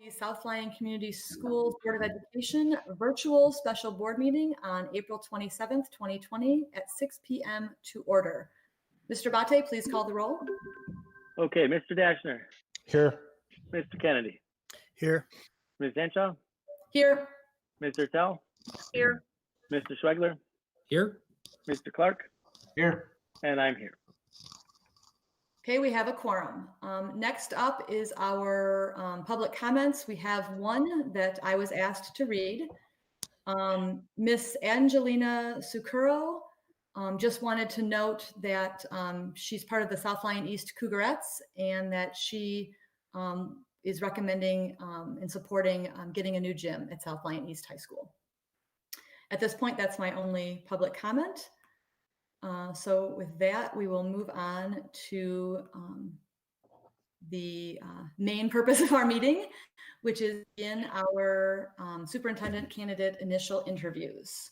The South Lyon Community Schools Board of Education virtual special board meeting on April 27th, 2020 at 6 p.m. to order. Mr. Bate, please call the roll. Okay, Mr. Dashner. Here. Mr. Kennedy. Here. Ms. Henshaw. Here. Mr. Tell. Here. Mr. Schwegler. Here. Mr. Clark. Here. And I'm here. Okay, we have a quorum. Next up is our public comments. We have one that I was asked to read. Miss Angelina Sucuro just wanted to note that she's part of the South Lyon East Cougarettes and that she is recommending and supporting getting a new gym at South Lyon East High School. At this point, that's my only public comment. So with that, we will move on to the main purpose of our meeting, which is in our superintendent candidate initial interviews.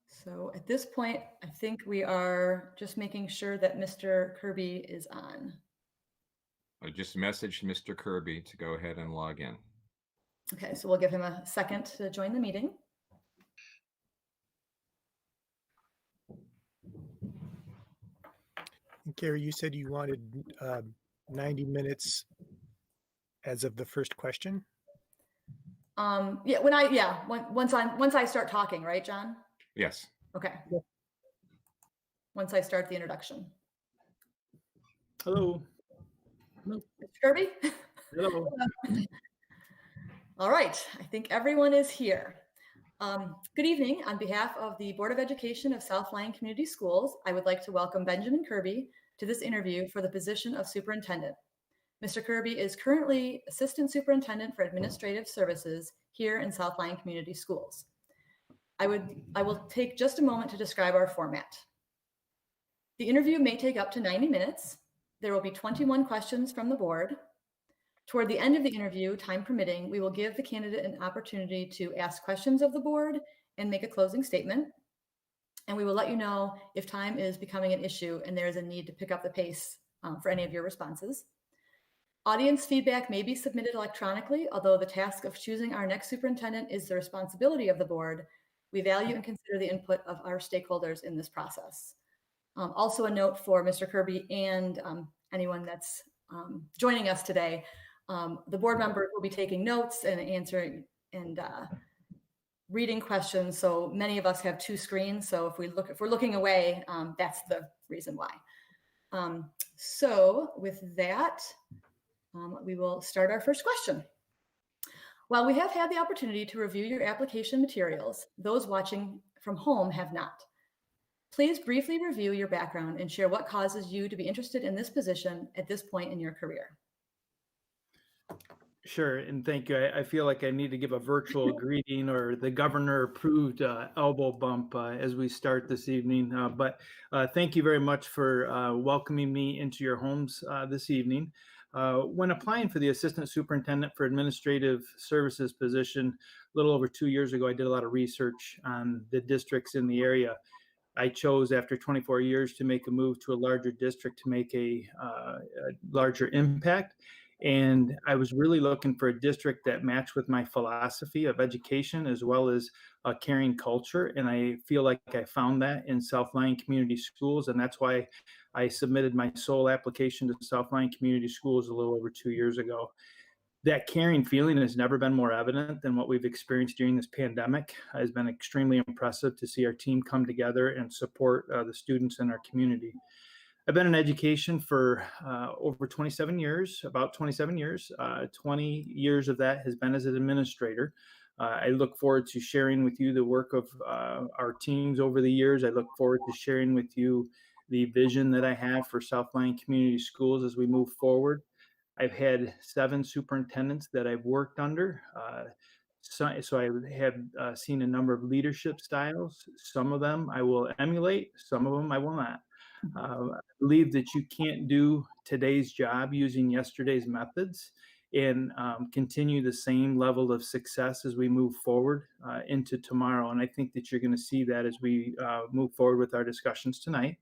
So at this point, I think we are just making sure that Mr. Kirby is on. I just messaged Mr. Kirby to go ahead and log in. Okay, so we'll give him a second to join the meeting. Gary, you said you wanted 90 minutes as of the first question. Yeah, once I start talking, right, John? Yes. Okay. Once I start the introduction. Hello. Mr. Kirby? Hello. All right, I think everyone is here. Good evening. On behalf of the Board of Education of South Lyon Community Schools, I would like to welcome Benjamin Kirby to this interview for the position of superintendent. Mr. Kirby is currently Assistant Superintendent for Administrative Services here in South Lyon Community Schools. I will take just a moment to describe our format. The interview may take up to 90 minutes. There will be 21 questions from the board. Toward the end of the interview, time permitting, we will give the candidate an opportunity to ask questions of the board and make a closing statement. And we will let you know if time is becoming an issue and there is a need to pick up the pace for any of your responses. Audience feedback may be submitted electronically, although the task of choosing our next superintendent is the responsibility of the board. We value and consider the input of our stakeholders in this process. Also a note for Mr. Kirby and anyone that's joining us today. The board members will be taking notes and answering and reading questions. So many of us have two screens. So if we're looking away, that's the reason why. So with that, we will start our first question. While we have had the opportunity to review your application materials, those watching from home have not. Please briefly review your background and share what causes you to be interested in this position at this point in your career. Sure, and thank you. I feel like I need to give a virtual greeting or the governor approved elbow bump as we start this evening. But thank you very much for welcoming me into your homes this evening. When applying for the Assistant Superintendent for Administrative Services position a little over 2 years ago, I did a lot of research on the districts in the area. I chose after 24 years to make a move to a larger district to make a larger impact. And I was really looking for a district that matched with my philosophy of education as well as a caring culture. And I feel like I found that in South Lyon Community Schools. And that's why I submitted my sole application to South Lyon Community Schools a little over 2 years ago. That caring feeling has never been more evident than what we've experienced during this pandemic. It has been extremely impressive to see our team come together and support the students in our community. I've been in education for over 27 years, about 27 years. 20 years of that has been as an administrator. I look forward to sharing with you the work of our teams over the years. I look forward to sharing with you the vision that I have for South Lyon Community Schools as we move forward. I've had 7 superintendents that I've worked under. So I have seen a number of leadership styles. Some of them I will emulate, some of them I will not. I believe that you can't do today's job using yesterday's methods and continue the same level of success as we move forward into tomorrow. And I think that you're going to see that as we move forward with our discussions tonight.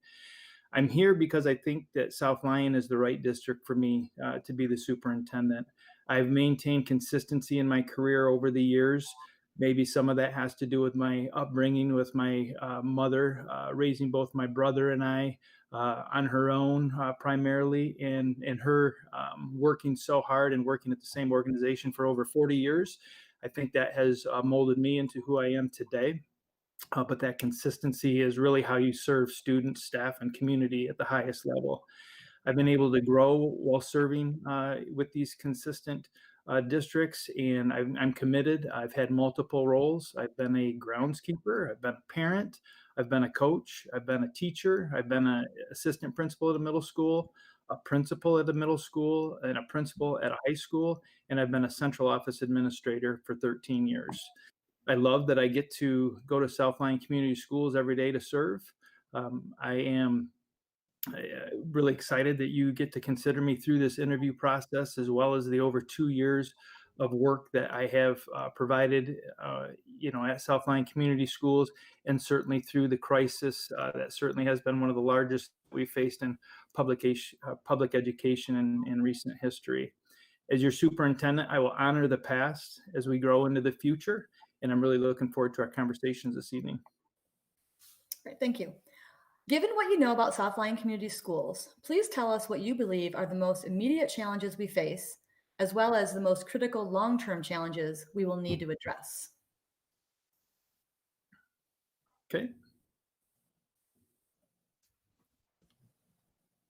I'm here because I think that South Lyon is the right district for me to be the superintendent. I've maintained consistency in my career over the years. Maybe some of that has to do with my upbringing with my mother, raising both my brother and I on her own primarily, and her working so hard and working at the same organization for over 40 years. I think that has molded me into who I am today. But that consistency is really how you serve students, staff, and community at the highest level. I've been able to grow while serving with these consistent districts, and I'm committed. I've had multiple roles. I've been a groundskeeper, I've been a parent, I've been a coach, I've been a teacher, I've been an assistant principal at a middle school, a principal at a middle school, and a principal at a high school, and I've been a central office administrator for 13 years. I love that I get to go to South Lyon Community Schools every day to serve. I am really excited that you get to consider me through this interview process, as well as the over 2 years of work that I have provided, at South Lyon Community Schools, and certainly through the crisis that certainly has been one of the largest we faced in public education in recent history. As your superintendent, I will honor the past as we grow into the future, and I'm really looking forward to our conversations this evening. Great, thank you. Given what you know about South Lyon Community Schools, please tell us what you believe are the most immediate challenges we face, as well as the most critical long-term challenges we will need to address. Okay.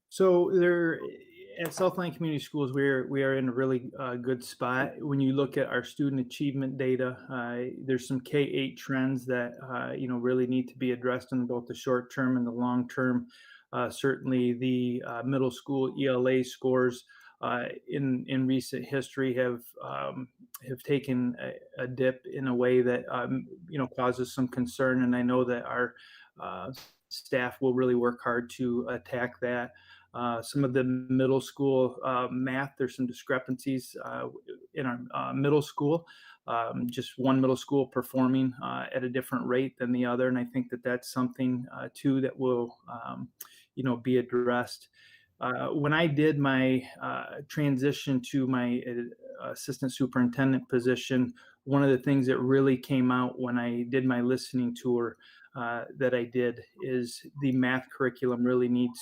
So at South Lyon Community Schools, we are in a really good spot. When you look at our student achievement data, there's some K-8 trends that really need to be addressed in both the short term and the long term. Certainly, the middle school ELA scores in recent history have taken a dip in a way that causes some concern, and I know that our staff will really work hard to attack that. Some of the middle school math, there's some discrepancies in our middle school. Just one middle school performing at a different rate than the other, and I think that that's something too that will be addressed. When I did my transition to my assistant superintendent position, one of the things that really came out when I did my listening tour that I did is the math curriculum really needs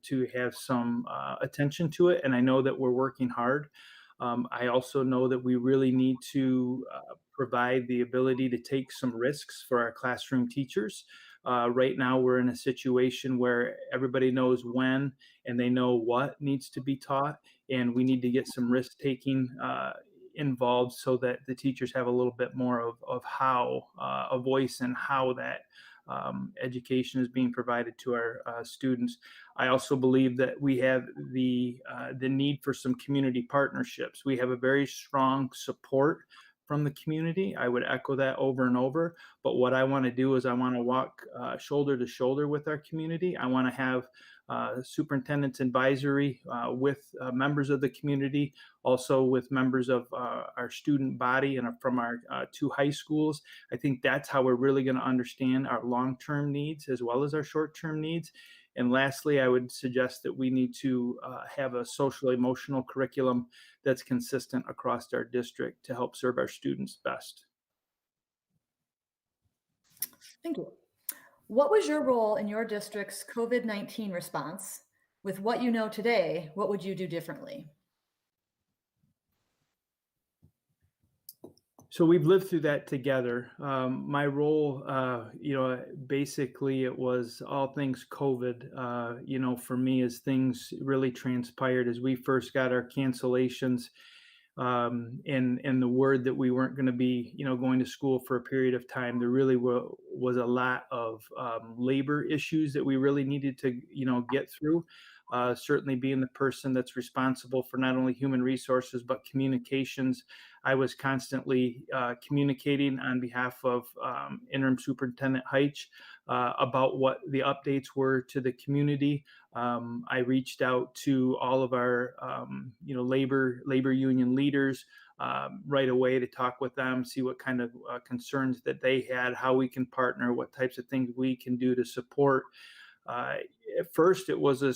to have some attention to it. And I know that we're working hard. I also know that we really need to provide the ability to take some risks for our classroom teachers. Right now, we're in a situation where everybody knows when and they know what needs to be taught, and we need to get some risk taking involved so that the teachers have a little bit more of how a voice and how that education is being provided to our students. I also believe that we have the need for some community partnerships. We have a very strong support from the community. I would echo that over and over. But what I want to do is I want to walk shoulder to shoulder with our community. I want to have superintendent's advisory with members of the community, also with members of our student body and from our two high schools. I think that's how we're really going to understand our long-term needs as well as our short-term needs. And lastly, I would suggest that we need to have a social emotional curriculum that's consistent across our district to help serve our students best. Thank you. What was your role in your district's COVID-19 response? With what you know today, what would you do differently? So we've lived through that together. My role, basically it was all things COVID, for me as things really transpired as we first got our cancellations and the word that we weren't going to be, going to school for a period of time. There really was a lot of labor issues that we really needed to, get through. Certainly being the person that's responsible for not only human resources, but communications. I was constantly communicating on behalf of Interim Superintendent Heitch about what the updates were to the community. I reached out to all of our, labor union leaders right away to talk with them, see what kind of concerns that they had, how we can partner, what types of things we can do to support. At first, it was a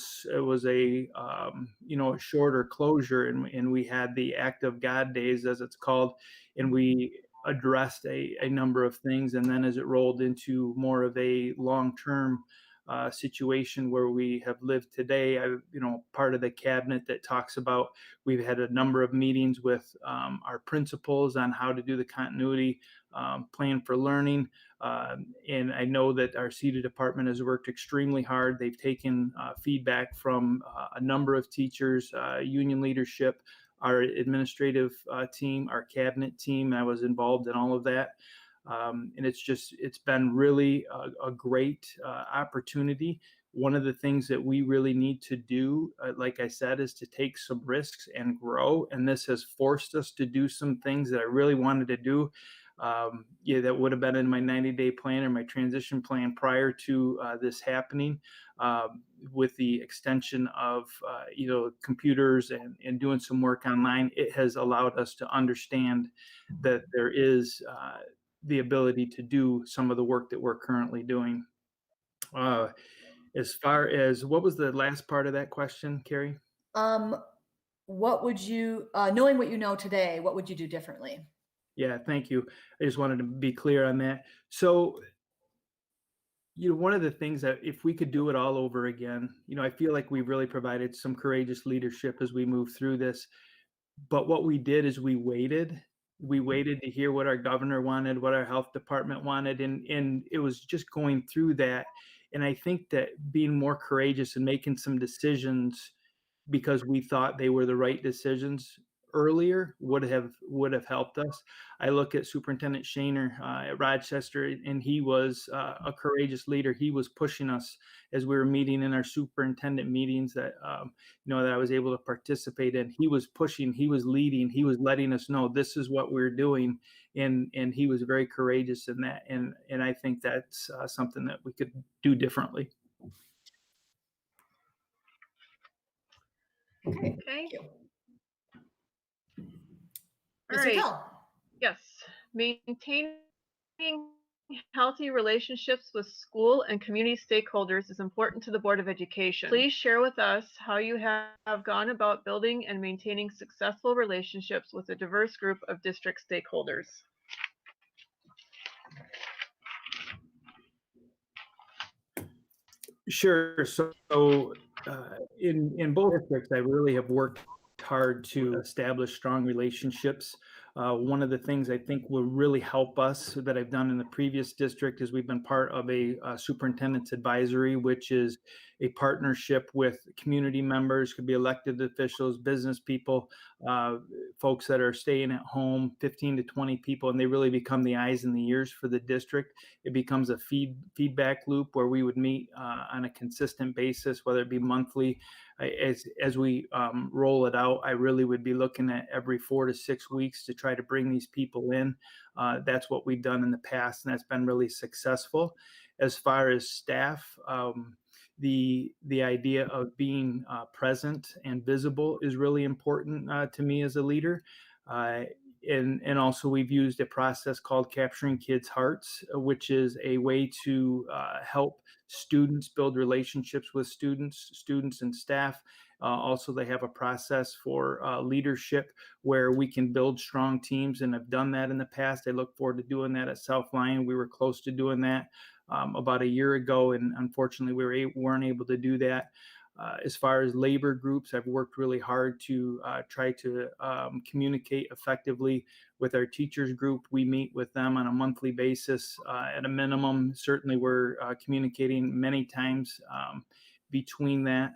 a shorter closure, and we had the Act of God days, as it's called, and we addressed a number of things. And then as it rolled into more of a long-term situation where we have lived today, part of the cabinet that talks about, we've had a number of meetings with our principals on how to do the continuity plan for learning. And I know that our CETA department has worked extremely hard. They've taken feedback from a number of teachers, union leadership, our administrative team, our cabinet team. I was involved in all of that. And it's been really a great opportunity. One of the things that we really need to do, like I said, is to take some risks and grow. And this has forced us to do some things that I really wanted to do. That would have been in my 90-day plan or my transition plan prior to this happening. With the extension of computers and doing some work online, it has allowed us to understand that there is the ability to do some of the work that we're currently doing. As far as, what was the last part of that question, Carrie? What would you, knowing what you know today, what would you do differently? Yeah, thank you. I just wanted to be clear on that. So, one of the things that if we could do it all over again, I feel like we've really provided some courageous leadership as we move through this. But what we did is we waited to hear what our governor wanted, what our health department wanted, and it was just going through that. And I think that being more courageous and making some decisions because we thought they were the right decisions earlier would have helped us. I look at Superintendent Shaner at Rochester, and he was a courageous leader. He was pushing us as we were meeting in our superintendent meetings that that I was able to participate in. He was pushing, he was leading, he was letting us know this is what we're doing, and he was very courageous in that. And I think that's something that we could do differently. Okay. Okay. Thank you. All Mr. right. Tell. Yes. Maintaining healthy relationships with school and community stakeholders is important to the Board of Education. Please share with us how you have gone about building and maintaining successful relationships with a diverse group of district stakeholders. Sure. So in both districts, I really have worked hard to establish strong relationships. One of the things I think will really help us that I've done in the previous district is we've been part of a superintendent's advisory, which is a partnership with community members, could be elected officials, business people, folks that are staying at home, 15 to 20 people, and they really become the eyes and the ears for the district. It becomes a feedback loop where we would meet on a consistent basis, whether it be monthly. As we roll it out, I really would be looking at every 4 to 6 weeks to try to bring these people in. That's what we've done in the past, and that's been really successful. As far as staff, the idea of being present and visible is really important to me as a leader. And also we've used a process called Capturing Kids' Hearts, which is a way to help students build relationships with students and staff. Also, they have a process for leadership where we can build strong teams, and have done that in the past. I look forward to doing that at South Lyon. We were close to doing that about a year ago, and unfortunately we weren't able to do that. As far as labor groups, I've worked really hard to try to communicate effectively with our teachers group. We meet with them on a monthly basis at a minimum. Certainly we're communicating many times between that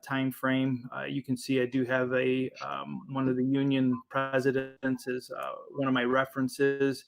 time frame. You can see I do have one of the union presidents is one of my references.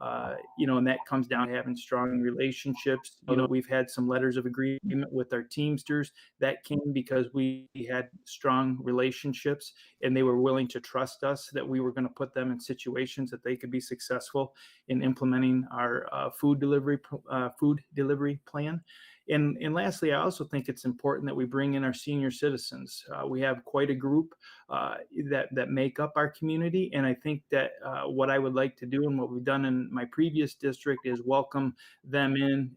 And that comes down to having strong relationships. We've had some letters of agreement with our Teamsters that came because we had strong relationships and they were willing to trust us that we were going to put them in situations that they could be successful in implementing our food delivery plan. And lastly, I also think it's important that we bring in our senior citizens. We have quite a group that make up our community, and I think that what I would like to do and what we've done in my previous district is welcome them in.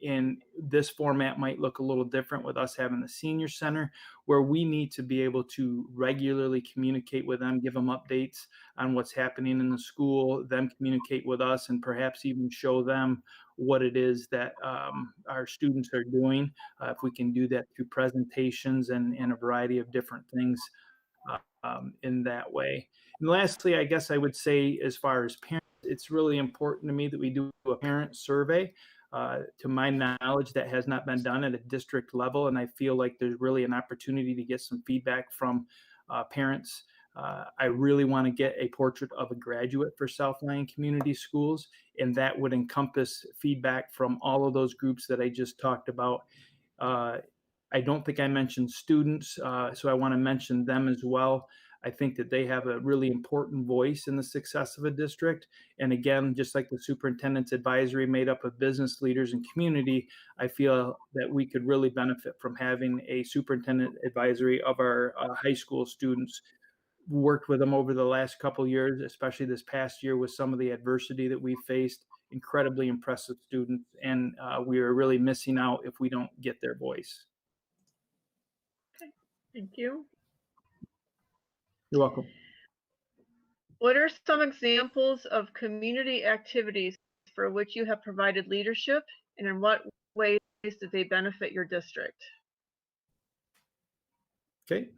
In this format might look a little different with us having the senior center, where we need to be able to regularly communicate with them, give them updates on what's happening in the school, them communicate with us, and perhaps even show them what it is that our students are doing. If we can do that through presentations and a variety of different things in that way. And lastly, I guess I would say, as far as parents, it's really important to me that we do a parent survey. To my knowledge, that has not been done at a district level, and I feel like there's really an opportunity to get some feedback from parents. I really want to get a portrait of a graduate for South Lyon Community Schools, and that would encompass feedback from all of those groups that I just talked about. I don't think I mentioned students, so I want to mention them as well. I think that they have a really important voice in the success of a district. And again, just like the superintendent's advisory made up of business leaders and community, I feel that we could really benefit from having a superintendent advisory of our high school students. Worked with them over the last couple of years, especially this past year with some of the adversity that we faced. Incredibly impressive students, and we are really missing out if we don't get their voice. Okay, thank you. You're welcome. What are some examples of community activities for which you have provided leadership, and in what ways did they benefit your district? Okay.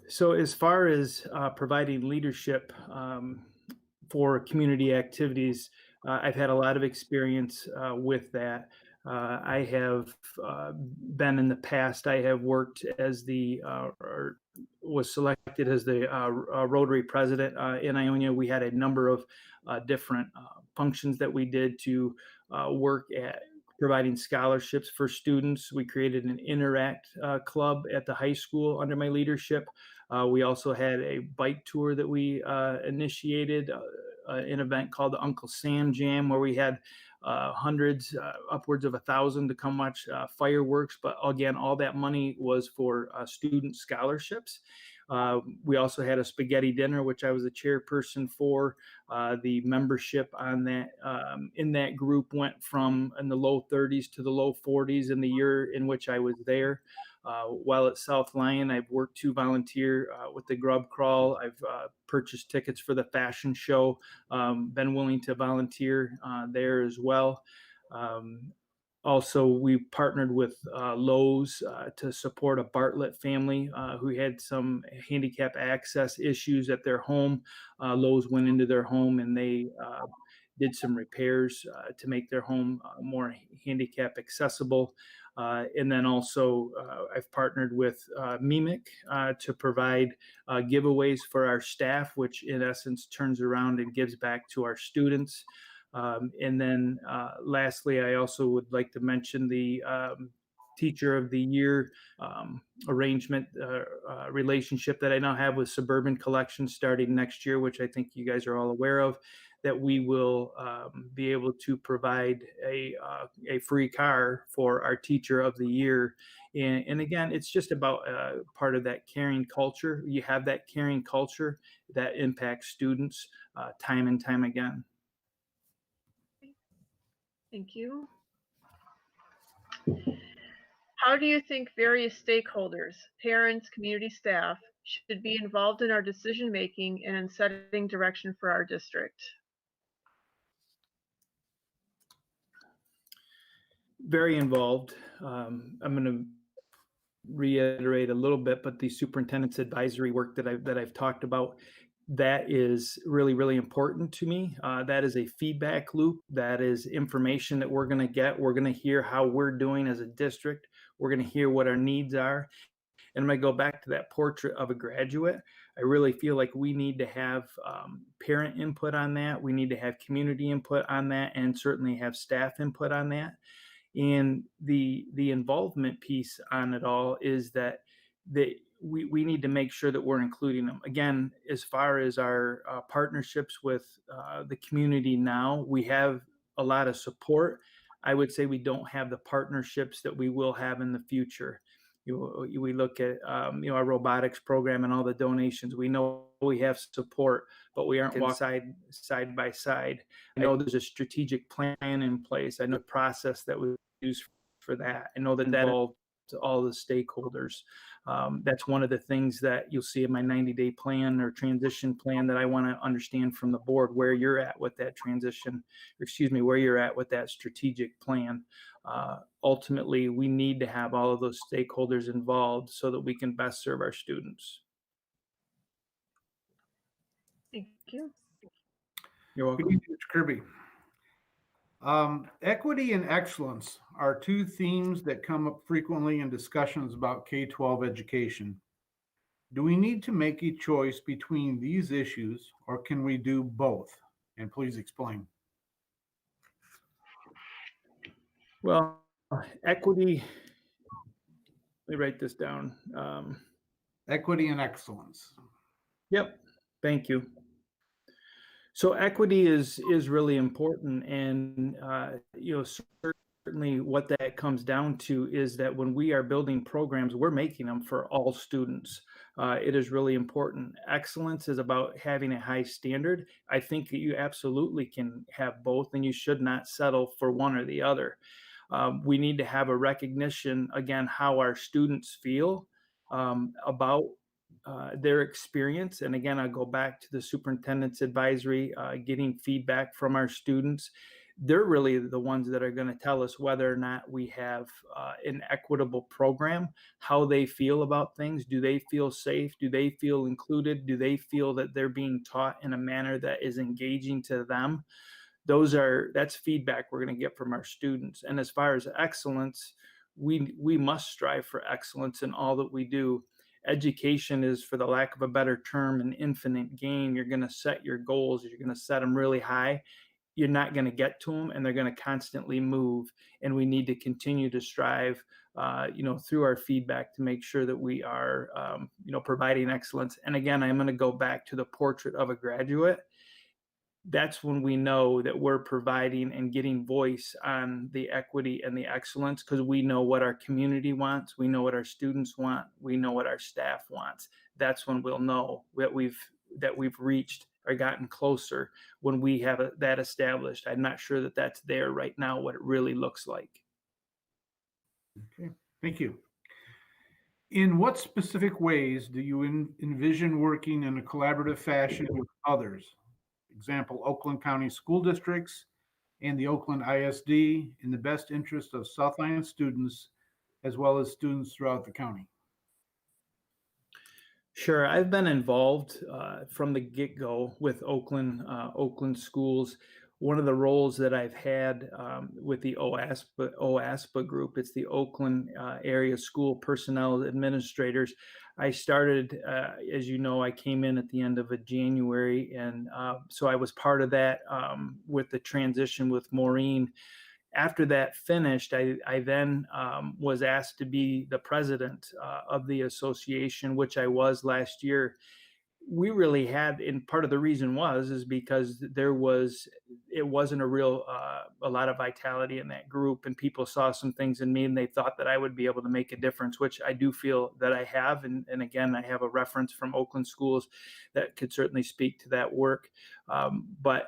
So as far as providing leadership for community activities, I've had a lot of experience with that. I have been in the past, I have worked as or was selected as the Rotary president in Ionia. We had a number of different functions that we did to work at providing scholarships for students. We created an Interact club at the high school under my leadership. We also had a bike tour that we initiated, an event called the Uncle Sam Jam, where we had hundreds, upwards of 1,000 to come watch fireworks. But again, all that money was for student scholarships. We also had a spaghetti dinner, which I was the chairperson for. The membership on that in that group went from in the low 30s to the low 40s in the year in which I was there. While at South Lyon, I've worked to volunteer with the Grub Crawl. I've purchased tickets for the fashion show, been willing to volunteer there as well. Also, we partnered with Lowe's to support a Bartlett family who had some handicap access issues at their home. Lowe's went into their home and they did some repairs to make their home more handicap accessible. And then also I've partnered with Mimic to provide giveaways for our staff, which in essence turns around and gives back to our students. And then lastly, I also would like to mention the Teacher of the Year arrangement relationship that I now have with Suburban Collections starting next year, which I think you guys are all aware of, that we will be able to provide a free car for our Teacher of the Year. And again, it's just about part of that caring culture. You have that caring culture that impacts students time and time again. Thank you. How do you think various stakeholders, parents, community staff, should be involved in our decision making and in setting direction for our district? Very involved. I'm going to reiterate a little bit, but the superintendent's advisory work that I've talked about, that is really, really important to me. That is a feedback loop. That is information that we're going to get. We're going to hear how we're doing as a district. We're going to hear what our needs are. And I'm going to go back to that portrait of a graduate. I really feel like we need to have parent input on that. We need to have community input on that, and certainly have staff input on that. And the involvement piece on it all is that we need to make sure that we're including them. Again, as far as our partnerships with the community now, we have a lot of support. I would say we don't have the partnerships that we will have in the future. We look at our robotics program and all the donations. We know we have support, but we aren't walking side by side. I know there's a strategic plan in place. I know the process that was used for that. I know that involved all the stakeholders. That's one of the things that you'll see in my 90-day plan or transition plan that I want to understand from the board, where you're at with that transition, where you're at with that strategic plan. Ultimately, we need to have all of those stakeholders involved so that we can best serve our students. Thank you. You're welcome. Good evening, Mr. Kirby. Equity and excellence are two themes that come up frequently in discussions about K-12 education. Do we need to make a choice between these issues, or can we do both? And please explain. Well, equity, let me write this down. Equity and excellence. Yep, thank you. So equity is really important, and certainly what that comes down to is that when we are building programs, we're making them for all students. It is really important. Excellence is about having a high standard. I think that you absolutely can have both, and you should not settle for one or the other. We need to have a recognition, again, how our students feel about their experience. And again, I go back to the superintendent's advisory, getting feedback from our students. They're really the ones that are going to tell us whether or not we have an equitable program, how they feel about things. Do they feel safe? Do they feel included? Do they feel that they're being taught in a manner that is engaging to them? That's feedback we're going to get from our students. And as far as excellence, we must strive for excellence in all that we do. Education is, for the lack of a better term, an infinite game. You're going to set your goals. You're going to set them really high. You're not going to get to them, and they're going to constantly move. And we need to continue to strive, through our feedback to make sure that we are, providing excellence. And again, I'm going to go back to the portrait of a graduate. That's when we know that we're providing and getting voice on the equity and the excellence, because we know what our community wants, we know what our students want, we know what our staff wants. That's when we'll know that we've reached or gotten closer, when we have that established. I'm not sure that that's there right now, what it really looks like. Okay, thank you. In what specific ways do you envision working in a collaborative fashion with others? Example, Oakland County school districts and the Oakland ISD, in the best interest of Southland students, as well as students throughout the county? Sure, I've been involved from the get-go with Oakland schools. One of the roles that I've had with the OASPA group, it's the Oakland Area School Personnel Administrators. I started, as you know, I came in at the end of January, and so I was part of that with the transition with Maureen. After that finished, I then was asked to be the president of the association, which I was last year. We really had, and part of the reason is because it wasn't a lot of vitality in that group, and people saw some things in me and they thought that I would be able to make a difference, which I do feel that I have. And again, I have a reference from Oakland schools that could certainly speak to that work. But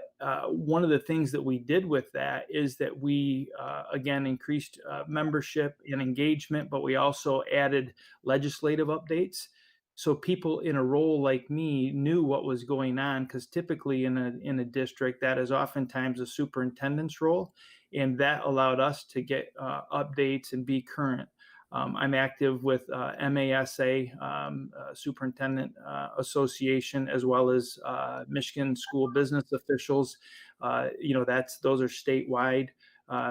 one of the things that we did with that is that we, again, increased membership and engagement, but we also added legislative updates. So people in a role like me knew what was going on, because typically in a district, that is oftentimes a superintendent's role, and that allowed us to get updates and be current. I'm active with MASA, Superintendent Association, as well as Michigan School Business Officials. Those are statewide.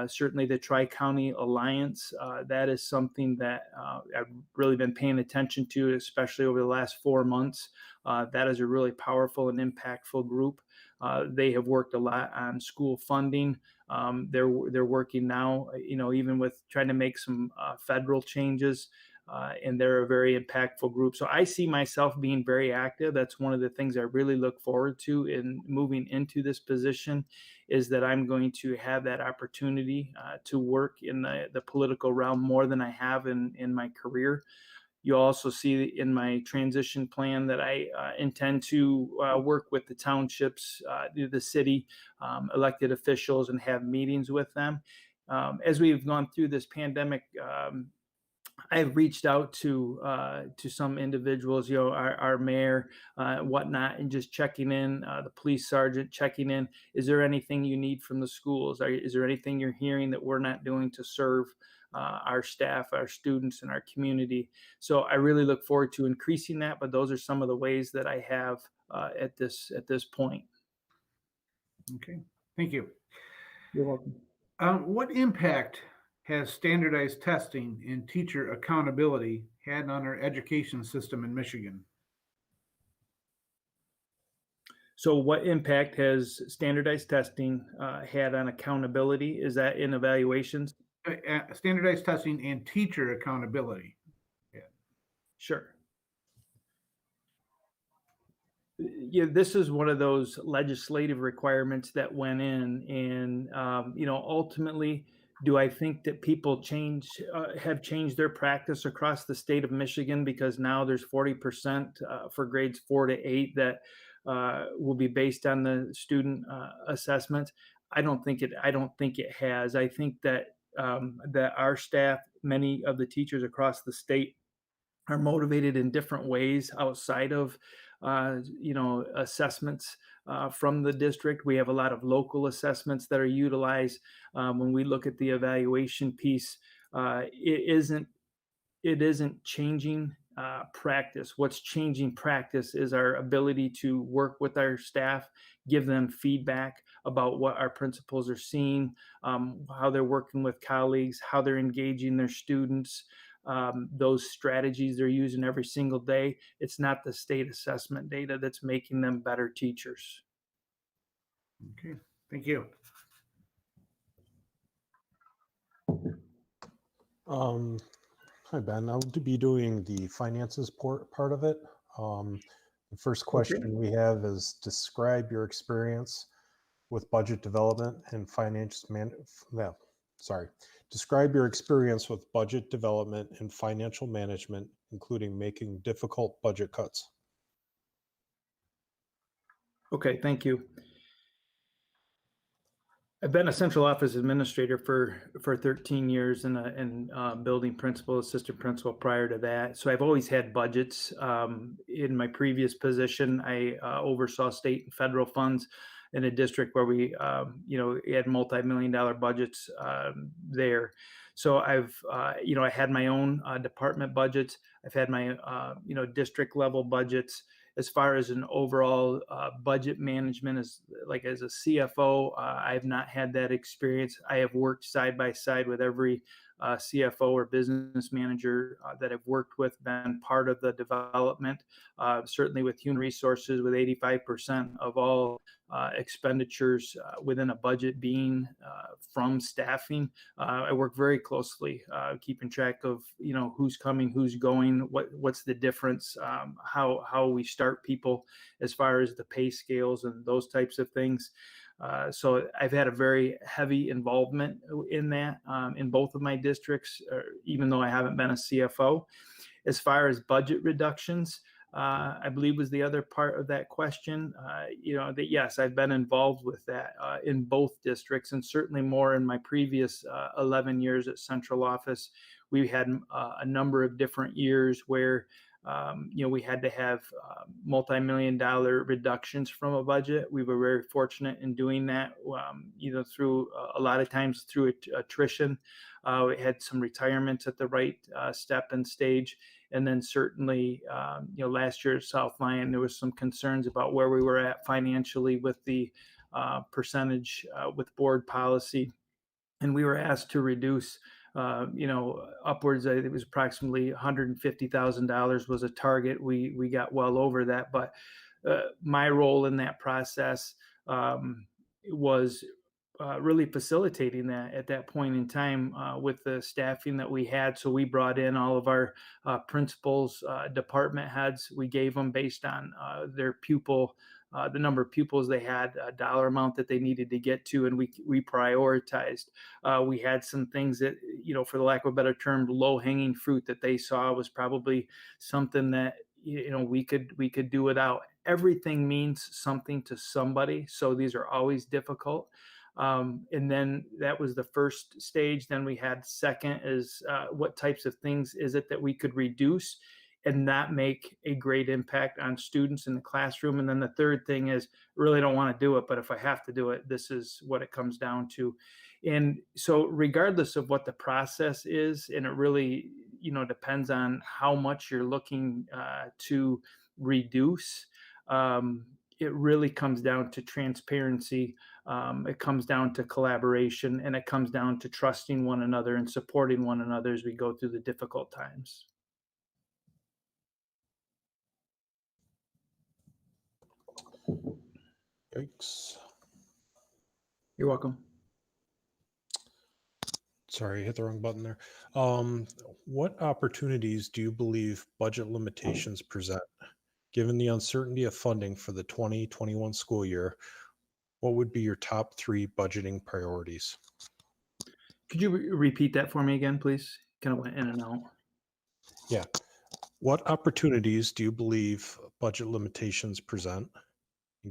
Certainly the Tri-County Alliance, that is something that I've really been paying attention to, especially over the last 4 months. That is a really powerful and impactful group. They have worked a lot on school funding. They're working now, even with trying to make some federal changes. and they're a very impactful group. So I see myself being very active. That's one of the things I really look forward to in moving into this position, is that I'm going to have that opportunity to work in the political realm more than I have in my career. You'll also see in my transition plan that I intend to work with the townships, the city, elected officials, and have meetings with them. As we've gone through this pandemic, I've reached out to some individuals, our mayor, whatnot, and just checking in, the police sergeant checking in. Is there anything you need from the schools? Is there anything you're hearing that we're not doing to serve our staff, our students, and our community? So I really look forward to increasing that, but those are some of the ways that I have at this point. Okay, thank you. You're welcome. What impact has standardized testing and teacher accountability had on our education system in Michigan? So what impact has standardized testing had on accountability? Is that in evaluations? Standardized testing and teacher accountability. Sure. Yeah, this is one of those legislative requirements that went in, and ultimately, do I think that people have changed their practice across the state of Michigan, because now there's 40% for grades 4 to 8 that will be based on the student assessment? I don't think it has. I think that that our staff, many of the teachers across the state, are motivated in different ways outside of assessments from the district. We have a lot of local assessments that are utilized. When we look at the evaluation piece, it isn't changing practice. What's changing practice is our ability to work with our staff, give them feedback about what our principals are seeing, how they're working with colleagues, how they're engaging their students, those strategies they're using every single day. It's not the state assessment data that's making them better teachers. Okay, thank you. Hi, Ben. I'll be doing the finances part of it. The first question we have is, describe your experience with budget development and describe your experience with budget development and financial management, including making difficult budget cuts. Okay, thank you. I've been a central office administrator for 13 years and building principal, assistant principal prior to that. So I've always had budgets. In my previous position, I oversaw state and federal funds in a district where we, had multi-million-dollar budgets there. So I've, I had my own department budgets. I've had my, district level budgets. As far as an overall budget management, as a CFO, I have not had that experience. I have worked side by side with every CFO or business manager that I've worked with, been part of the development, certainly with human resources, with 85% of all expenditures within a budget being from staffing. I work very closely, keeping track of, who's coming, who's going, what's the difference, how we start people as far as the pay scales and those types of things. So I've had a very heavy involvement in that in both of my districts, even though I haven't been a CFO. As far as budget reductions, I believe was the other part of that question, that yes, I've been involved with that in both districts, and certainly more in my previous 11 years at central office. We had a number of different years where we had to have multi-million-dollar reductions from a budget. We were very fortunate in doing that, through a lot of times through attrition. We had some retirements at the right step and stage. And then certainly, last year at South Lyon, there was some concerns about where we were at financially with the percentage with board policy. And we were asked to reduce upwards. It was approximately $150,000 was a target. We got well over that, but my role in that process was really facilitating that at that point in time with the staffing that we had. So we brought in all of our principals, department heads. We gave them based on their pupil, the number of pupils they had, a dollar amount that they needed to get to, and we prioritized. We had some things that, for the lack of a better term, low hanging fruit that they saw was probably something that we could do without. Everything means something to somebody, so these are always difficult. And then that was the first stage. Then we had second is what types of things is it that we could reduce and not make a great impact on students in the classroom. And then the third thing is really don't want to do it, but if I have to do it, this is what it comes down to. And so regardless of what the process is, and it really, depends on how much you're looking to reduce, it really comes down to transparency. It comes down to collaboration, and it comes down to trusting one another and supporting one another as we go through the difficult times. Yikes. You're welcome. Sorry, I hit the wrong button there. What opportunities do you believe budget limitations present? Given the uncertainty of funding for the 2021 school year, what would be your top 3 budgeting priorities? Could you repeat that for me again, please? Kind of went in and out. Yeah. What opportunities do you believe budget limitations present?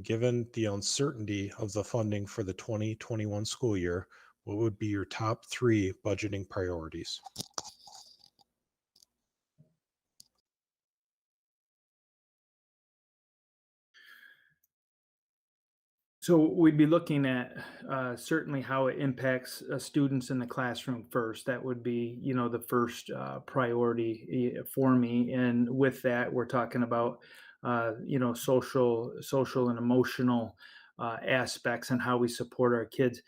Given the uncertainty of the funding for the 2021 school year, what would be your top 3 budgeting priorities? So we'd be looking at certainly how it impacts students in the classroom first. That would be, the first priority for me. And with that, we're talking about, social and emotional aspects and how we support our kids.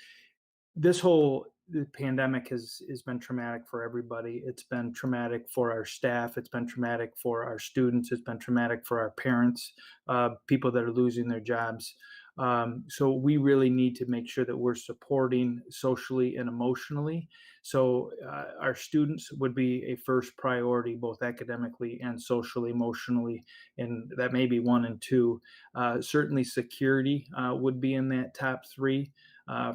The pandemic has been traumatic for everybody. It's been traumatic for our staff. It's been traumatic for our students. It's been traumatic for our parents, people that are losing their jobs. So we really need to make sure that we're supporting socially and emotionally. So our students would be a first priority, both academically and socially, emotionally, and that may be 1 and 2. Certainly security would be in that top 3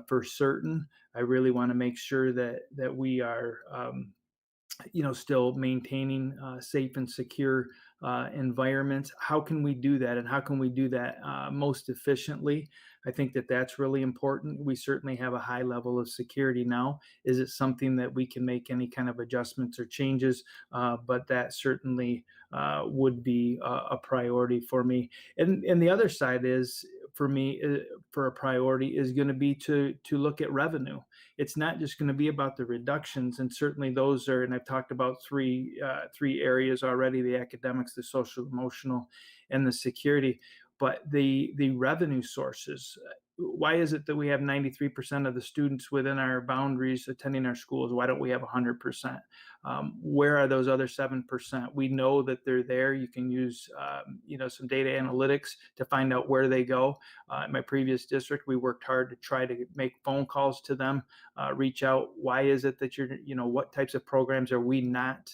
for certain. I really want to make sure that we are still maintaining safe and secure environments. How can we do that, and how can we do that most efficiently? I think that that's really important. We certainly have a high level of security now. Is it something that we can make any kind of adjustments or changes? But that certainly would be a priority for me. And the other side is, for me, for a priority is going to be to look at revenue. It's not just going to be about the reductions, and certainly those are, and I've talked about three areas already: the academics, the social, emotional, and the security. But the revenue sources. Why is it that we have 93% of the students within our boundaries attending our schools? Why don't we have 100%? Where are those other 7%? We know that they're there. You can use, some data analytics to find out where they go. In my previous district, we worked hard to try to make phone calls to them, reach out. Why is it that what types of programs are we not,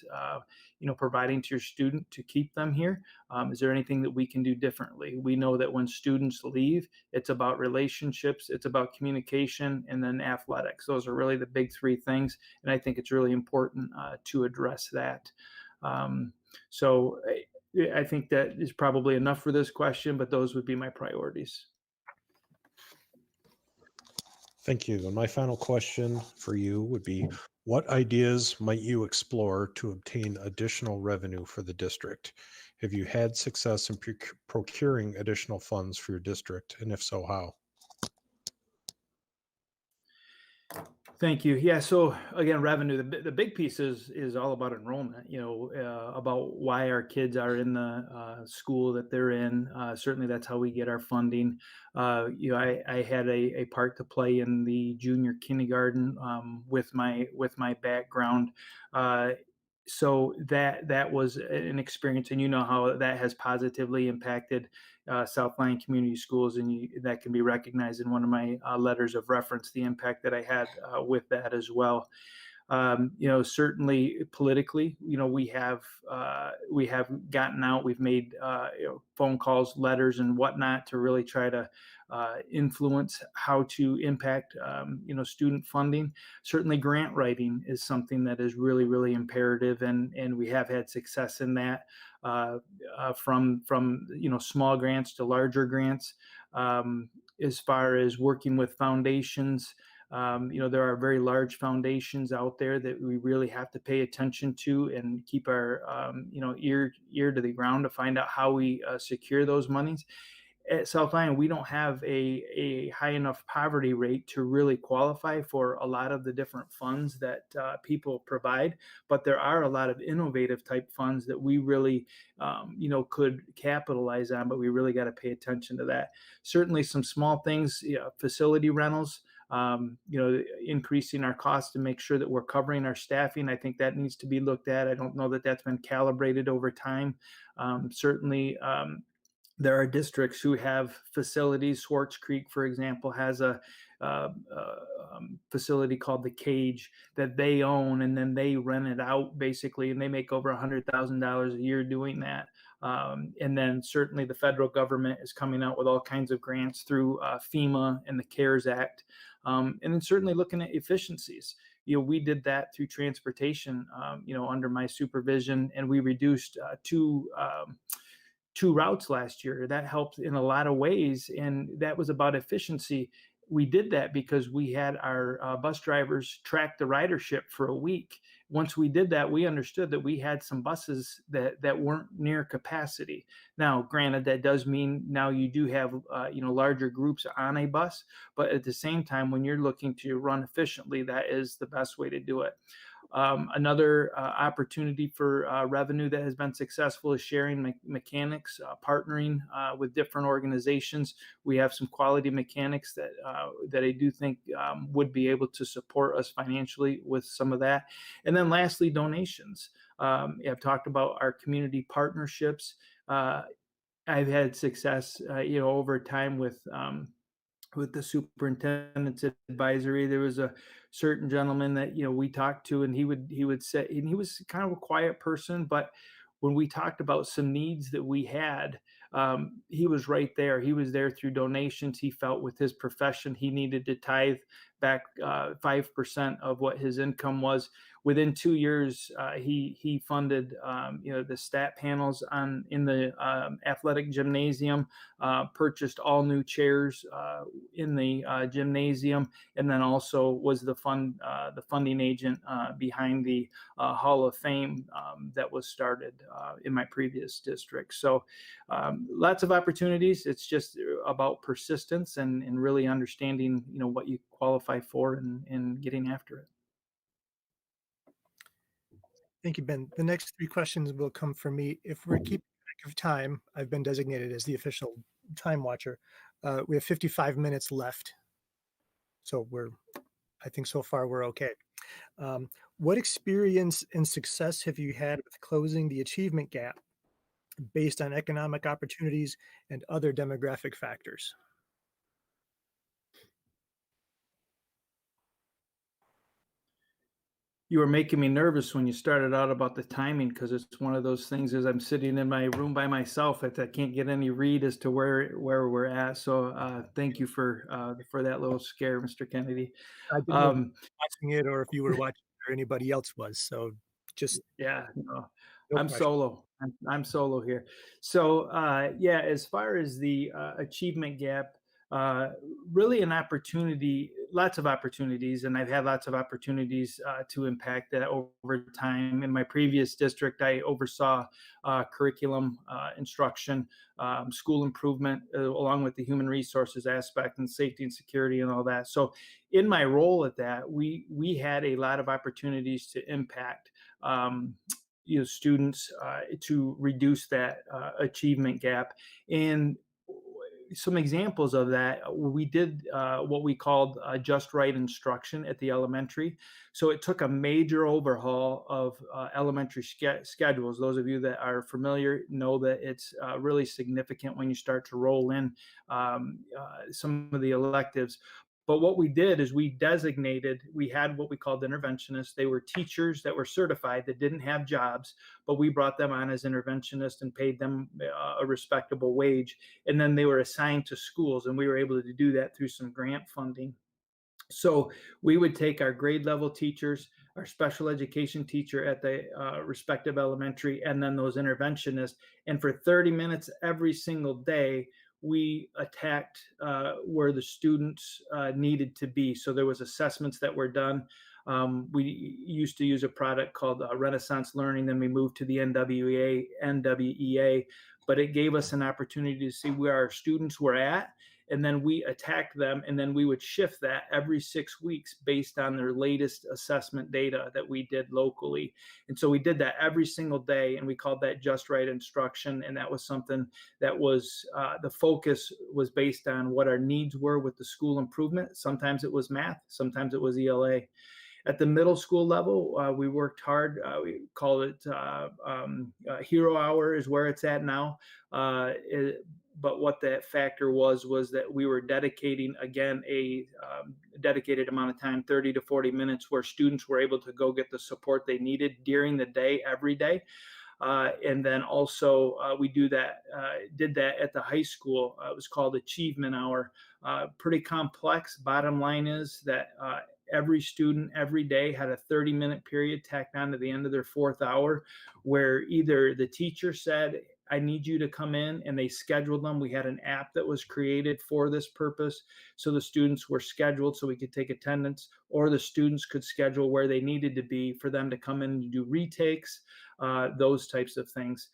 providing to your student to keep them here? Is there anything that we can do differently? We know that when students leave, it's about relationships, it's about communication, and then athletics. Those are really the big 3 things. And I think it's really important to address that. So I think that is probably enough for this question, but those would be my priorities. Thank you. And my final question for you would be, what ideas might you explore to obtain additional revenue for the district? Have you had success in procuring additional funds for your district? And if so, how? Thank you. Yeah. So again, revenue. The big piece is all about enrollment. About why our kids are in the school that they're in. Certainly, that's how we get our funding. I had a part to play in the junior kindergarten with my background. So that was an experience, and you know how that has positively impacted South Lyon Community Schools, and that can be recognized in one of my letters of reference, the impact that I had with that as well. Certainly politically, we have gotten out, we've made phone calls, letters, and whatnot to really try to influence how to impact student funding. Certainly grant writing is something that is really, really imperative, and we have had success in that, from small grants to larger grants. As far as working with foundations, there are very large foundations out there that we really have to pay attention to and keep our ear to the ground to find out how we secure those monies. At South Lyon, we don't have a high enough poverty rate to really qualify for a lot of the different funds that people provide, but there are a lot of innovative type funds that we really could capitalize on, but we really got to pay attention to that. Certainly some small things, facility rentals, increasing our costs to make sure that we're covering our staffing. I think that needs to be looked at. I don't know that that's been calibrated over time. Certainly, there are districts who have facilities. Swartz Creek, for example, has a facility called the Cage that they own, and then they rent it out basically, and they make over $100,000 a year doing that. And then certainly the federal government is coming out with all kinds of grants through FEMA and the CARES Act. And then certainly looking at efficiencies. We did that through transportation, under my supervision, and we reduced two routes last year. That helped in a lot of ways, and that was about efficiency. We did that because we had our bus drivers track the ridership for a week. Once we did that, we understood that we had some buses that weren't near capacity. Now, granted, that does mean now you do have larger groups on a bus, but at the same time, when you're looking to run efficiently, that is the best way to do it. Another opportunity for revenue that has been successful is sharing mechanics, partnering with different organizations. We have some quality mechanics that I do think would be able to support us financially with some of that. And then lastly, donations. I've talked about our community partnerships. I've had success, over time with the superintendent's advisory. There was a certain gentleman that we talked to, and he would say, and he was kind of a quiet person, but when we talked about some needs that we had, he was right there. He was there through donations. He felt with his profession he needed to tithe back 5% of what his income was. Within 2 years, he funded the stat panels in the athletic gymnasium, purchased all new chairs in the gymnasium, and then also was the funding agent behind the Hall of Fame that was started in my previous district. So lots of opportunities. It's just about persistence and really understanding what you qualify for and getting after it. Thank you, Ben. The next 3 questions will come from me. If we're keeping track of time, I've been designated as the official time watcher. We have 55 minutes left. So I think so far we're okay. What experience and success have you had with closing the achievement gap based on economic opportunities and other demographic factors? You were making me nervous when you started out about the timing, because it's one of those things as I'm sitting in my room by myself that I can't get any read as to where we're at. So thank you for that little scare, Mr. Kennedy. I didn't know if you were watching it or if you were watching it or anybody else was. So just yeah, no, no I'm question. solo. I'm solo here. So as far as the achievement gap, really an opportunity, lots of opportunities, and I've had lots of opportunities to impact that over time. In my previous district, I oversaw curriculum instruction, school improvement, along with the human resources aspect and safety and security and all that. So in my role at that, we had a lot of opportunities to impact students to reduce that achievement gap. And some examples of that, we did what we called just right instruction at the elementary. So it took a major overhaul of elementary schedules. Those of you that are familiar know that it's really significant when you start to roll in some of the electives. But what we did is we had what we called interventionists. They were teachers that were certified that didn't have jobs, but we brought them on as interventionists and paid them a respectable wage. And then they were assigned to schools, and we were able to do that through some grant funding. So we would take our grade level teachers, our special education teacher at the respective elementary, and then those interventionists. And for 30 minutes every single day, we attacked where the students needed to be. So there was assessments that were done. We used to use a product called Renaissance Learning. Then we moved to the NWEA, but it gave us an opportunity to see where our students were at. And then we attacked them, and then we would shift that every 6 weeks based on their latest assessment data that we did locally. And so we did that every single day, and we called that just right instruction. And that was something that was the focus was based on what our needs were with the school improvement. Sometimes it was math, sometimes it was ELA. At the middle school level, we worked hard. We call it Hero Hour is where it's at now. But what that factor was that we were dedicating, again, a dedicated amount of time, 30 to 40 minutes, where students were able to go get the support they needed during the day, every day. And then also we did that at the high school. It was called Achievement Hour. Pretty complex. Bottom line is that every student every day had a 30-minute period tacked on to the end of their fourth hour, where either the teacher said, I need you to come in, and they scheduled them. We had an app that was created for this purpose. So the students were scheduled so we could take attendance, or the students could schedule where they needed to be for them to come in and do retakes, those types of things.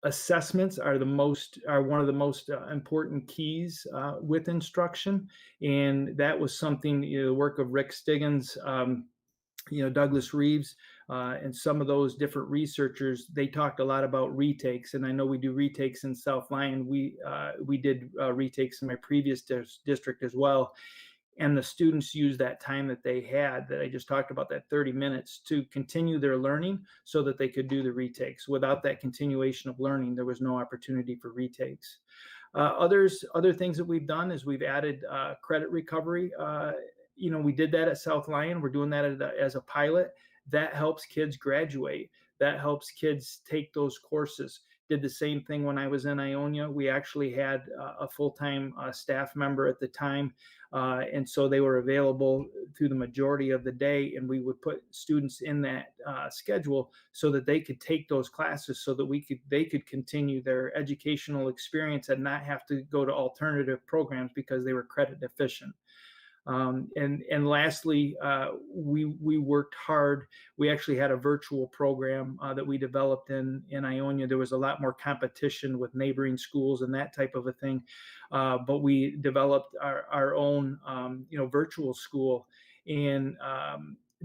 Assessments are one of the most important keys with instruction. And that was something, the work of Rick Stiggins, Douglas Reeves, and some of those different researchers, they talked a lot about retakes. And I know we do retakes in South Lyon. We did retakes in my previous district as well. And the students use that time that they had, that I just talked about, that 30 minutes, to continue their learning so that they could do the retakes. Without that continuation of learning, there was no opportunity for retakes. Other things that we've done is we've added credit recovery. We did that at South Lyon. We're doing that as a pilot. That helps kids graduate. That helps kids take those courses. Did the same thing when I was in Ionia. We actually had a full-time staff member at the time. And so they were available through the majority of the day. And we would put students in that schedule so that they could take those classes, so that they could continue their educational experience and not have to go to alternative programs because they were credit deficient. And lastly, we worked hard. We actually had a virtual program that we developed in Ionia. There was a lot more competition with neighboring schools and that type of a thing. But we developed our own, virtual school. And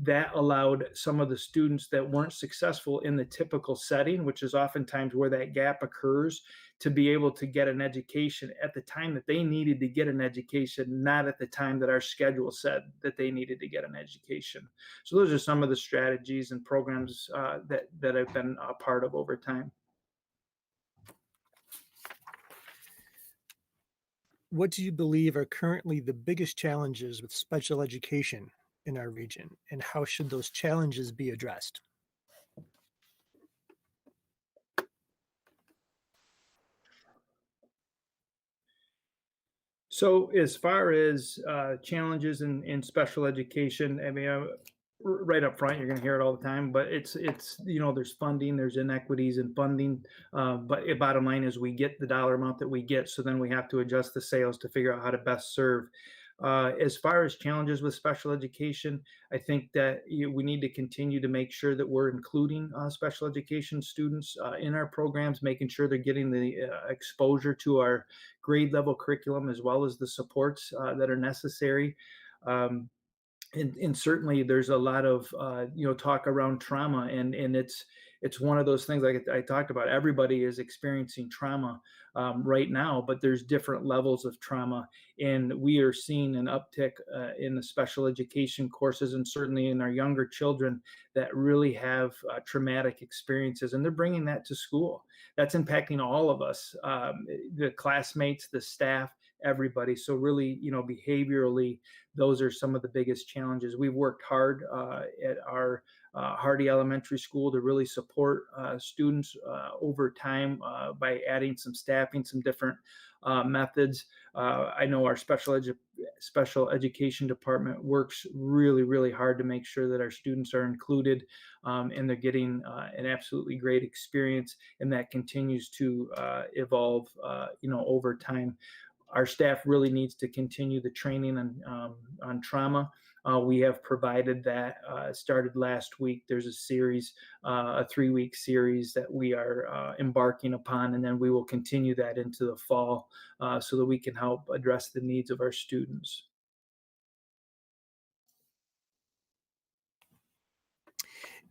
that allowed some of the students that weren't successful in the typical setting, which is oftentimes where that gap occurs, to be able to get an education at the time that they needed to get an education, not at the time that our schedule said that they needed to get an education. So those are some of the strategies and programs that I've been a part of over time. What do you believe are currently the biggest challenges with special education in our region, and how should those challenges be addressed? So as far as challenges in special education, I mean, right up front, you're going to hear it all the time, but it's there's funding, there's inequities in funding, but the bottom line is we get the dollar amount that we get, so then we have to adjust the sales to figure out how to best serve. As far as challenges with special education, I think that we need to continue to make sure that we're including special education students in our programs, making sure they're getting the exposure to our grade level curriculum, as well as the supports that are necessary. And certainly there's a lot of talk around trauma, and it's one of those things like I talked about. Everybody is experiencing trauma right now, but there's different levels of trauma, and we are seeing an uptick in the special education courses, and certainly in our younger children that really have traumatic experiences, and they're bringing that to school. That's impacting all of us, the classmates, the staff, everybody. So really, behaviorally, those are some of the biggest challenges. We've worked hard at our Hardy Elementary School to really support students over time by adding some staffing, some different methods. I know our special education department works really, really hard to make sure that our students are included and they're getting an absolutely great experience, and that continues to evolve, over time. Our staff really needs to continue the training on trauma. We have provided that, started last week. There's a series, a 3-week series that we are embarking upon, and then we will continue that into the fall so that we can help address the needs of our students.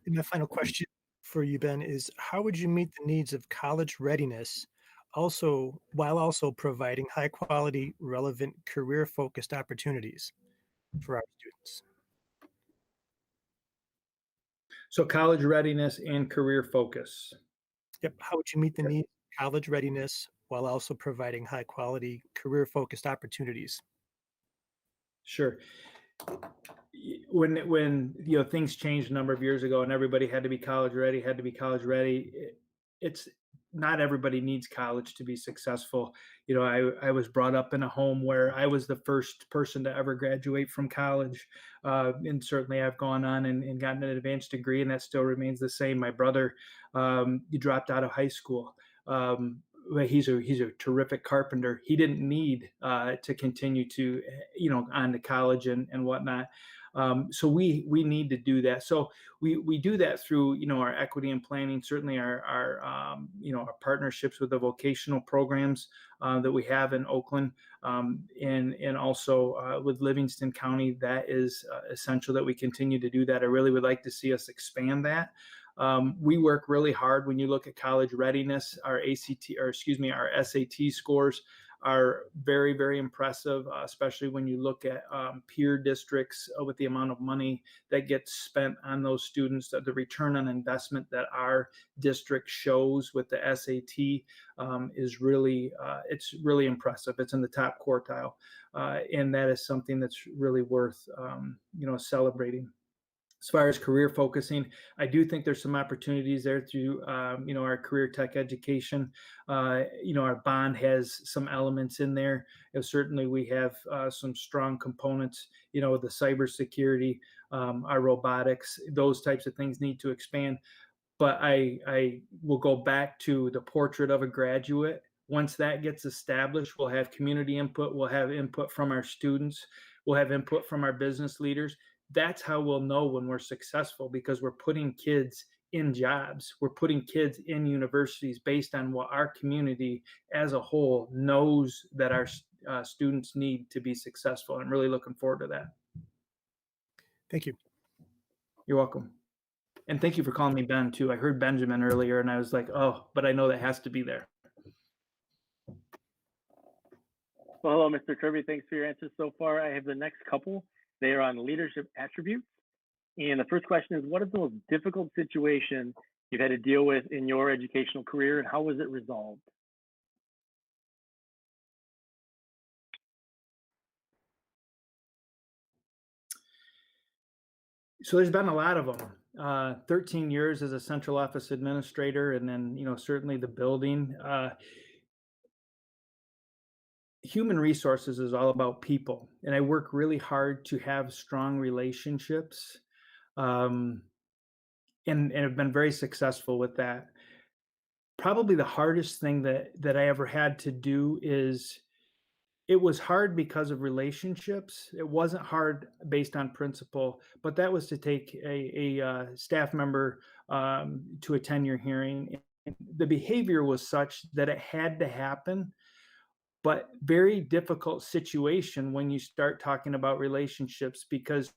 And my final question for you, Ben, is how would you meet the needs of college readiness while also providing high quality, relevant, career focused opportunities for our students? So college readiness and career focus. Yep. How would you meet the needs of college readiness while also providing high quality, career focused opportunities? Sure. When things changed a number of years ago and everybody had to be college ready, it's not everybody needs college to be successful. I was brought up in a home where I was the first person to ever graduate from college. And certainly I've gone on and gotten an advanced degree, and that still remains the same. My brother, he dropped out of high school. He's a terrific carpenter. He didn't need to continue to, on to college and whatnot. So we need to do that. So we do that through, our equity and planning, certainly our partnerships with the vocational programs that we have in Oakland, and also with Livingston County. That is essential that we continue to do that. I really would like to see us expand that. We work really hard. When you look at college readiness, our SAT scores are very, very impressive, especially when you look at peer districts with the amount of money that gets spent on those students. The return on investment that our district shows with the SAT is really, it's really impressive. It's in the top quartile, and that is something that's really worth, celebrating. As far as career focusing, I do think there's some opportunities there through, our career tech education. Our bond has some elements in there. Certainly we have some strong components, the cybersecurity, our robotics, those types of things need to expand. But I will go back to the portrait of a graduate. Once that gets established, we'll have community input, we'll have input from our students, we'll have input from our business leaders. That's how we'll know when we're successful, because we're putting kids in jobs. We're putting kids in universities based on what our community as a whole knows that our students need to be successful. I'm really looking forward to that. Thank you. You're welcome. And thank you for calling me Ben too. I heard Benjamin earlier and I was like, oh, but I know that has to be there. Well, hello, Mr. Kirby. Thanks for your answers so far. I have the next couple. They are on leadership attributes. And the first question is, what is the most difficult situation you've had to deal with in your educational career, and how was it resolved? So there's been a lot of them. 13 years as a central office administrator, and then, certainly the building. Human resources is all about people, and I work really hard to have strong relationships, and have been very successful with that. Probably the hardest thing that I ever had to do is, it was hard because of relationships. It wasn't hard based on principle, but that was to take a staff member to attend your hearing. The behavior was such that it had to happen. But very difficult situation when you start talking about relationships, because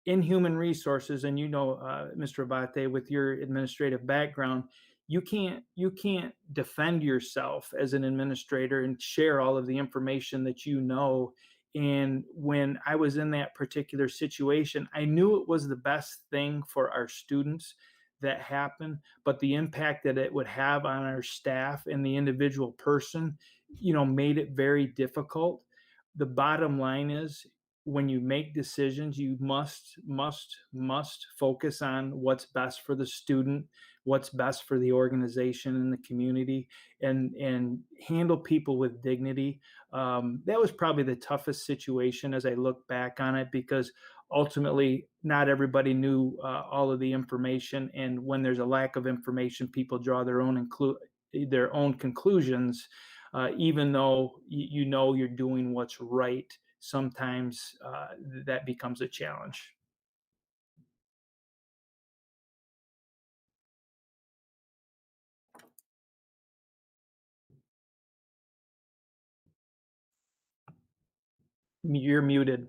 in human resources, and Mr. Abate, with your administrative background, you can't defend yourself as an administrator and share all of the information that you know. And when I was in that particular situation, I knew it was the best thing for our students that happened, but the impact that it would have on our staff and the individual person, made it very difficult. The bottom line is, when you make decisions, you must focus on what's best for the student, what's best for the organization and the community, and handle people with dignity. That was probably the toughest situation as I look back on it, because ultimately not everybody knew all of the information, and when there's a lack of information, people draw their own conclusions, even though you're doing what's right. Sometimes that becomes a challenge. You're muted.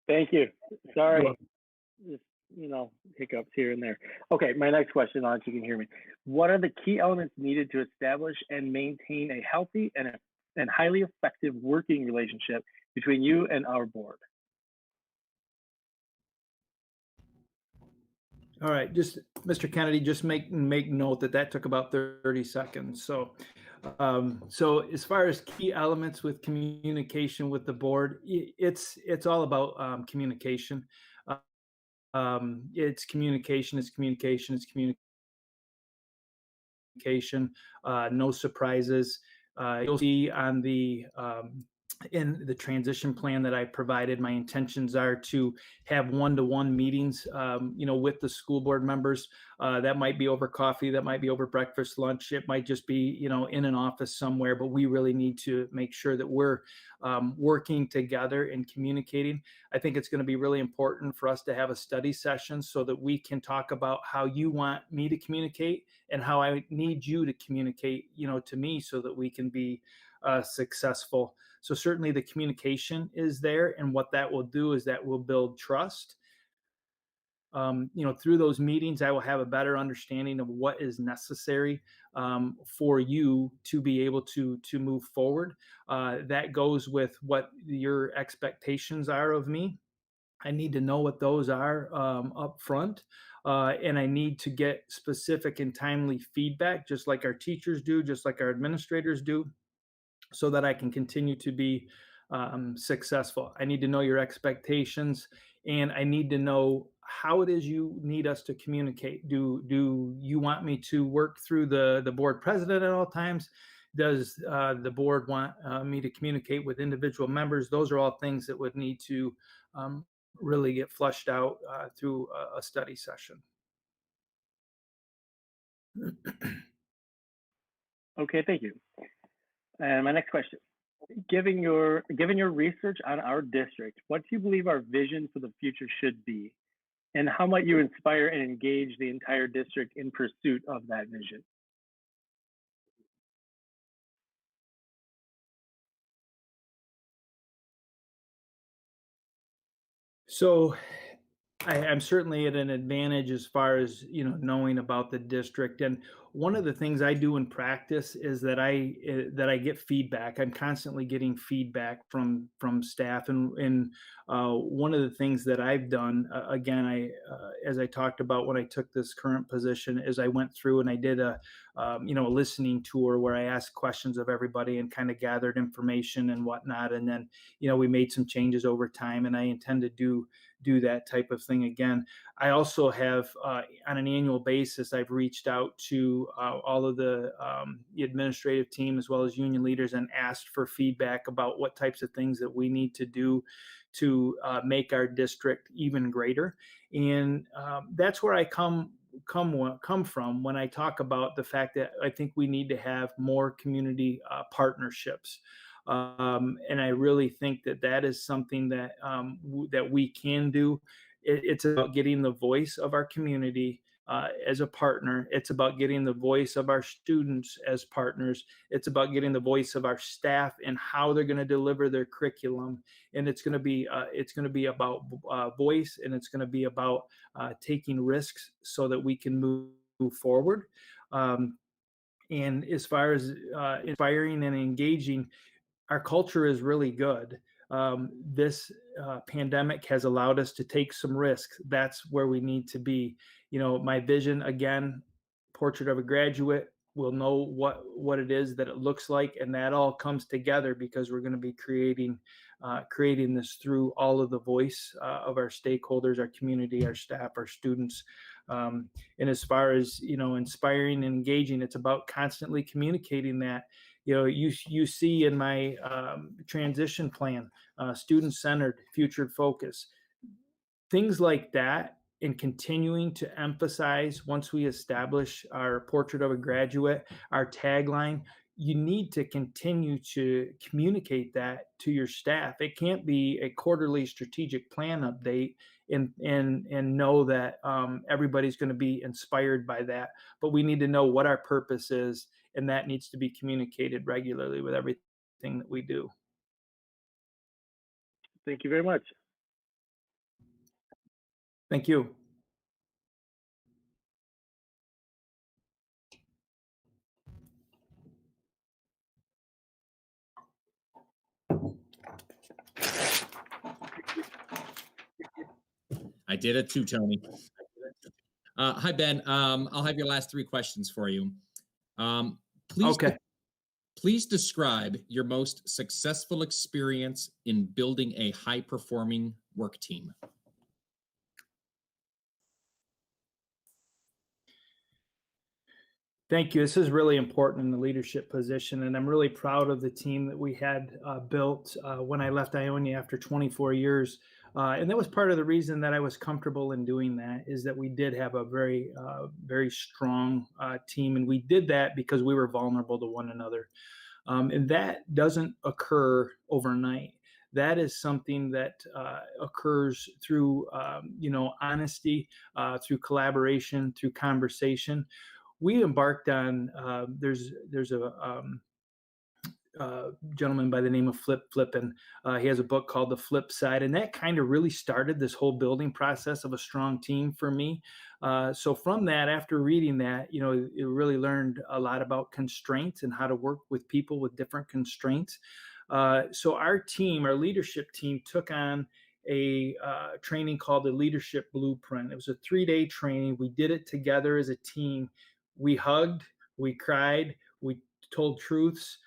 Thank you. Sorry. You're Just, hiccups here and there. Okay, my next question, on you can hear me. What are the key elements needed to establish and maintain a healthy and highly effective working relationship between you and our board? All right, just Mr. Kennedy, just make note that took about 30 seconds. So as far as key elements with communication with the board, it's all about communication. It's communication. It's communication. It's communication. No surprises. You'll see on in the transition plan that I provided, my intentions are to have one-to-one meetings, with the school board members. That might be over coffee, that might be over breakfast, lunch. It might just be, in an office somewhere, but we really need to make sure that we're working together and communicating. I think it's going to be really important for us to have a study session so that we can talk about how you want me to communicate and how I need you to communicate, to me, so that we can be successful. So certainly the communication is there, and what that will do is that will build trust. Through those meetings, I will have a better understanding of what is necessary for you to be able to move forward. That goes with what your expectations are of me. I need to know what those are up front. And I need to get specific and timely feedback, just like our teachers do, just like our administrators do, so that I can continue to be successful. I need to know your expectations, and I need to know how it is you need us to communicate. Do you want me to work through the board president at all times? Does the board want me to communicate with individual members? Those are all things that would need to really get flushed out through a study session. Okay, thank you. And my next question, given your research on our district, what do you believe our vision for the future should be? And how might you inspire and engage the entire district in pursuit of that vision? So I'm certainly at an advantage as far as knowing about the district, and one of the things I do in practice is that I get feedback. I'm constantly getting feedback from staff, and one of the things that I've done, again, as I talked about when I took this current position, is I went through and I did a listening tour where I asked questions of everybody and kind of gathered information and whatnot, and then we made some changes over time, and I intend to do that type of thing again. I also have, on an annual basis, I've reached out to all of the administrative team as well as union leaders and asked for feedback about what types of things that we need to do to make our district even greater. And that's where I come from when I talk about the fact that I think we need to have more community partnerships. And I really think that is something that that we can do. It's about getting the voice of our community as a partner. It's about getting the voice of our students as partners. It's about getting the voice of our staff and how they're going to deliver their curriculum. And it's going to be about voice, and it's going to be about taking risks so that we can move forward. And as far as inspiring and engaging, our culture is really good. This pandemic has allowed us to take some risks. That's where we need to be. My vision, again, portrait of a graduate. We'll know what it is that it looks like, and that all comes together because we're going to be creating this through all of the voice of our stakeholders, our community, our staff, our students. And as far as inspiring and engaging, it's about constantly communicating that. You see in my transition plan, student-centered, future focus, things like that, and continuing to emphasize once we establish our portrait of a graduate, our tagline, you need to continue to communicate that to your staff. It can't be a quarterly strategic plan update and know that everybody's going to be inspired by that. But we need to know what our purpose is, and that needs to be communicated regularly with everything that we do. Thank you very much. Thank you. I did it too, Tony. Hi, Ben. I'll have your last 3 questions for you. Please describe your most successful experience in building a high-performing work team. Thank you. This is really important in the leadership position, and I'm really proud of the team that we had built when I left Ionia after 24 years. And that was part of the reason that I was comfortable in doing that, is that we did have a very, very strong team, and we did that because we were vulnerable to one another. And that doesn't occur overnight. That is something that occurs through, honesty, through collaboration, through conversation. We embarked on, there's a gentleman by the name of Flip Flippin. He has a book called The Flip Side, and that kind of really started this whole building process of a strong team for me. So from that, after reading that, it really learned a lot about constraints and how to work with people with different constraints. So our leadership team took on a training called the Leadership Blueprint. It was a 3-day training. We did it together as a team. We hugged, we cried, we told truths.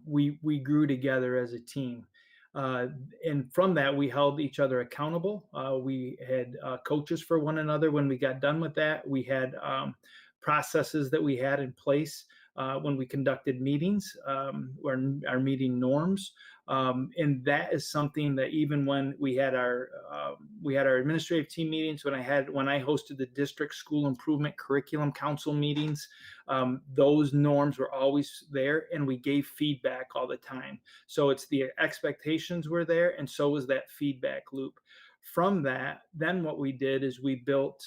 We grew together as a team. And from that, we held each other accountable. We had coaches for one another. When we got done with that, we had processes that we had in place when we conducted meetings, our meeting norms. And that is something that even when we had our administrative team meetings, when I hosted the district school improvement curriculum council meetings, those norms were always there, and we gave feedback all the time. So it's the expectations were there, and so was that feedback loop. From that, then what we did is we built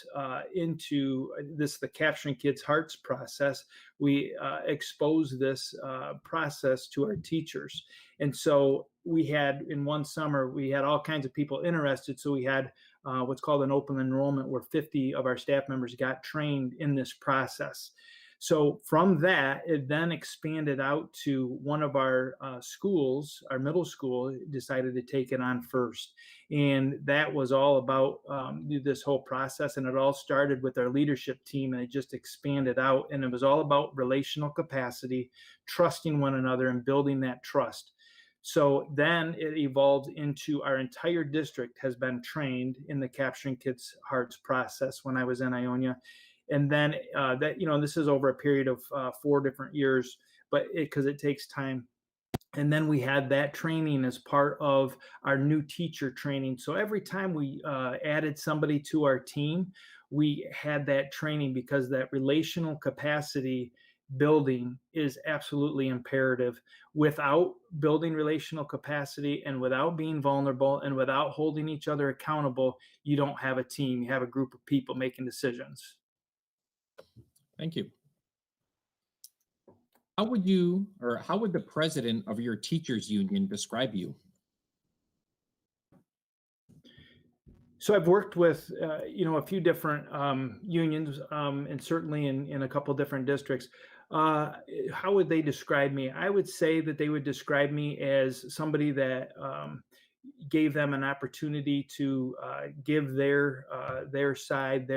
into the Capturing Kids' Hearts process. We exposed this process to our teachers. And so we had, in one summer, we had all kinds of people interested. So we had what's called an open enrollment, where 50 of our staff members got trained in this process. So from that, it then expanded out to one of our schools, our middle school, decided to take it on first. And that was all about this whole process. And it all started with our leadership team, and it just expanded out. And it was all about relational capacity, trusting one another, and building that trust. So then it evolved into our entire district has been trained in the Capturing Kids' Hearts process when I was in Ionia. And then this is over a period of 4 different years, but because it takes time. And then we had that training as part of our new teacher training. So every time we added somebody to our team, we had that training, because that relational capacity building is absolutely imperative. Without building relational capacity, and without being vulnerable, and without holding each other accountable, you don't have a team. You have a group of people making decisions. Thank you. How would you, or how would the president of your teachers union describe you? So I've worked with, a few different unions, and certainly in a couple different districts. How would they describe me? I would say that they would describe me as somebody that gave them an opportunity to give their side,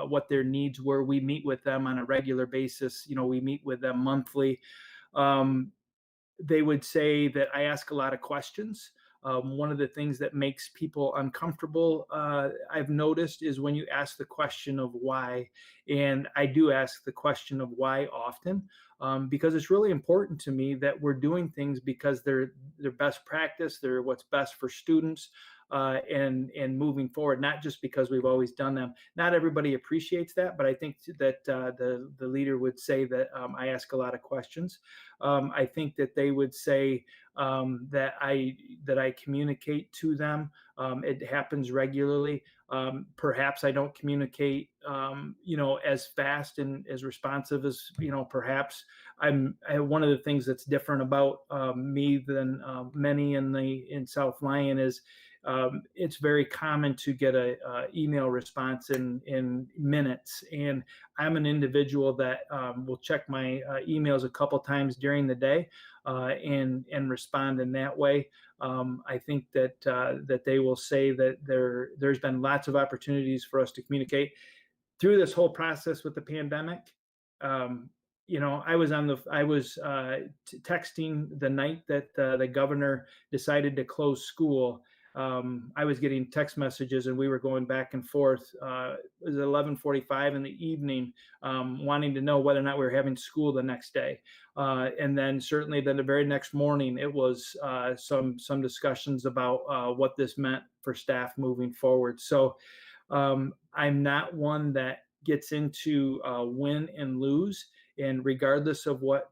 what their needs were. We meet with them on a regular basis. We meet with them monthly. They would say that I ask a lot of questions. One of the things that makes people uncomfortable, I've noticed, is when you ask the question of why. And I do ask the question of why often, because it's really important to me that we're doing things because they're best practice, they're what's best for students, and moving forward, not just because we've always done them. Not everybody appreciates that, but I think that the leader would say that I ask a lot of questions. I think that they would say that I communicate to them. It happens regularly. Perhaps I don't communicate, as fast and as responsive as, perhaps one of the things that's different about me than many in South Lyon is it's very common to get a email response in minutes. And I'm an individual that will check my emails a couple times during the day and respond in that way. I think that they will say that there's been lots of opportunities for us to communicate through this whole process with the pandemic. I was texting the night that the governor decided to close school. I was getting text messages and we were going back and forth. It was 11:45 in the evening, wanting to know whether or not we were having school the next day. And then certainly the very next morning, it was some discussions about what this meant for staff moving forward. So I'm not one that gets into win and lose. And regardless of what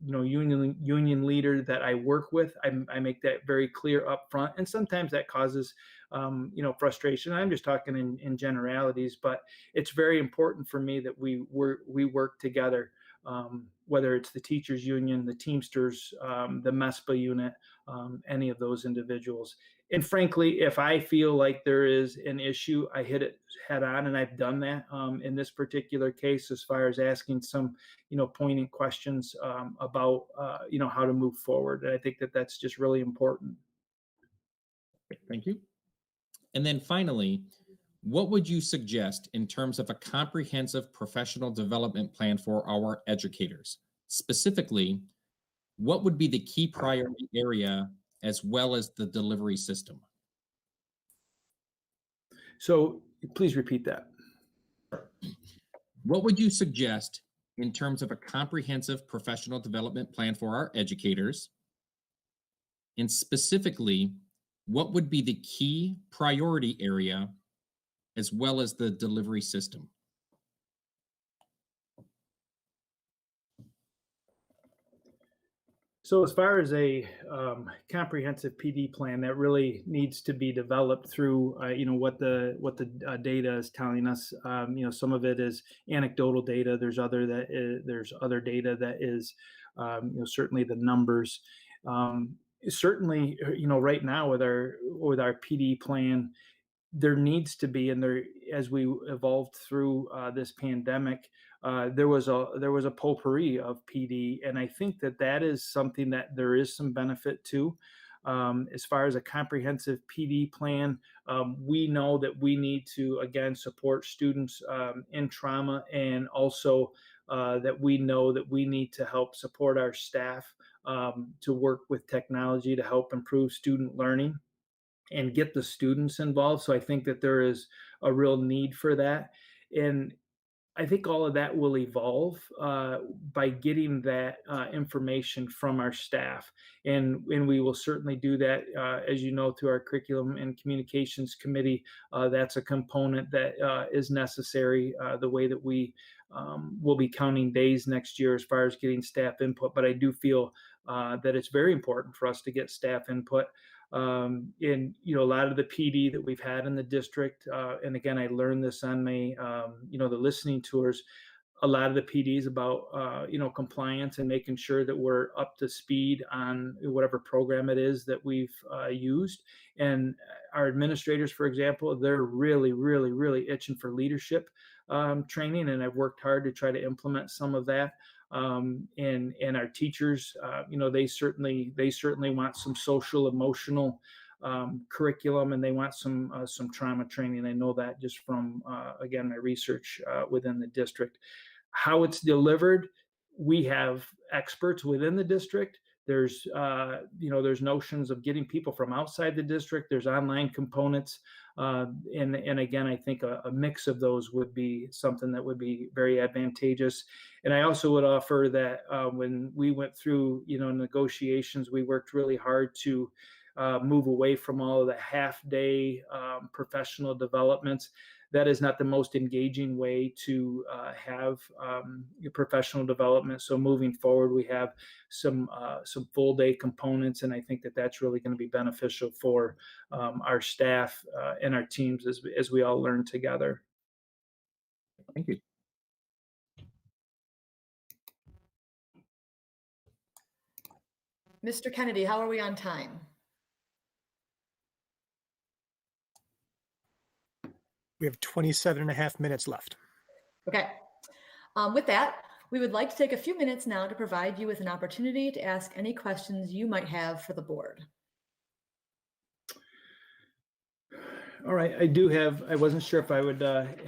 union leader that I work with, I make that very clear up front. And sometimes that causes frustration. I'm just talking in generalities, but it's very important for me that we work together, whether it's the teachers union, the Teamsters, the MESPA unit, any of those individuals. And frankly, if I feel like there is an issue, I hit it head on, and I've done that in this particular case, as far as asking some, poignant questions about, how to move forward. And I think that that's just really important. Thank you. And then finally, what would you suggest in terms of a comprehensive professional development plan for our educators? Specifically, what would be the key priority area as well as the delivery system? So please repeat that. What would you suggest in terms of a comprehensive professional development plan for our educators? And specifically, what would be the key priority area as well as the delivery system? So as far as a comprehensive PD plan, that really needs to be developed through, what the data is telling us. Some of it is anecdotal data. There's other data that is, certainly the numbers. Certainly, right now with our PD plan, there needs to be, and there, as we evolved through this pandemic, there was a potpourri of PD, and I think that is something that there is some benefit to. As far as a comprehensive PD plan, we know that we need to again support students in trauma, and also that we know that we need to help support our staff to work with technology to help improve student learning and get the students involved. So I think that there is a real need for that. And I think all of that will evolve by getting that information from our staff. And we will certainly do that, as you know, through our curriculum and communications committee. That's a component that is necessary, the way that we will be counting days next year as far as getting staff input. But I do feel that it's very important for us to get staff input. In a lot of the PD that we've had in the district, and again, I learned this on my the listening tours. A lot of the PDs about compliance and making sure that we're up to speed on whatever program it is that we've used. And our administrators, for example, they're really, really, really itching for leadership training, and I've worked hard to try to implement some of that. And our teachers, they certainly want some social emotional curriculum, and they want some trauma training. I know that just from again my research within the district. How it's delivered, we have experts within the district. There's there's notions of getting people from outside the district. There's online components, and again, I think a mix of those would be something that would be very advantageous. And I also would offer that when we went through negotiations, we worked really hard to move away from all of the half-day professional developments. That is not the most engaging way to have your professional development. So moving forward, we have some full day components, and I think that that's really going to be beneficial for our staff and our teams as we all learn together. Thank you. Mr. Kennedy, how are we on time? We have 27 and a half minutes left. Okay. With that, we would like to take a few minutes now to provide you with an opportunity to ask any questions you might have for the board. All right, I wasn't sure if I would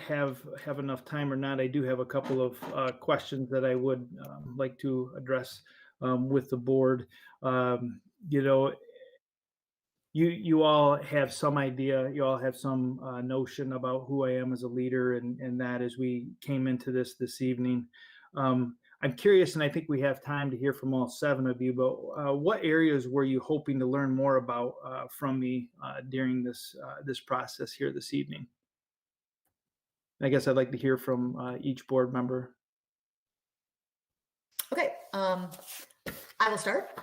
have enough time or not. I do have a couple of questions that I would like to address with the board. You all have some idea, you all have some notion about who I am as a leader, and that as we came into this evening. I'm curious, and I think we have time to hear from all 7 of you, but what areas were you hoping to learn more about from me during this process here this evening? I guess I'd like to hear from each board member. Okay, I will start.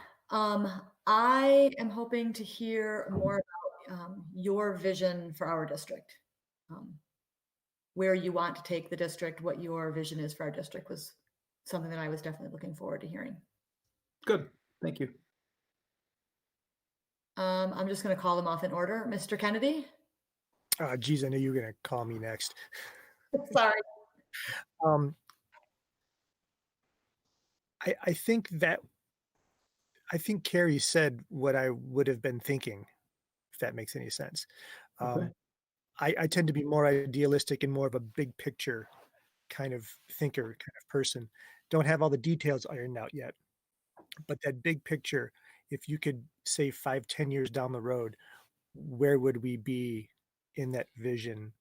I am hoping to hear more about your vision for our district, where you want to take the district, what your vision is for our district was something that I was definitely looking forward to hearing. Good, thank you. I'm just going to call them off in order. Mr. Kennedy? Geez, I knew you were going to call me next. Sorry. I think Carrie said what I would have been thinking, if that makes any sense. Okay. I tend to be more idealistic and more of a big picture kind of thinker, kind of person. Don't have all the details ironed out yet. But that big picture, if you could say 5-10 years down the road, where would we be in that vision?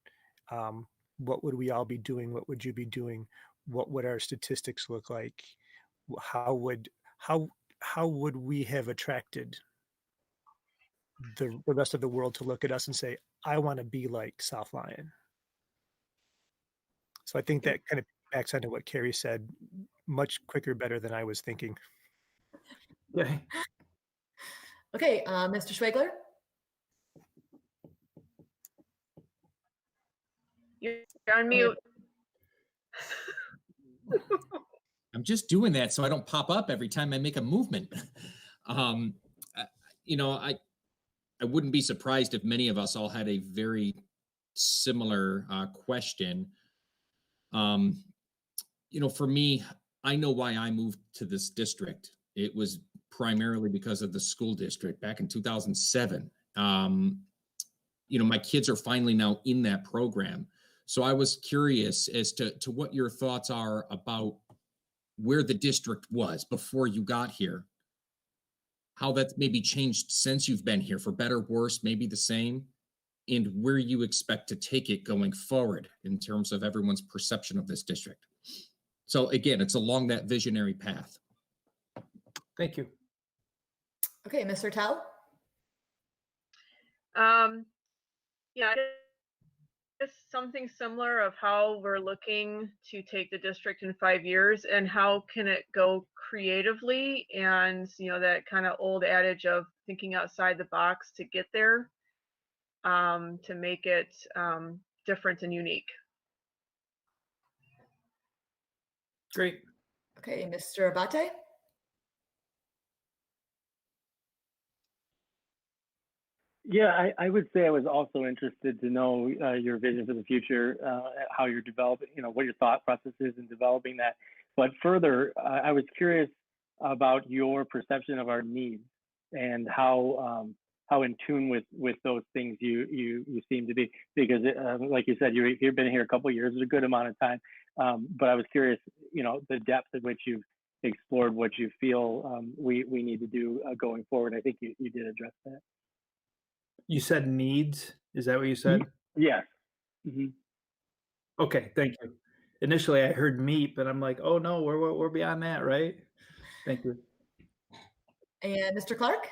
What would we all be doing? What would you be doing? What would our statistics look like? How would we have attracted the rest of the world to look at us and say, I want to be like South Lyon? So I think that kind of backs onto what Carrie said, much quicker, better than I was thinking. Okay. Okay, Mr. Schwegler? You're on mute. I'm just doing that so I don't pop up every time I make a movement. I wouldn't be surprised if many of us all had a very similar question. For me, I know why I moved to this district. It was primarily because of the school district back in 2007. My kids are finally now in that program. So I was curious as to what your thoughts are about where the district was before you got here, how that's maybe changed since you've been here, for better, worse, maybe the same, and where you expect to take it going forward in terms of everyone's perception of this district. So again, it's along that visionary path. Thank you. Okay, Mr. Tell? Yeah, something similar of how we're looking to take the district in 5 years and how can it go creatively, and that kind of old adage of thinking outside the box to get there, to make it different and unique. Great. Okay, Mr. Abate? Yeah, I would say I was also interested to know your vision for the future, how you're developing, what your thought process is in developing that. But further, I was curious about your perception of our needs and how in tune with those things you seem to be. Because like you said, you've been here a couple of years, a good amount of time. But I was curious, the depth at which you've explored what you feel we need to do going forward. I think you did address that. You said needs. Is that what you said? Yes. Mm-hmm. Okay, thank you. Initially, I heard meat, but I'm like, oh no, we're beyond that, right? Thank you. And Mr. Clark?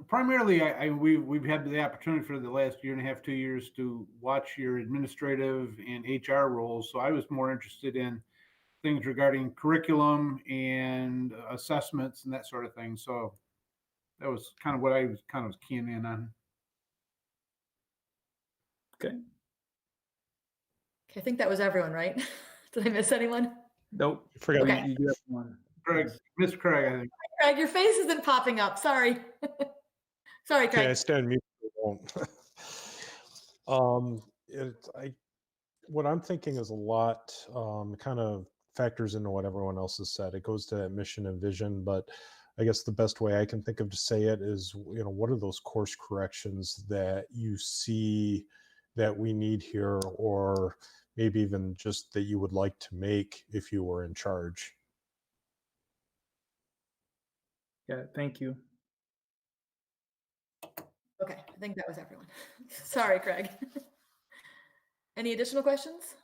Primarily, we've had the opportunity for the last year and a half, 2 years to watch your administrative and HR roles. So I was more interested in things regarding curriculum and assessments and that sort of thing. So that was kind of what I was kind of keying in on. Okay. Okay, I think that was everyone, right? Did I miss anyone? Nope. Forgot. Okay. You do have one. Craig, Miss Craig, I think. Craig, your face isn't popping up. Sorry. Sorry, Okay, I Craig. stand mute. What I'm thinking is a lot, kind of factors into what everyone else has said. It goes to that mission and vision, but I guess the best way I can think of to say it is, what are those course corrections that you see that we need here, or maybe even just that you would like to make if you were in charge? Yeah, thank you. Okay, I think that was everyone. Sorry, Craig. Any additional questions?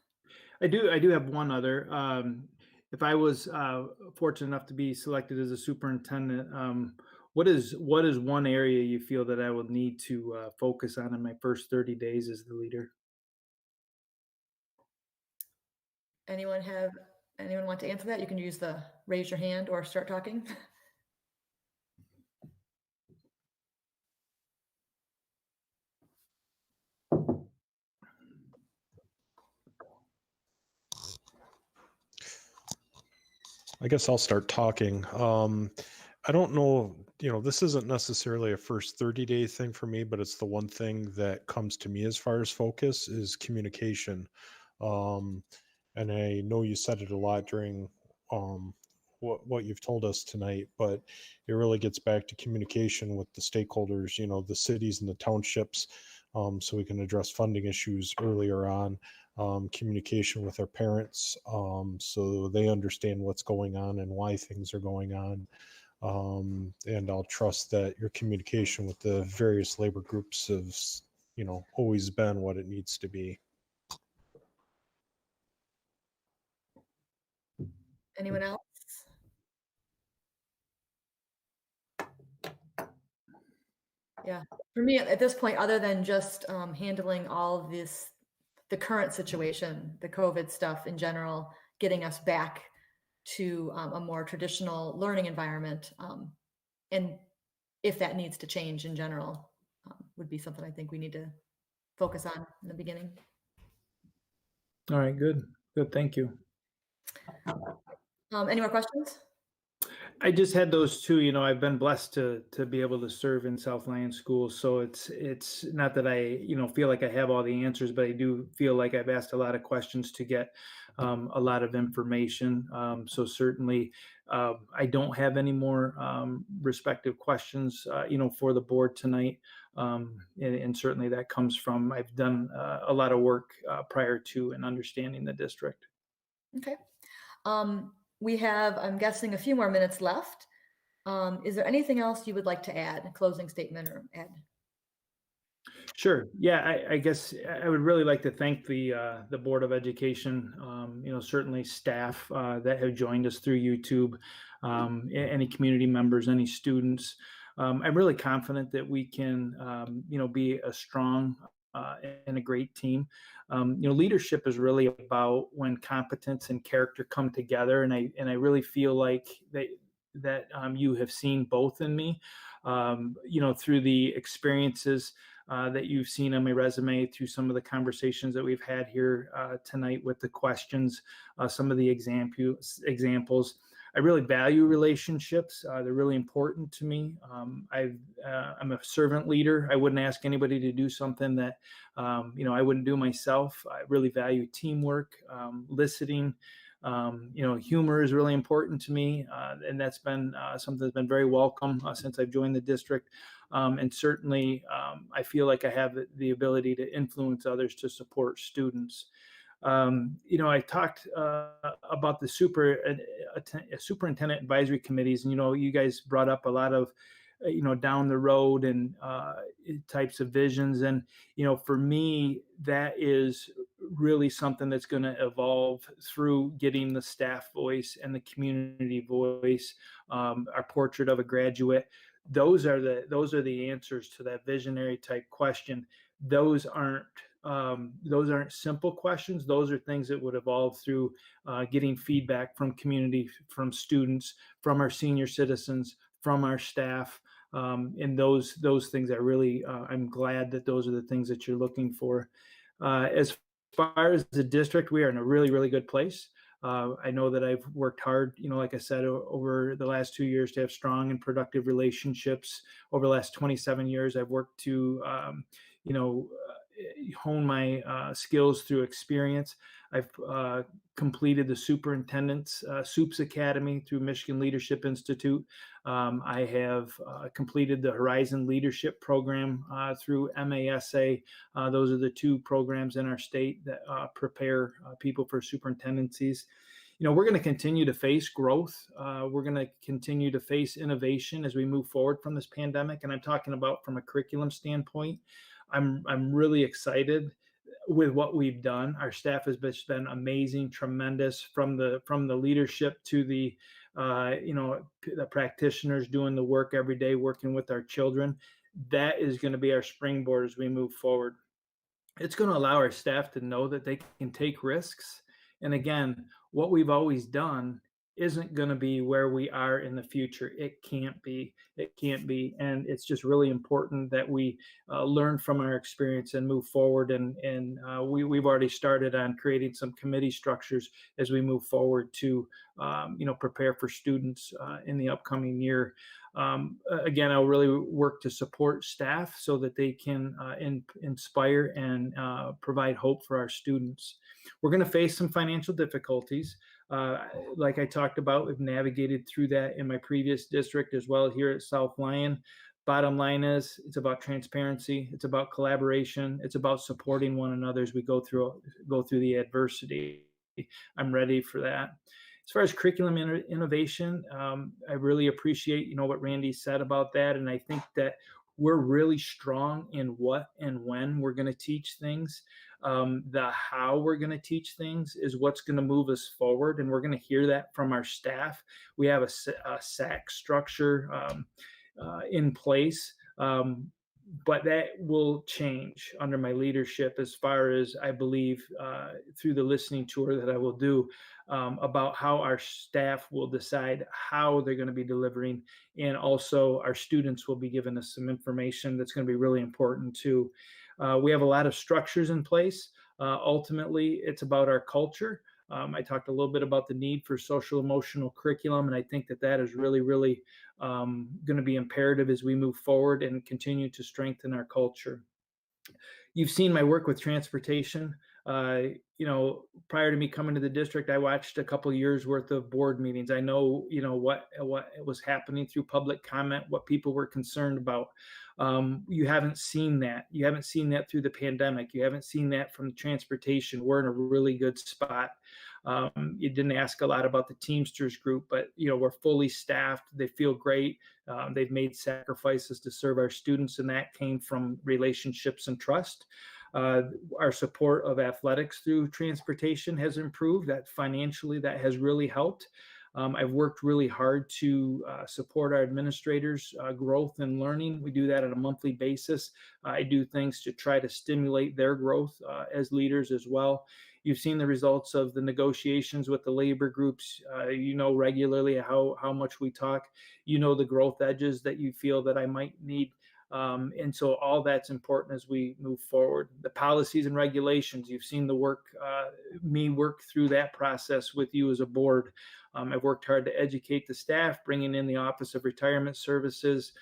I do have one other. If I was fortunate enough to be selected as a superintendent, what is one area you feel that I will need to focus on in my first 30 days as the leader? Anyone want to answer that? You can use the raise your hand or start talking. I guess I'll start talking. I don't know, this isn't necessarily a first 30-day thing for me, but it's the one thing that comes to me as far as focus is communication. And I know you said it a lot during what you've told us tonight, but it really gets back to communication with the stakeholders, the cities and the townships, so we can address funding issues earlier on. Communication with our parents, so they understand what's going on and why things are going on. And I'll trust that your communication with the various labor groups has, always been what it needs to be. Anyone else? Yeah, for me at this point, other than just handling all of this, the current situation, the COVID stuff in general, getting us back to a more traditional learning environment, and if that needs to change in general, would be something I think we need to focus on in the beginning. All right, good. Thank you. Any more questions? I just had those two. I've been blessed to be able to serve in South Lyon schools. So it's not that I feel like I have all the answers, but I do feel like I've asked a lot of questions to get a lot of information. So certainly I don't have any more respective questions for the board tonight. And certainly that comes from I've done a lot of work prior to and understanding the district. Okay. We have, I'm guessing, a few more minutes left. Is there anything else you would like to add, a closing statement or add? Sure. Yeah, I guess I would really like to thank the Board of Education, certainly staff that have joined us through YouTube, any community members, any students. I'm really confident that we can, be a strong and a great team. Leadership is really about when competence and character come together, and I really feel like that you have seen both in me, through the experiences that you've seen on my resume, through some of the conversations that we've had here tonight with the questions, some of the examples. I really value relationships. They're really important to me. I'm a servant leader. I wouldn't ask anybody to do something that, I wouldn't do myself. I really value teamwork, listening. Humor is really important to me. And that's been something that's been very welcome since I've joined the district. And certainly, I feel like I have the ability to influence others to support students. I talked about the superintendent advisory committees, and you guys brought up a lot of down the road and types of visions, and for me that is really something that's going to evolve through getting the staff voice and the community voice. Our portrait of a graduate, those are the answers to that visionary type question. Those aren't simple questions. Those are things that would evolve through getting feedback from community, from students, from our senior citizens, from our staff. And those things are really, I'm glad that those are the things that you're looking for. As far as the district, we are in a really, really good place. I know that I've worked hard, like I said, over the last 2 years to have strong and productive relationships. Over the last 27 years, I've worked to, hone my skills through experience. I've completed the Superintendent's SUPES Academy through Michigan Leadership Institute. I have completed the Horizon Leadership Program through MASA. Those are the two programs in our state that prepare people for superintendencies. We're going to continue to face growth. We're going to continue to face innovation as we move forward from this pandemic. And I'm talking about from a curriculum standpoint. I'm really excited with what we've done. Our staff has been amazing, tremendous, from the leadership to the practitioners doing the work every day, working with our children. That is going to be our springboard as we move forward. It's going to allow our staff to know that they can take risks. And again, what we've always done isn't going to be where we are in the future. It can't be. And it's just really important that we learn from our experience and move forward. And we've already started on creating some committee structures as we move forward to, prepare for students in the upcoming year. Again, I'll really work to support staff so that they can inspire and provide hope for our students. We're going to face some financial difficulties. Like I talked about, we've navigated through that in my previous district as well here at South Lyon. Bottom line is, it's about transparency. It's about collaboration. It's about supporting one another as we go through the adversity. I'm ready for that. As far as curriculum innovation, I really appreciate, what Randy said about that. And I think that we're really strong in what and when we're going to teach things. The how we're going to teach things is what's going to move us forward. And we're going to hear that from our staff. We have a SAC structure in place. But that will change under my leadership, as far as I believe through the listening tour that I will do about how our staff will decide how they're going to be delivering. And also our students will be given us some information that's going to be really important too. We have a lot of structures in place. Ultimately, it's about our culture. I talked a little bit about the need for social emotional curriculum, and I think that is really, really going to be imperative as we move forward and continue to strengthen our culture. You've seen my work with transportation. Prior to me coming to the district, I watched a couple of years worth of board meetings. I know, what was happening through public comment, what people were concerned about. You haven't seen that. You haven't seen that through the pandemic. You haven't seen that from transportation. We're in a really good spot. You didn't ask a lot about the Teamsters group, but we're fully staffed. They feel great. They've made sacrifices to serve our students, and that came from relationships and trust. Our support of athletics through transportation has improved. That financially, that has really helped. I've worked really hard to support our administrators' growth and learning. We do that on a monthly basis. I do things to try to stimulate their growth as leaders as well. You've seen the results of the negotiations with the labor groups. You know regularly how much we talk. You know the growth edges that you feel that I might need. And so all that's important as we move forward. The policies and regulations, you've seen the work, me work through that process with you as a board. I've worked hard to educate the staff, bringing in the Office of Retirement Services,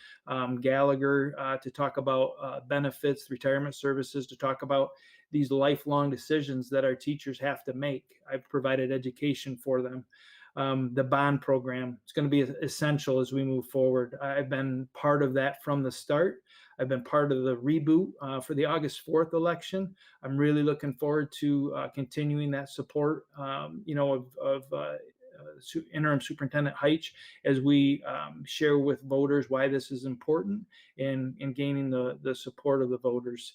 Gallagher to talk about benefits, retirement services, to talk about these lifelong decisions that our teachers have to make. I've provided education for them. The bond program, it's going to be essential as we move forward. I've been part of that from the start. I've been part of the reboot for the August 4th election. I'm really looking forward to continuing that support, of Interim Superintendent Heitch as we share with voters why this is important and gaining the support of the voters.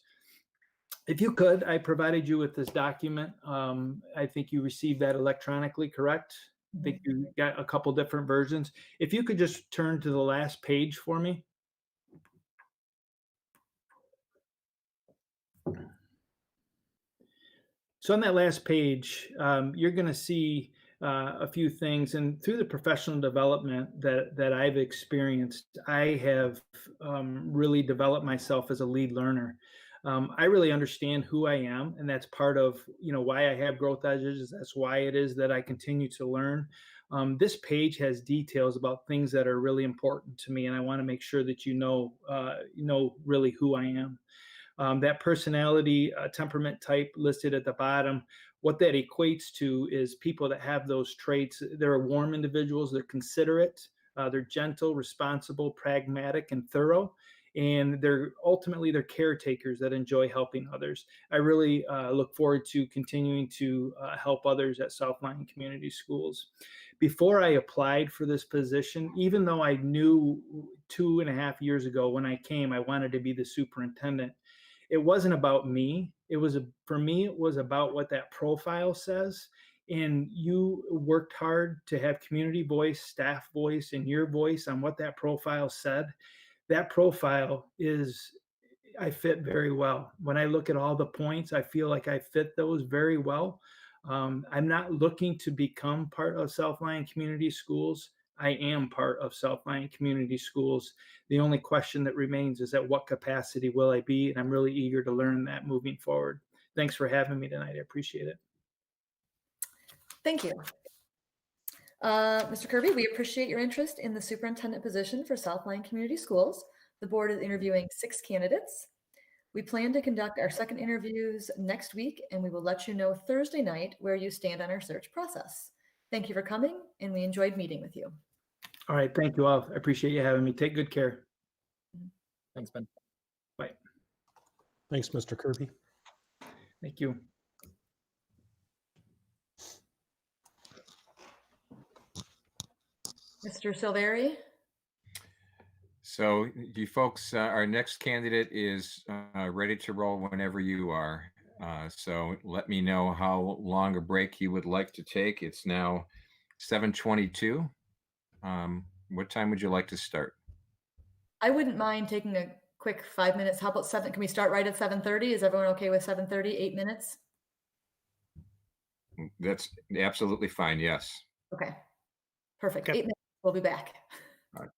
If you could, I provided you with this document. I think you received that electronically, correct? I think you got a couple different versions. If you could just turn to the last page for me. So on that last page, you're going to see a few things, and through the professional development that I've experienced, I have really developed myself as a lead learner. I really understand who I am, and that's part of why I have growth edges. That's why it is that I continue to learn. This page has details about things that are really important to me, and I want to make sure that you know really who I am. That personality temperament type listed at the bottom, what that equates to is people that have those traits. They're warm individuals, they're considerate, they're gentle, responsible, pragmatic, and thorough. And they're caretakers that enjoy helping others. I really look forward to continuing to help others at Southline Community Schools. Before I applied for this position, even though I knew 2.5 years ago when I came, I wanted to be the superintendent, it wasn't about me. For me, it was about what that profile says. And you worked hard to have community voice, staff voice, and your voice on what that profile said. That profile I fit very well. When I look at all the points, I feel like I fit those very well. I'm not looking to become part of Southline Community Schools. I am part of Southline Community Schools. The only question that remains is at what capacity will I be? And I'm really eager to learn that moving forward. Thanks for having me tonight. I appreciate it. Thank you. Mr. Kirby, we appreciate your interest in the superintendent position for Southline Community Schools. The board is interviewing 6 candidates. We plan to conduct our second interviews next week, and we will let you know Thursday night where you stand on our search process. Thank you for coming, and we enjoyed meeting with you. All right. Thank you all. I appreciate you having me. Take good care. Thanks, Ben. Bye. Thanks, Mr. Kirby. Thank you. Mr. Silveri? So you folks, our next candidate is ready to roll whenever you are. So let me know how long a break you would like to take. It's now 7:22. What time would you like to start? I wouldn't mind taking a quick 5 minutes. How about 7? Can we start right at 7:30? Is everyone okay with 7:30, 8 minutes? That's absolutely fine. Yes. Okay, perfect. Okay. 8 minutes. We'll be back. All right.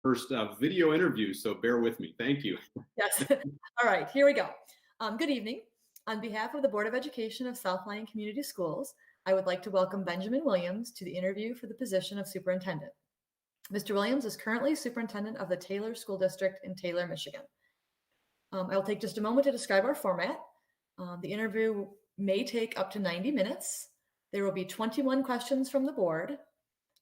First video interview, so bear with me. Thank you. Yes. All right, here we go. Good evening. On behalf of the Board of Education of Southline Community Schools, I would like to welcome Benjamin Williams to the interview for the position of superintendent. Mr. Williams is currently superintendent of the Taylor School District in Taylor, Michigan. I will take just a moment to describe our format. The interview may take up to 90 minutes. There will be 21 questions from the board.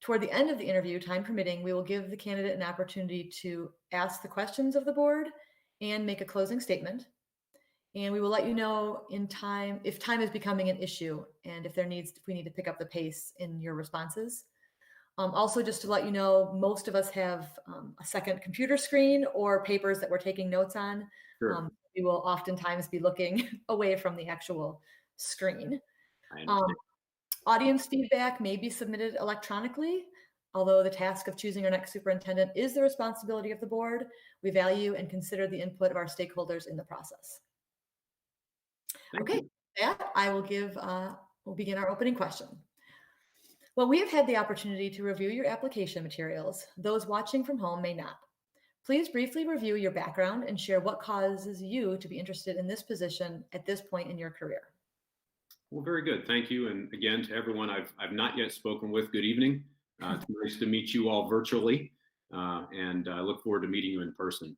Toward the end of the interview, time permitting, we will give the candidate an opportunity to ask the questions of the board and make a closing statement. And we will let you know in time if time is becoming an issue and if we need to pick up the pace in your responses. Also, just to let you know, most of us have a second computer screen or papers that we're taking notes on. Sure. We will oftentimes be looking away from the actual screen. I understand. Audience feedback may be submitted electronically, although the task of choosing our next superintendent is the responsibility of the board. We value and consider the input of our stakeholders in the process. Thank Okay, you. with that I will we'll begin our opening question. Well, we have had the opportunity to review your application materials. Those watching from home may not. Please briefly review your background and share what causes you to be interested in this position at this point in your career. Well, very good. Thank you. And again, to everyone I've not yet spoken with, good evening. It's nice to meet you all virtually, and I look forward to meeting you in person.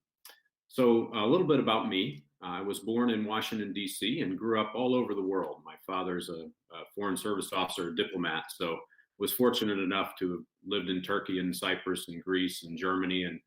So a little bit about me. I was born in Washington, D.C. and grew up all over the world. My father's a foreign service officer, a diplomat, so was fortunate enough to have lived in Turkey and Cyprus and Greece and Germany. And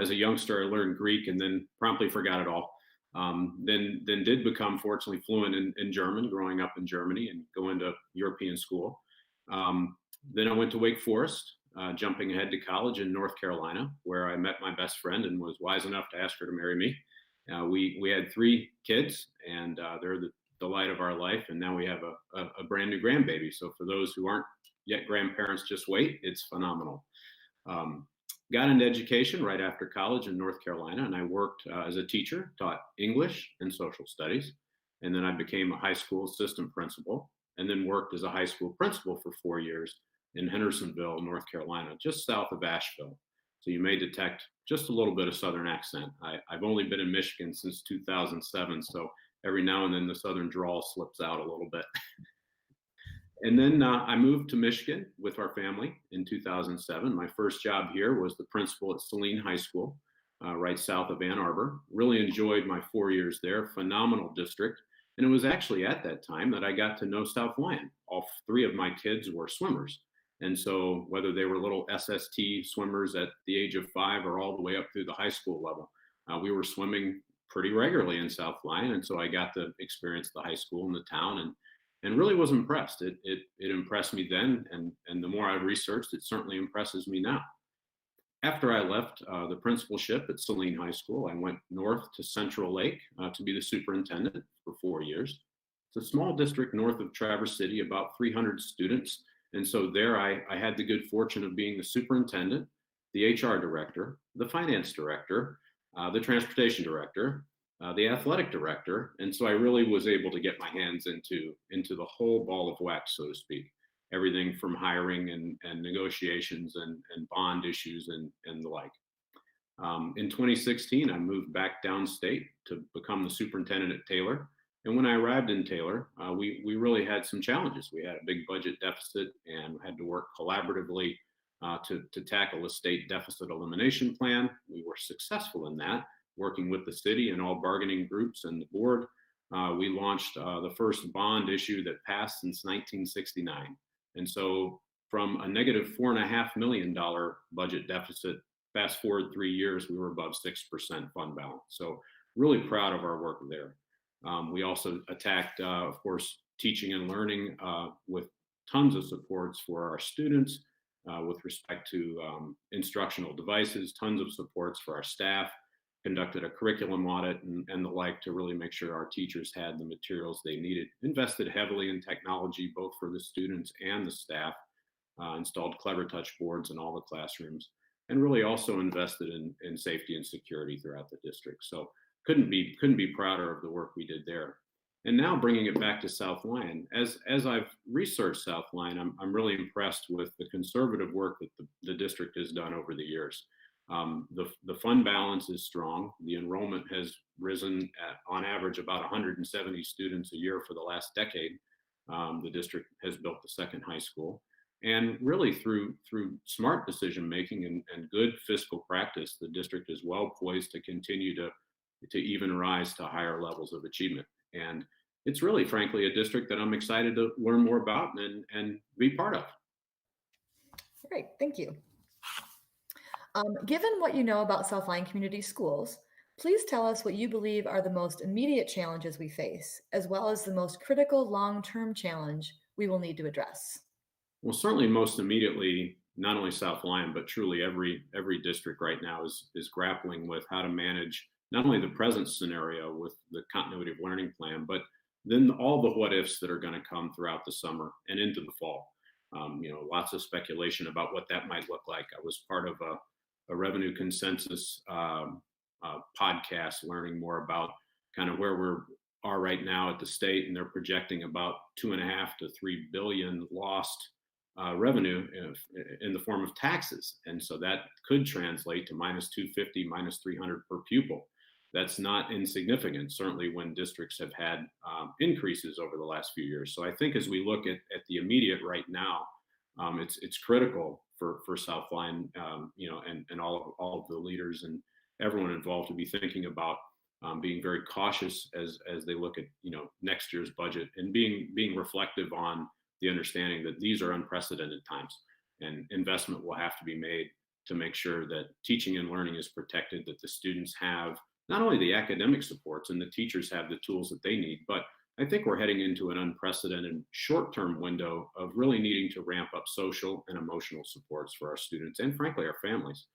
as a youngster, I learned Greek and then promptly forgot it all. Then did become fortunately fluent in German, growing up in Germany and going to European school. Then I went to Wake Forest, jumping ahead to college in North Carolina, where I met my best friend and was wise enough to ask her to marry me. We had 3 kids, and they're the delight of our life. And now we have a brand new grandbaby. So for those who aren't yet grandparents, just wait. It's phenomenal. Got into education right after college in North Carolina, and I worked as a teacher, taught English and social studies. And then I became a high school assistant principal, and then worked as a high school principal for 4 years in Hendersonville, North Carolina, just south of Asheville. So you may detect just a little bit of Southern accent. I've only been in Michigan since 2007, so every now and then the Southern drawl slips out a little bit. And then I moved to Michigan with our family in 2007. My first job here was the principal at Saline High School, right south of Ann Arbor. Really enjoyed my 4 years there, phenomenal district. And it was actually at that time that I got to know South Lyon. All 3 of my kids were swimmers. And so whether they were little SST swimmers at the age of 5 or all the way up through the high school level, we were swimming pretty regularly in South Lyon. And so I got to experience the high school in the town and really was impressed. It impressed me then. And the more I've researched, it certainly impresses me now. After I left the principalship at Saline High School, I went north to Central Lake to be the superintendent for 4 years. It's a small district north of Traverse City, about 300 students. And so there I had the good fortune of being the superintendent, the HR director, the finance director, the transportation director, the athletic director. And so I really was able to get my hands into the whole ball of wax, so to speak. Everything from hiring and negotiations and bond issues and the like. In 2016, I moved back downstate to become the superintendent at Taylor. And when I arrived in Taylor, we really had some challenges. We had a big budget deficit and had to work collaboratively to tackle a state deficit elimination plan. We were successful in that, working with the city and all bargaining groups and the board. We launched the first bond issue that passed since 1969. And so from a negative $4.5 million budget deficit, fast forward 3 years, we were above 6% fund balance. So really proud of our work there. We also attacked, of course, teaching and learning with tons of supports for our students with respect to instructional devices, tons of supports for our staff, conducted a curriculum audit and the like to really make sure our teachers had the materials they needed, invested heavily in technology, both for the students and the staff, installed Clever Touch boards in all the classrooms, and really also invested in safety and security throughout the district. So couldn't be prouder of the work we did there. And now bringing it back to South Lyon, as I've researched South Lyon, I'm really impressed with the conservative work that the district has done over the years. The fund balance is strong. The enrollment has risen at, on average, about 170 students a year for the last decade. The district has built the second high school. And really through smart decision making and good fiscal practice, the district is well poised to continue to even rise to higher levels of achievement. And it's really, frankly, a district that I'm excited to learn more about and be part of. Great, thank you. Given what you know about South Lyon Community Schools, Please tell us what you believe are the most immediate challenges we face, as well as the most critical long-term challenge we will need to address. Well, certainly most immediately, not only South Lyon, but truly every district right now is grappling with how to manage not only the present scenario with the continuity of learning plan, but then all the what ifs that are going to come throughout the summer and into the fall. Lots of speculation about what that might look like. I was part of a revenue consensus podcast, learning more about kind of where we are right now at the state, and they're projecting about 2.5 to 3 billion lost revenue in the form of taxes, and so that could translate to minus 250, minus 300 per pupil. That's not insignificant, certainly when districts have had increases over the last few years. So I think as we look at the immediate right now, it's critical for South Lyon, and all of the leaders and everyone involved to be thinking about being very cautious as they look at next year's budget, and being reflective on the understanding that these are unprecedented times, and investment will have to be made to make sure that teaching and learning is protected, that the students have not only the academic supports and the teachers have the tools that they need, but I think we're heading into an unprecedented short-term window of really needing to ramp up social and emotional supports for our students and frankly our families.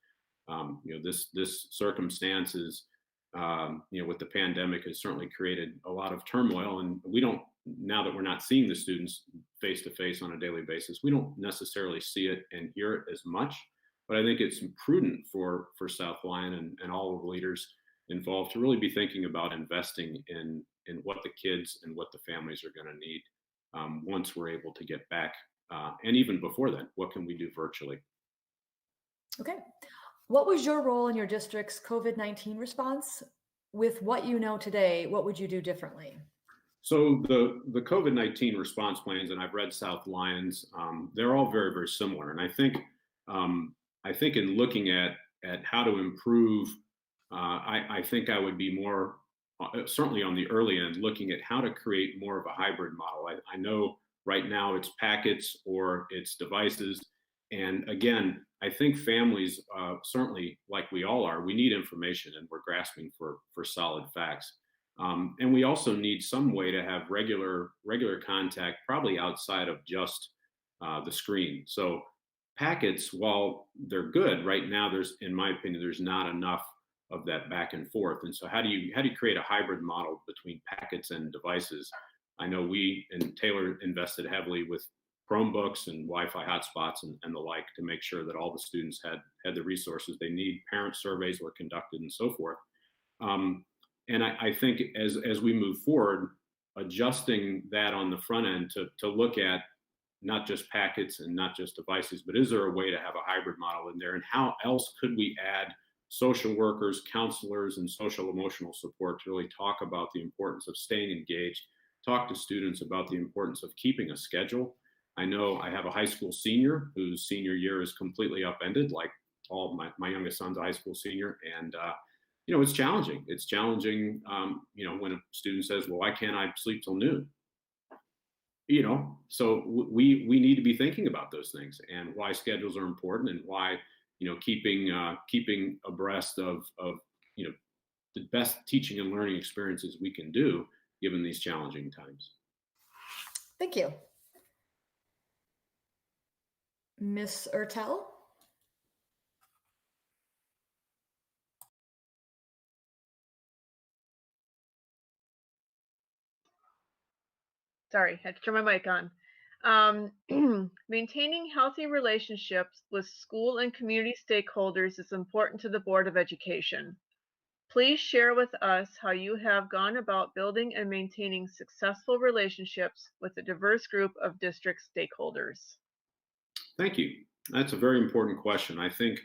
This circumstance is, with the pandemic, has certainly created a lot of turmoil, and we don't, now that we're not seeing the students face to face on a daily basis, we don't necessarily see it and hear it as much. But I think it's prudent for South Lyon and all of the leaders involved to really be thinking about investing in what the kids and what the families are going to need once we're able to get back, and even before then, what can we do virtually? Okay. What was your role in your district's COVID-19 response? With what you know today, what would you do differently? So the COVID-19 response plans, and I've read South Lyon's, they're all very, very similar. And I think in looking at how to improve, I think I would be more certainly on the early end, looking at how to create more of a hybrid model. I know right now it's packets or it's devices. And again, I think families, certainly like we all are, we need information, and we're grasping for solid facts. And we also need some way to have regular contact, probably outside of just the screen. So packets, while they're good right now, in my opinion, there's not enough of that back and forth. And so how do you create a hybrid model between packets and devices? I know we and Taylor invested heavily with Chromebooks and Wi-Fi hotspots and the like to make sure that all the students had the resources they need. Parent surveys were conducted and so forth. And I think as we move forward, adjusting that on the front end to look at not just packets and not just devices, but is there a way to have a hybrid model in there? And how else could we add social workers, counselors, and social emotional support to really talk about the importance of staying engaged, talk to students about the importance of keeping a schedule. I know I have a high school senior whose senior year is completely upended, like all my youngest son's a high school senior. And, it's challenging. It's challenging, when a student says, well, why can't I sleep till noon? So we need to be thinking about those things and why schedules are important, and why, keeping abreast of the best teaching and learning experiences we can do given these challenging times. Thank you. Ms. Ertel? Sorry, had to turn my mic on. Maintaining healthy relationships with school and community stakeholders is important to the Board of Education. Please share with us how you have gone about building and maintaining successful relationships with a diverse group of district stakeholders. Thank you. That's a very important question. I think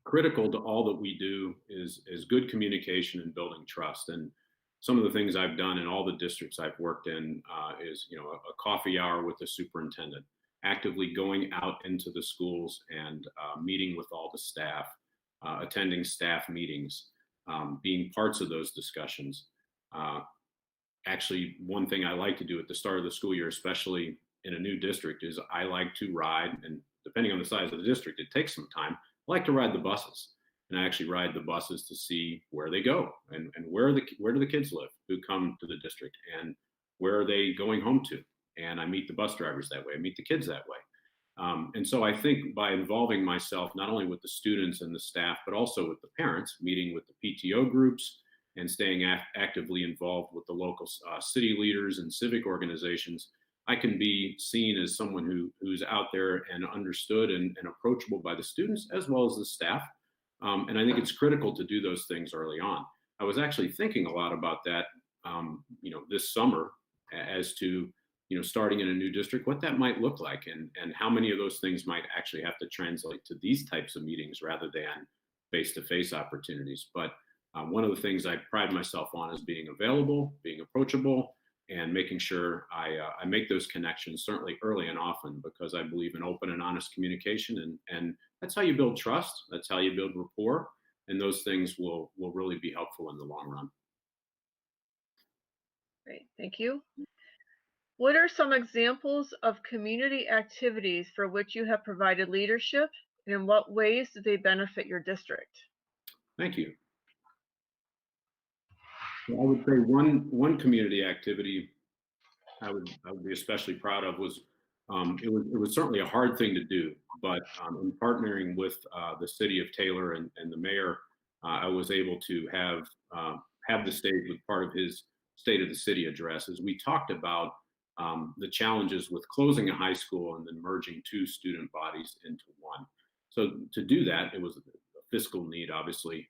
critical to all that we do is good communication and building trust. And some of the things I've done in all the districts I've worked in is, a coffee hour with the superintendent, actively going out into the schools and meeting with all the staff, attending staff meetings, being parts of those discussions. Actually, one thing I like to do at the start of the school year, especially in a new district, is I like to ride, and depending on the size of the district, it takes some time. I like to ride the buses. and I actually ride the buses to see where they go and where do the kids live who come to the district, and where are they going home to. And I meet the bus drivers that way. I meet the kids that way. And so I think by involving myself not only with the students and the staff, but also with the parents, meeting with the PTO groups and staying actively involved with the local city leaders and civic organizations, I can be seen as someone who's out there and understood and approachable by the students as well as the staff. And I think it's critical to do those things early on. I was actually thinking a lot about that, this summer as to, starting in a new district, what that might look like, and how many of those things might actually have to translate to these types of meetings rather than face-to-face opportunities. But one of the things I pride myself on is being available, being approachable, and making sure I make those connections certainly early and often, because I believe in open and honest communication, and that's how you build trust. That's how you build rapport, and those things will really be helpful in the long run. Great, thank you. What are some examples of community activities for which you have provided leadership, and in what ways do they benefit your district? Thank you. I would say one community activity I would be especially proud of was it was certainly a hard thing to do, but in partnering with the city of Taylor and the mayor, I was able to have the stage with part of his State of the City address as we talked about the challenges with closing a high school and then merging two student bodies into one. So to do that, it was a fiscal need, obviously,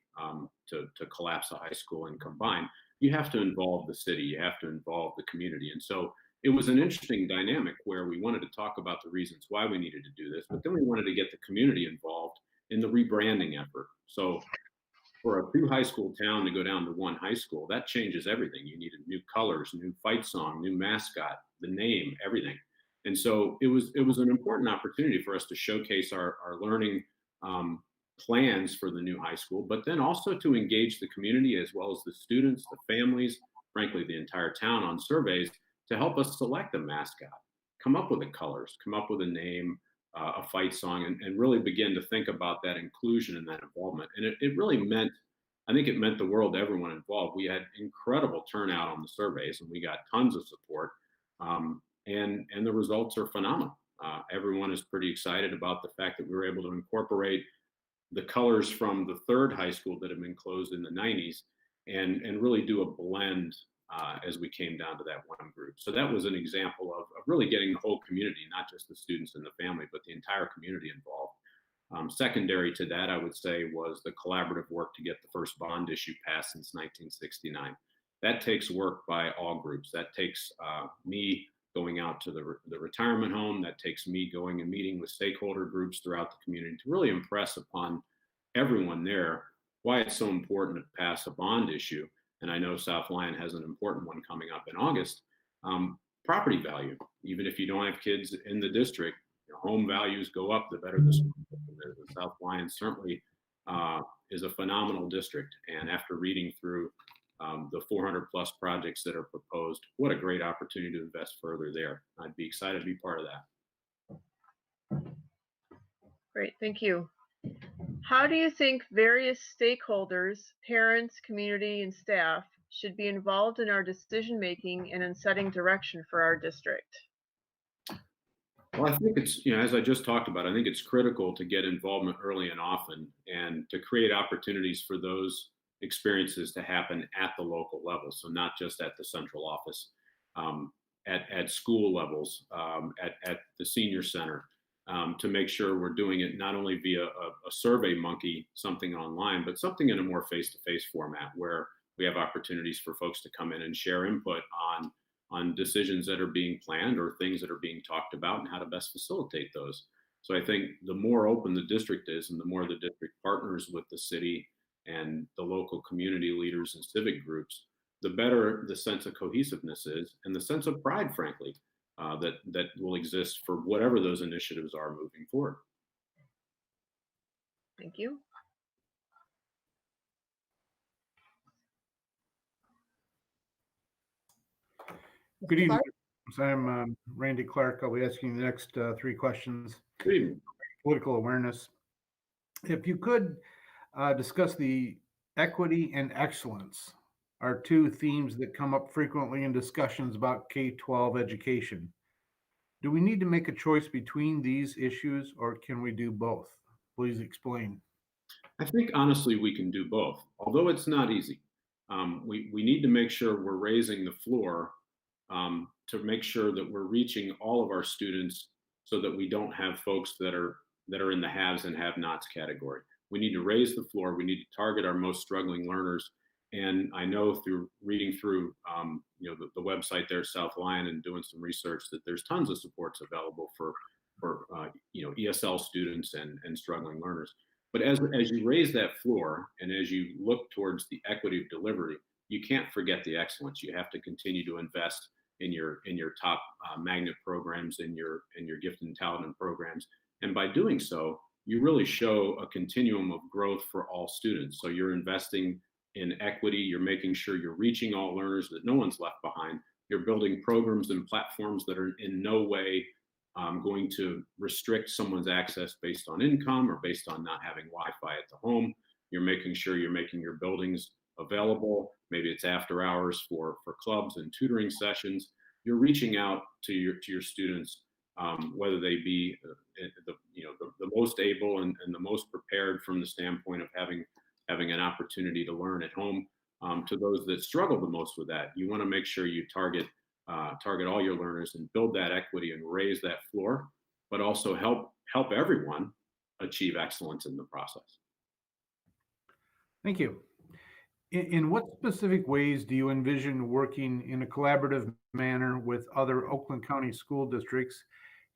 to collapse a high school and combine. You have to involve the city, you have to involve the community. And so it was an interesting dynamic where we wanted to talk about the reasons why we needed to do this, but then we wanted to get the community involved in the rebranding effort. So for a two high school town to go down to one high school, that changes everything. You needed new colors, new fight song, new mascot, the name, everything. And so it was an important opportunity for us to showcase our learning plans for the new high school, but then also to engage the community as well as the students, the families, frankly, the entire town on surveys to help us select a mascot, come up with the colors, come up with a name, a fight song, and really begin to think about that inclusion and that involvement. And it really meant, I think it meant the world to everyone involved. We had incredible turnout on the surveys and we got tons of support. And the results are phenomenal. Everyone is pretty excited about the fact that we were able to incorporate the colors from the third high school that had been closed in the 90s and really do a blend as we came down to that one group. So that was an example of really getting the whole community, not just the students and the family, but the entire community involved. Secondary to that, I would say, was the collaborative work to get the first bond issue passed since 1969. That takes work by all groups. That takes me going out to the retirement home. That takes me going and meeting with stakeholder groups throughout the community to really impress upon everyone there why it's so important to pass a bond issue. And I know South Lyon has an important one coming up in August. Property value, even if you don't have kids in the district, home values go up the better the school. South Lyon certainly is a phenomenal district. And after reading through the 400 plus projects that are proposed, what a great opportunity to invest further there. I'd be excited to be part of that. Great, thank you. How do you think various stakeholders, parents, community, and staff should be involved in our decision-making and in setting direction for our district? Well, I think it's, as I just talked about, I think it's critical to get involvement early and often and to create opportunities for those experiences to happen at the local level. So not just at the central office, at school levels, at the senior center, to make sure we're doing it not only via a survey monkey, something online, but something in a more face-to-face format where we have opportunities for folks to come in and share input on decisions that are being planned or things that are being talked about and how to best facilitate those. So I think the more open the district is and the more the district partners with the city and the local community leaders and civic groups, the better the sense of cohesiveness is and the sense of pride, frankly, that will exist for whatever those initiatives are moving forward. Thank you. Good evening. I'm Randy Clark. I'll be asking the next three questions. Good evening. Political awareness. If you could discuss the equity and excellence are two themes that come up frequently in discussions about K-12 education. Do we need to make a choice between these issues, or can we do both? Please explain. I think honestly we can do both, although it's not easy. We need to make sure we're raising the floor to make sure that we're reaching all of our students so that we don't have folks that are in the haves and have-nots category. We need to raise the floor. We need to target our most struggling learners. And I know through reading through the website there, South Lyon, and doing some research, that there's tons of supports available for ESL students and struggling learners. But as you raise that floor and as you look towards the equity of delivery, you can't forget the excellence. You have to continue to invest in your top magnet programs, in your gifted and talented programs. And by doing so, you really show a continuum of growth for all students. So you're investing in equity, you're making sure you're reaching all learners, that no one's left behind. You're building programs and platforms that are in no way going to restrict someone's access based on income or based on not having Wi-Fi at the home. You're making sure you're making your buildings available. Maybe it's after hours for clubs and tutoring sessions. You're reaching out to your students, whether they be the most able and the most prepared from the standpoint of having an opportunity to learn at home, to those that struggle the most with that. You want to make sure you target all your learners and build that equity and raise that floor, but also help everyone achieve excellence in the process. Thank you. In what specific ways do you envision working in a collaborative manner with other Oakland County school districts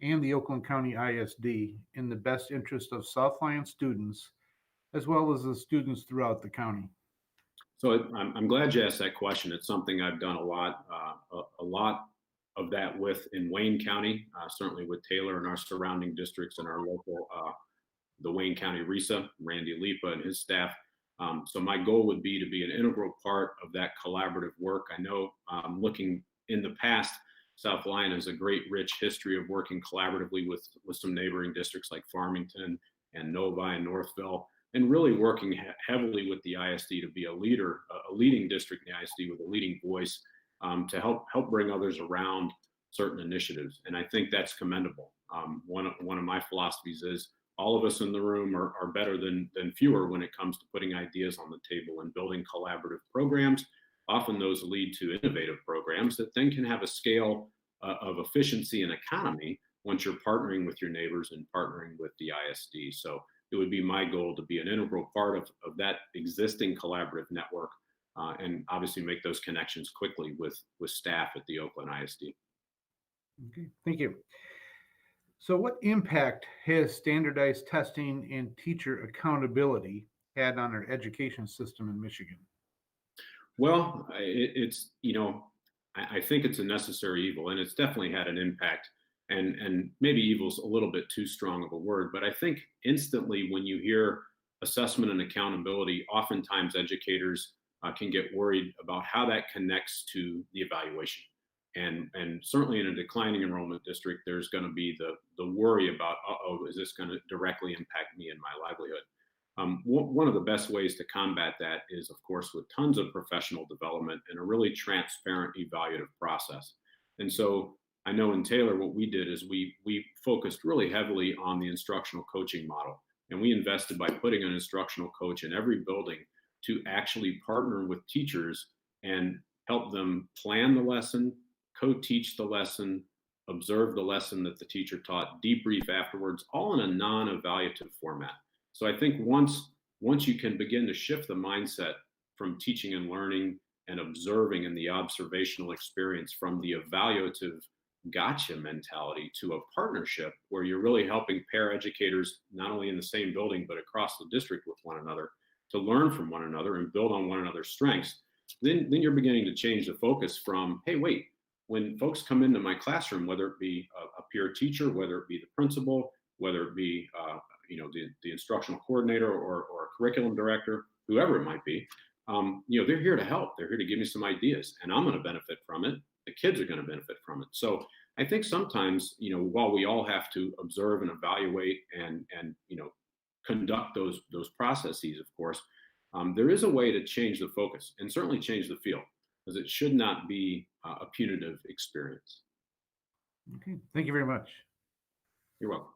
and the Oakland County ISD in the best interest of South Lyon students, as well as the students throughout the county? So I'm glad you asked that question. It's something I've done a lot of that with in Wayne County, certainly with Taylor and our surrounding districts and our local, the Wayne County RESA, Randy Lipa and his staff. So my goal would be to be an integral part of that collaborative work. I know looking in the past, South Lyon has a great rich history of working collaboratively with some neighboring districts like Farmington and Novi and Northville, and really working heavily with the ISD to be a leading district in the ISD with a leading voice to help bring others around certain initiatives. And I think that's commendable. One of my philosophies is all of us in the room are better than fewer when it comes to putting ideas on the table and building collaborative programs. Often those lead to innovative programs that then can have a scale of efficiency and economy once you're partnering with your neighbors and partnering with the ISD. So it would be my goal to be an integral part of that existing collaborative network and obviously make those connections quickly with staff at the Oakland ISD. Okay, thank you. So what impact has standardized testing and teacher accountability had on our education system in Michigan? Well, I think it's a necessary evil, and it's definitely had an impact. And maybe evil's a little bit too strong of a word, but I think instantly when you hear assessment and accountability, oftentimes educators can get worried about how that connects to the evaluation. And certainly in a declining enrollment district, there's going to be the worry about, is this going to directly impact me and my livelihood? One of the best ways to combat that is, of course, with tons of professional development and a really transparent evaluative process. And so I know in Taylor, what we did is we focused really heavily on the instructional coaching model. And we invested by putting an instructional coach in every building to actually partner with teachers and help them plan the lesson, co-teach the lesson, observe the lesson that the teacher taught, debrief afterwards, all in a non-evaluative format. So I think once you can begin to shift the mindset from teaching and learning and observing and the observational experience from the evaluative gotcha mentality to a partnership where you're really helping pair educators, not only in the same building, but across the district with one another to learn from one another and build on one another's strengths, then you're beginning to change the focus from, hey, wait, when folks come into my classroom, whether it be a peer teacher, whether it be the principal, whether it be the instructional coordinator or a curriculum director, whoever it might be, they're here to help. They're here to give me some ideas, and I'm going to benefit from it. The kids are going to benefit from it. So I think sometimes, while we all have to observe and evaluate and conduct those processes, of course, there is a way to change the focus and certainly change the feel, because it should not be a punitive experience. Okay, thank you very much. You're welcome.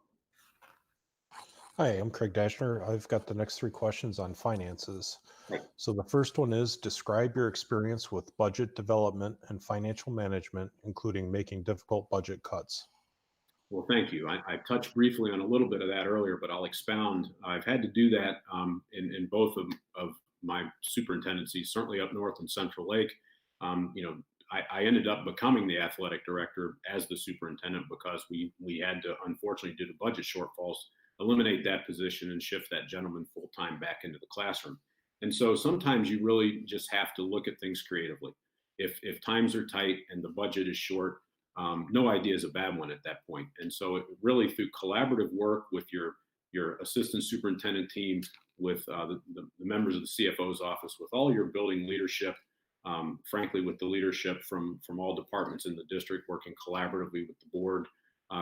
Hi, I'm Craig Dashner. I've got the next 3 questions on finances. Right. So the first one is, describe your experience with budget development and financial management, including making difficult budget cuts. Well, thank you. I touched briefly on a little bit of that earlier, but I'll expound. I've had to do that in both of my superintendencies, certainly up north in Central Lake. I ended up becoming the athletic director as the superintendent because we had to, unfortunately, due to budget shortfalls, eliminate that position and shift that gentleman full-time back into the classroom. And so sometimes you really just have to look at things creatively. If times are tight and the budget is short, no idea is a bad one at that point. And so it really, through collaborative work with your assistant superintendent team, with the members of the CFO's office, with all your building leadership, frankly, with the leadership from all departments in the district, working collaboratively with the board,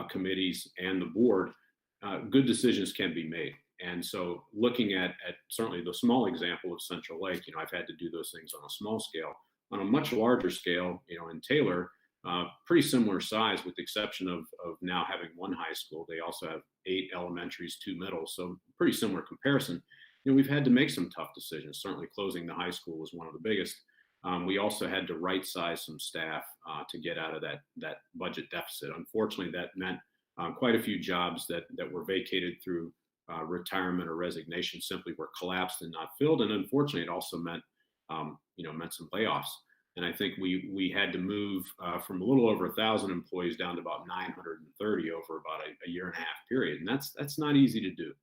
committees, and the board, good decisions can be made. And so looking at certainly the small example of Central Lake, I've had to do those things on a small scale. On a much larger scale, in Taylor, pretty similar size with the exception of now having 1 high school. They also have 8 elementaries, 2 middles, so pretty similar comparison. We've had to make some tough decisions. Certainly closing the high school was one of the biggest. We also had to right size some staff to get out of that budget deficit. Unfortunately, that meant quite a few jobs that were vacated through retirement or resignation simply were collapsed and not filled. And unfortunately, it also meant some layoffs. And I think we had to move from a little over 1,000 employees down to about 930 over about a year and a half period. And that's not easy to do.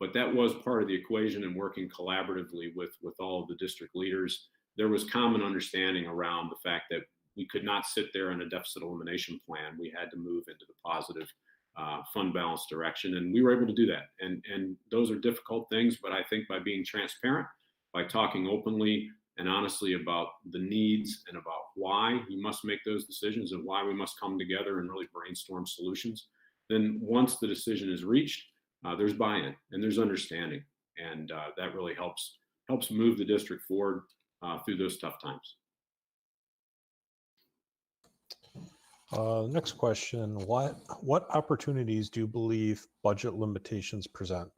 But that was part of the equation, and working collaboratively with all of the district leaders. There was common understanding around the fact that we could not sit there in a deficit elimination plan. We had to move into the positive fund balance direction, and we were able to do that. And those are difficult things, but I think by being transparent, by talking openly and honestly about the needs and about why you must make those decisions and why we must come together and really brainstorm solutions, then once the decision is reached, there's buy-in and there's understanding, and that really helps move the district forward through those tough times. Next question, what opportunities do you believe budget limitations present?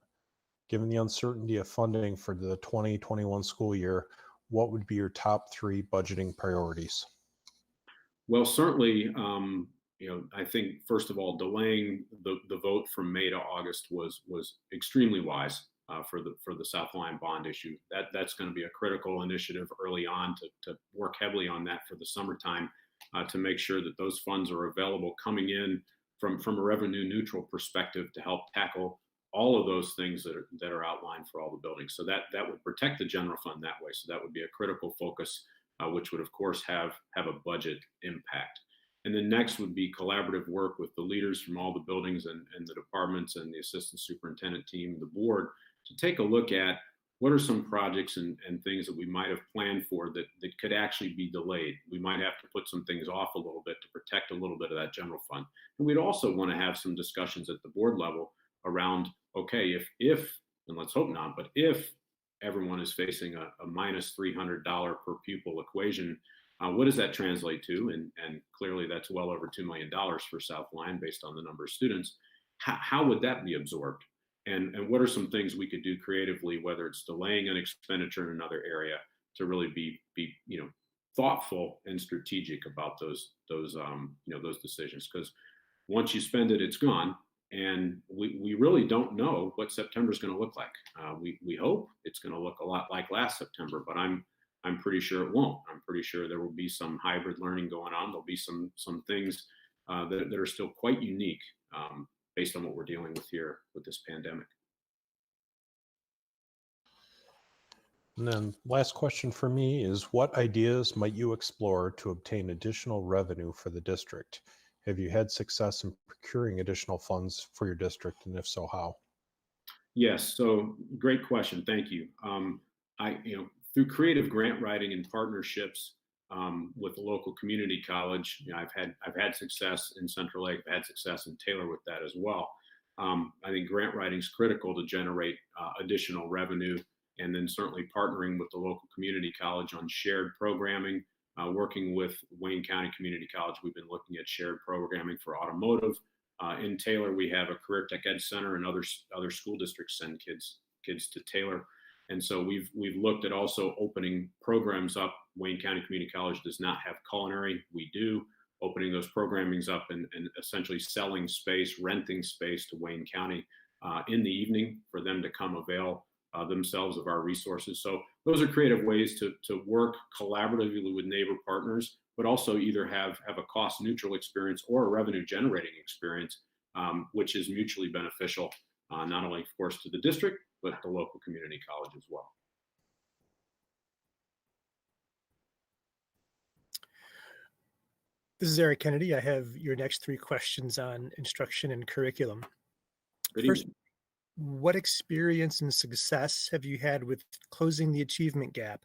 Given the uncertainty of funding for the 2021 school year, what would be your top 3 budgeting priorities? Well, certainly, I think, first of all, delaying the vote from May to August was extremely wise for the South Line bond issue. That's going to be a critical initiative early on to work heavily on that for the summertime, to make sure that those funds are available coming in from a revenue neutral perspective to help tackle all of those things that are outlined for all the buildings. So that would protect the general fund that way. So that would be a critical focus, which would of course have a budget impact. And then next would be collaborative work with the leaders from all the buildings and the departments and the assistant superintendent team, the board, to take a look at what are some projects and things that we might have planned for that could actually be delayed. We might have to put some things off a little bit to protect a little bit of that general fund. And we'd also want to have some discussions at the board level around, okay, if and let's hope not, but if everyone is facing a minus $300 per pupil equation, what does that translate to? And clearly that's well over $2 million for South Line based on the number of students. How would that be absorbed? And what are some things we could do creatively, whether it's delaying an expenditure in another area, to really be thoughtful and strategic about those decisions? Because once you spend it, it's gone. And we really don't know what September is going to look like. We hope it's going to look a lot like last September, but I'm pretty sure it won't. I'm pretty sure there will be some hybrid learning going on. There'll be some things that are still quite unique based on what we're dealing with here with this pandemic. And then last question for me is, what ideas might you explore to obtain additional revenue for the district? Have you had success in procuring additional funds for your district, and if so, how? Yes, so great question. Thank you. Through creative grant writing and partnerships with the local community college, I've had success in Central Lake. I've had success in Taylor with that as well. I think grant writing is critical to generate additional revenue, and then certainly partnering with the local community college on shared programming. Working with Wayne County Community College, we've been looking at shared programming for automotive. In Taylor, we have a Career Tech Ed Center, and other school districts send kids to Taylor. And so we've looked at also opening programs up. Wayne County Community College does not have culinary. We do. Opening those programmings up and essentially selling space, renting space to Wayne County in the evening for them to come avail themselves of our resources. So those are creative ways to work collaboratively with neighbor partners, but also either have a cost neutral experience or a revenue generating experience, which is mutually beneficial, not only of course to the district, but the local community college as well. This is Eric Kennedy. I have your next 3 questions on instruction and curriculum. First, what experience and success have you had with closing the achievement gap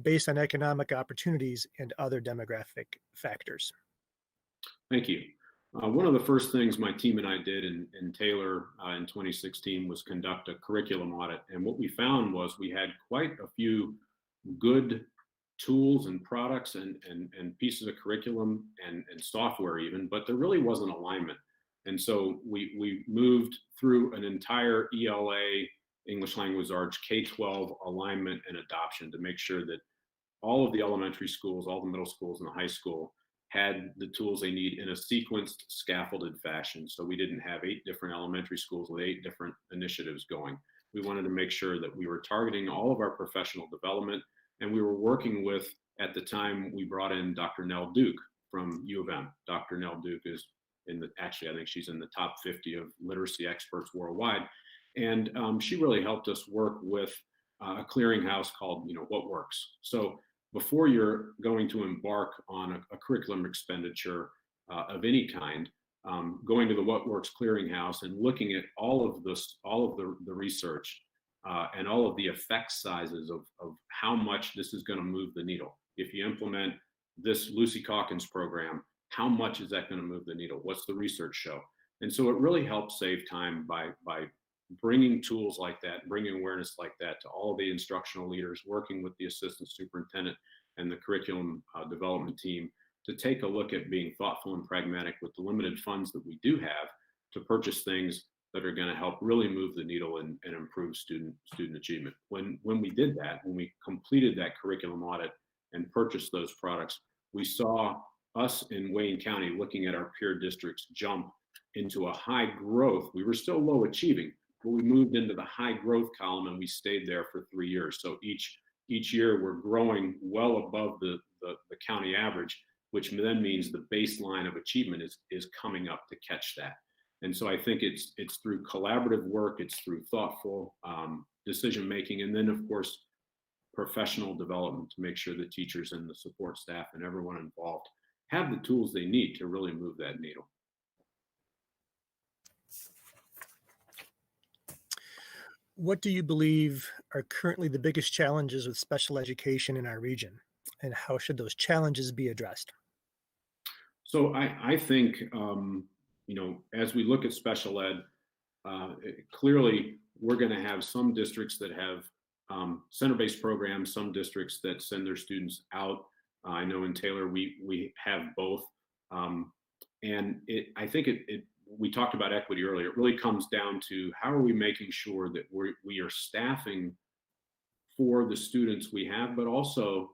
based on economic opportunities and other demographic factors? Thank you. One of the first things my team and I did in Taylor in 2016 was conduct a curriculum audit. And what we found was we had quite a few good tools and products and pieces of curriculum and software even, but there really wasn't alignment. And so we moved through an entire ELA, English Language Arts, K-12 alignment and adoption to make sure that all of the elementary schools, all the middle schools and the high school had the tools they need in a sequenced, scaffolded fashion. So we didn't have 8 different elementary schools with 8 different initiatives going. We wanted to make sure that we were targeting all of our professional development, and we were working with, at the time, we brought in Dr. Nell Duke from U of M. Dr. Nell Duke is actually, I think she's in the top 50 of literacy experts worldwide. And she really helped us work with a clearinghouse called, What Works. So before you're going to embark on a curriculum expenditure of any kind, going to the What Works clearinghouse and looking at all of the research and all of the effect sizes of how much this is going to move the needle. If you implement this Lucy Calkins program, how much is that going to move the needle? What's the research show? And so it really helps save time by bringing tools like that, bringing awareness like that to all of the instructional leaders, working with the assistant superintendent and the curriculum development team to take a look at being thoughtful and pragmatic with the limited funds that we do have to purchase things that are going to help really move the needle and improve student achievement. When we did that, when we completed that curriculum audit and purchased those products, we saw us in Wayne County looking at our peer districts jump into a high growth. We were still low achieving, but we moved into the high growth column and we stayed there for 3 years. So each year we're growing well above the county average, which then means the baseline of achievement is coming up to catch that. And so I think it's through collaborative work, it's through thoughtful decision making, and then of course professional development to make sure the teachers and the support staff and everyone involved have the tools they need to really move that needle. What do you believe are currently the biggest challenges with special education in our region, and how should those challenges be addressed? So I think, as we look at special ed, clearly we're going to have some districts that have center-based programs, some districts that send their students out. I know in Taylor we have both, and I think we talked about equity earlier. It really comes down to how are we making sure that we are staffing for the students we have, but also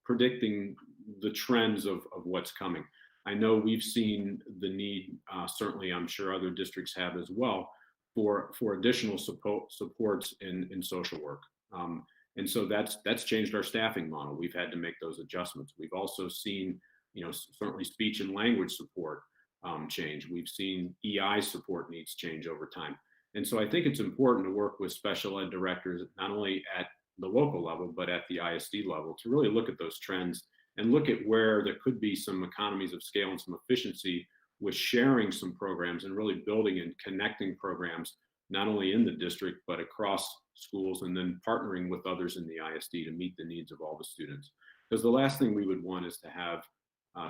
predicting the trends of what's coming. I know we've seen the need, certainly I'm sure other districts have as well, for additional supports in social work. And so that's changed our staffing model. We've had to make those adjustments. We've also seen, certainly speech and language support change. We've seen EI support needs change over time. And so I think it's important to work with special ed directors, not only at the local level, but at the ISD level, to really look at those trends and look at where there could be some economies of scale and some efficiency with sharing some programs and really building and connecting programs, not only in the district, but across schools, and then partnering with others in the ISD to meet the needs of all the students. Because the last thing we would want is to have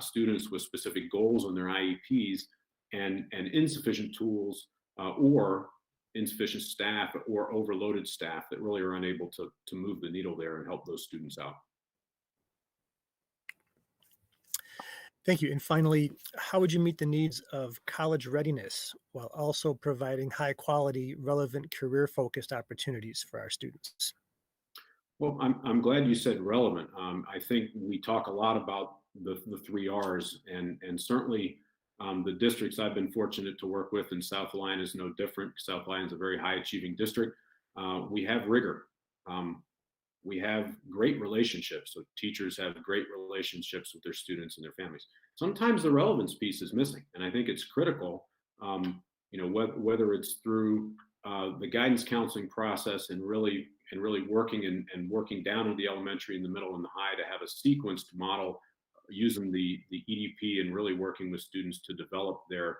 students with specific goals on their IEPs and insufficient tools or insufficient staff or overloaded staff that really are unable to move the needle there and help those students out. Thank you. And finally, how would you meet the needs of college readiness while also providing high quality, relevant, career focused opportunities for our students? Well, I'm glad you said relevant. I think we talk a lot about the 3 Rs, and certainly the districts I've been fortunate to work with, and South Lyon is no different. South Lyon is a very high achieving district. We have rigor. We have great relationships. So teachers have great relationships with their students and their families. Sometimes the relevance piece is missing, and I think it's critical. Whether it's through the guidance counseling process and really working and working down in the elementary, in the middle, and the high to have a sequenced model using the EDP and really working with students to develop their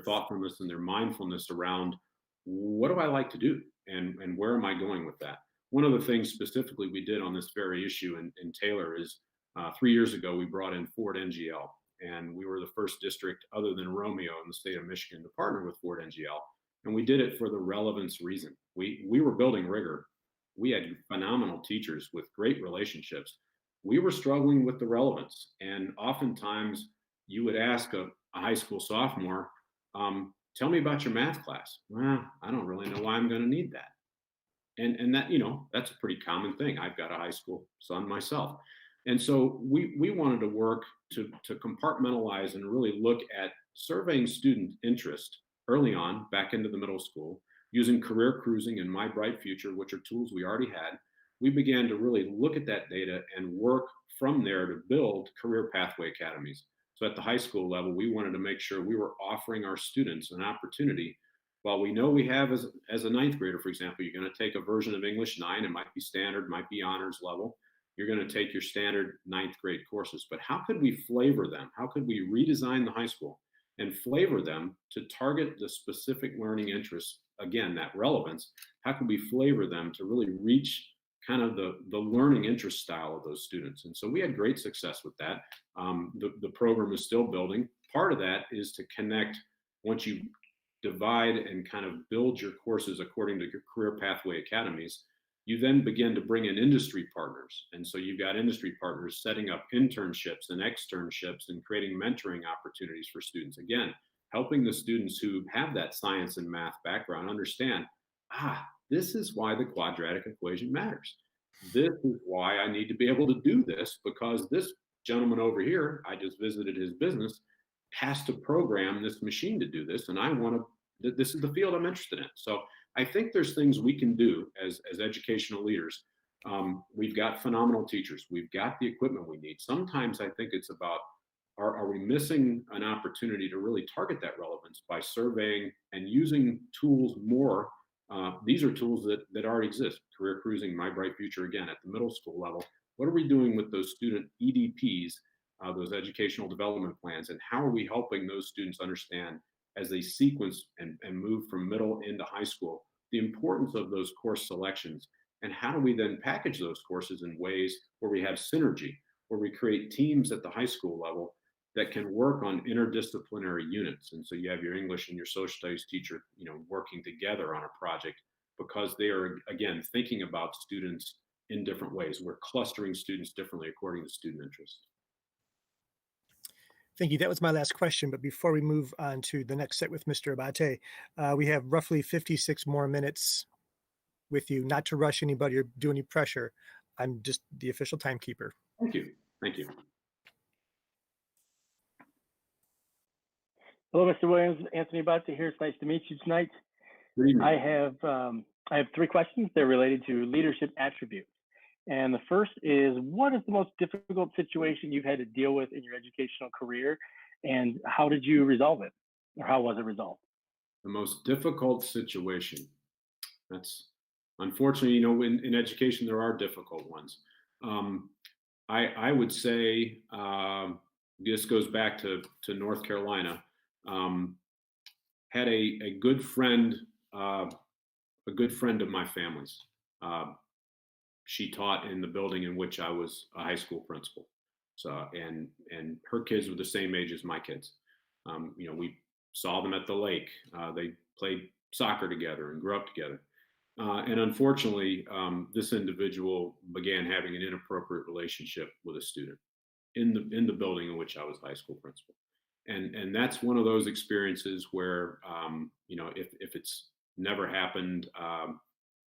thoughtfulness and their mindfulness around what do I like to do and where am I going with that. One of the things specifically we did on this very issue in Taylor is 3 years ago, we brought in Ford NGL, and we were the first district other than Romeo in the state of Michigan to partner with Ford NGL. And we did it for the relevance reason. We were building rigor. We had phenomenal teachers with great relationships. We were struggling with the relevance. And oftentimes you would ask a high school sophomore, tell me about your math class. Well, I don't really know why I'm going to need that. And that, that's a pretty common thing. I've got a high school son myself. And so we wanted to work to compartmentalize and really look at surveying student interest early on back into the middle school, using career cruising and My Bright Future, which are tools we already had. We began to really look at that data and work from there to build career pathway academies. So at the high school level, we wanted to make sure we were offering our students an opportunity. While we know we have as a ninth grader, for example, you're going to take a version of English 9, it might be standard, might be honors level. You're going to take your standard ninth grade courses, but how could we flavor them? How could we redesign the high school and flavor them to target the specific learning interests? Again, that relevance, how can we flavor them to really reach kind of the learning interest style of those students? And so we had great success with that. The program is still building. Part of that is to connect, once you divide and kind of build your courses according to your career pathway academies, you then begin to bring in industry partners. And so you've got industry partners setting up internships and externships and creating mentoring opportunities for students. Again, helping the students who have that science and math background understand, this is why the quadratic equation matters. This is why I need to be able to do this, because this gentleman over here, I just visited his business, has to program this machine to do this. And this is the field I'm interested in. So I think there's things we can do as educational leaders. We've got phenomenal teachers. We've got the equipment we need. Sometimes I think it's about, are we missing an opportunity to really target that relevance by surveying and using tools more? These are tools that already exist. Career cruising, My Bright Future, again, at the middle school level. What are we doing with those student EDPs, those educational development plans, and how are we helping those students understand as they sequence and move from middle into high school, the importance of those course selections, and how do we then package those courses in ways where we have synergy, where we create teams at the high school level that can work on interdisciplinary units. And so you have your English and your social studies teacher, working together on a project, because they are, again, thinking about students in different ways. We're clustering students differently according to student interest. Thank you. That was my last question. But before we move on to the next set with Mr. Abate, we have roughly 56 more minutes with you. Not to rush anybody or do any pressure. I'm just the official timekeeper. Thank you. Thank you. Hello, Mr. Williams. Anthony Abate here. It's nice to meet you tonight. Good evening. I have 3 questions. They're related to leadership attributes. And the first is, what is the most difficult situation you've had to deal with in your educational career, and how did you resolve it, or how was it resolved? The most difficult situation. That's unfortunately, in education, there are difficult ones. I would say this goes back to North Carolina. Had a good friend of my family's. She taught in the building in which I was a high school principal. So, and her kids were the same age as my kids. We saw them at the lake. They played soccer together and grew up together. And unfortunately, this individual began having an inappropriate relationship with a student in the building in which I was high school principal. And that's one of those experiences where, if it's never happened,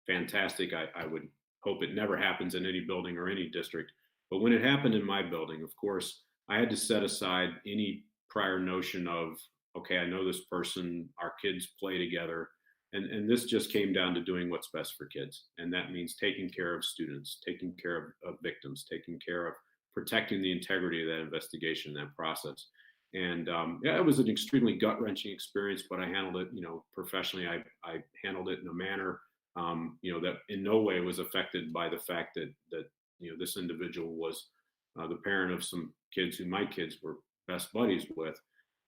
fantastic. I would hope it never happens in any building or any district. But when it happened in my building, of course, I had to set aside any prior notion of, okay, I know this person, our kids play together. And this just came down to doing what's best for kids. And that means taking care of students, taking care of victims, taking care of protecting the integrity of that investigation, that process. And it was an extremely gut-wrenching experience, but I handled it, professionally. I handled it in a manner, that in no way was affected by the fact that this individual was the parent of some kids who my kids were best buddies with.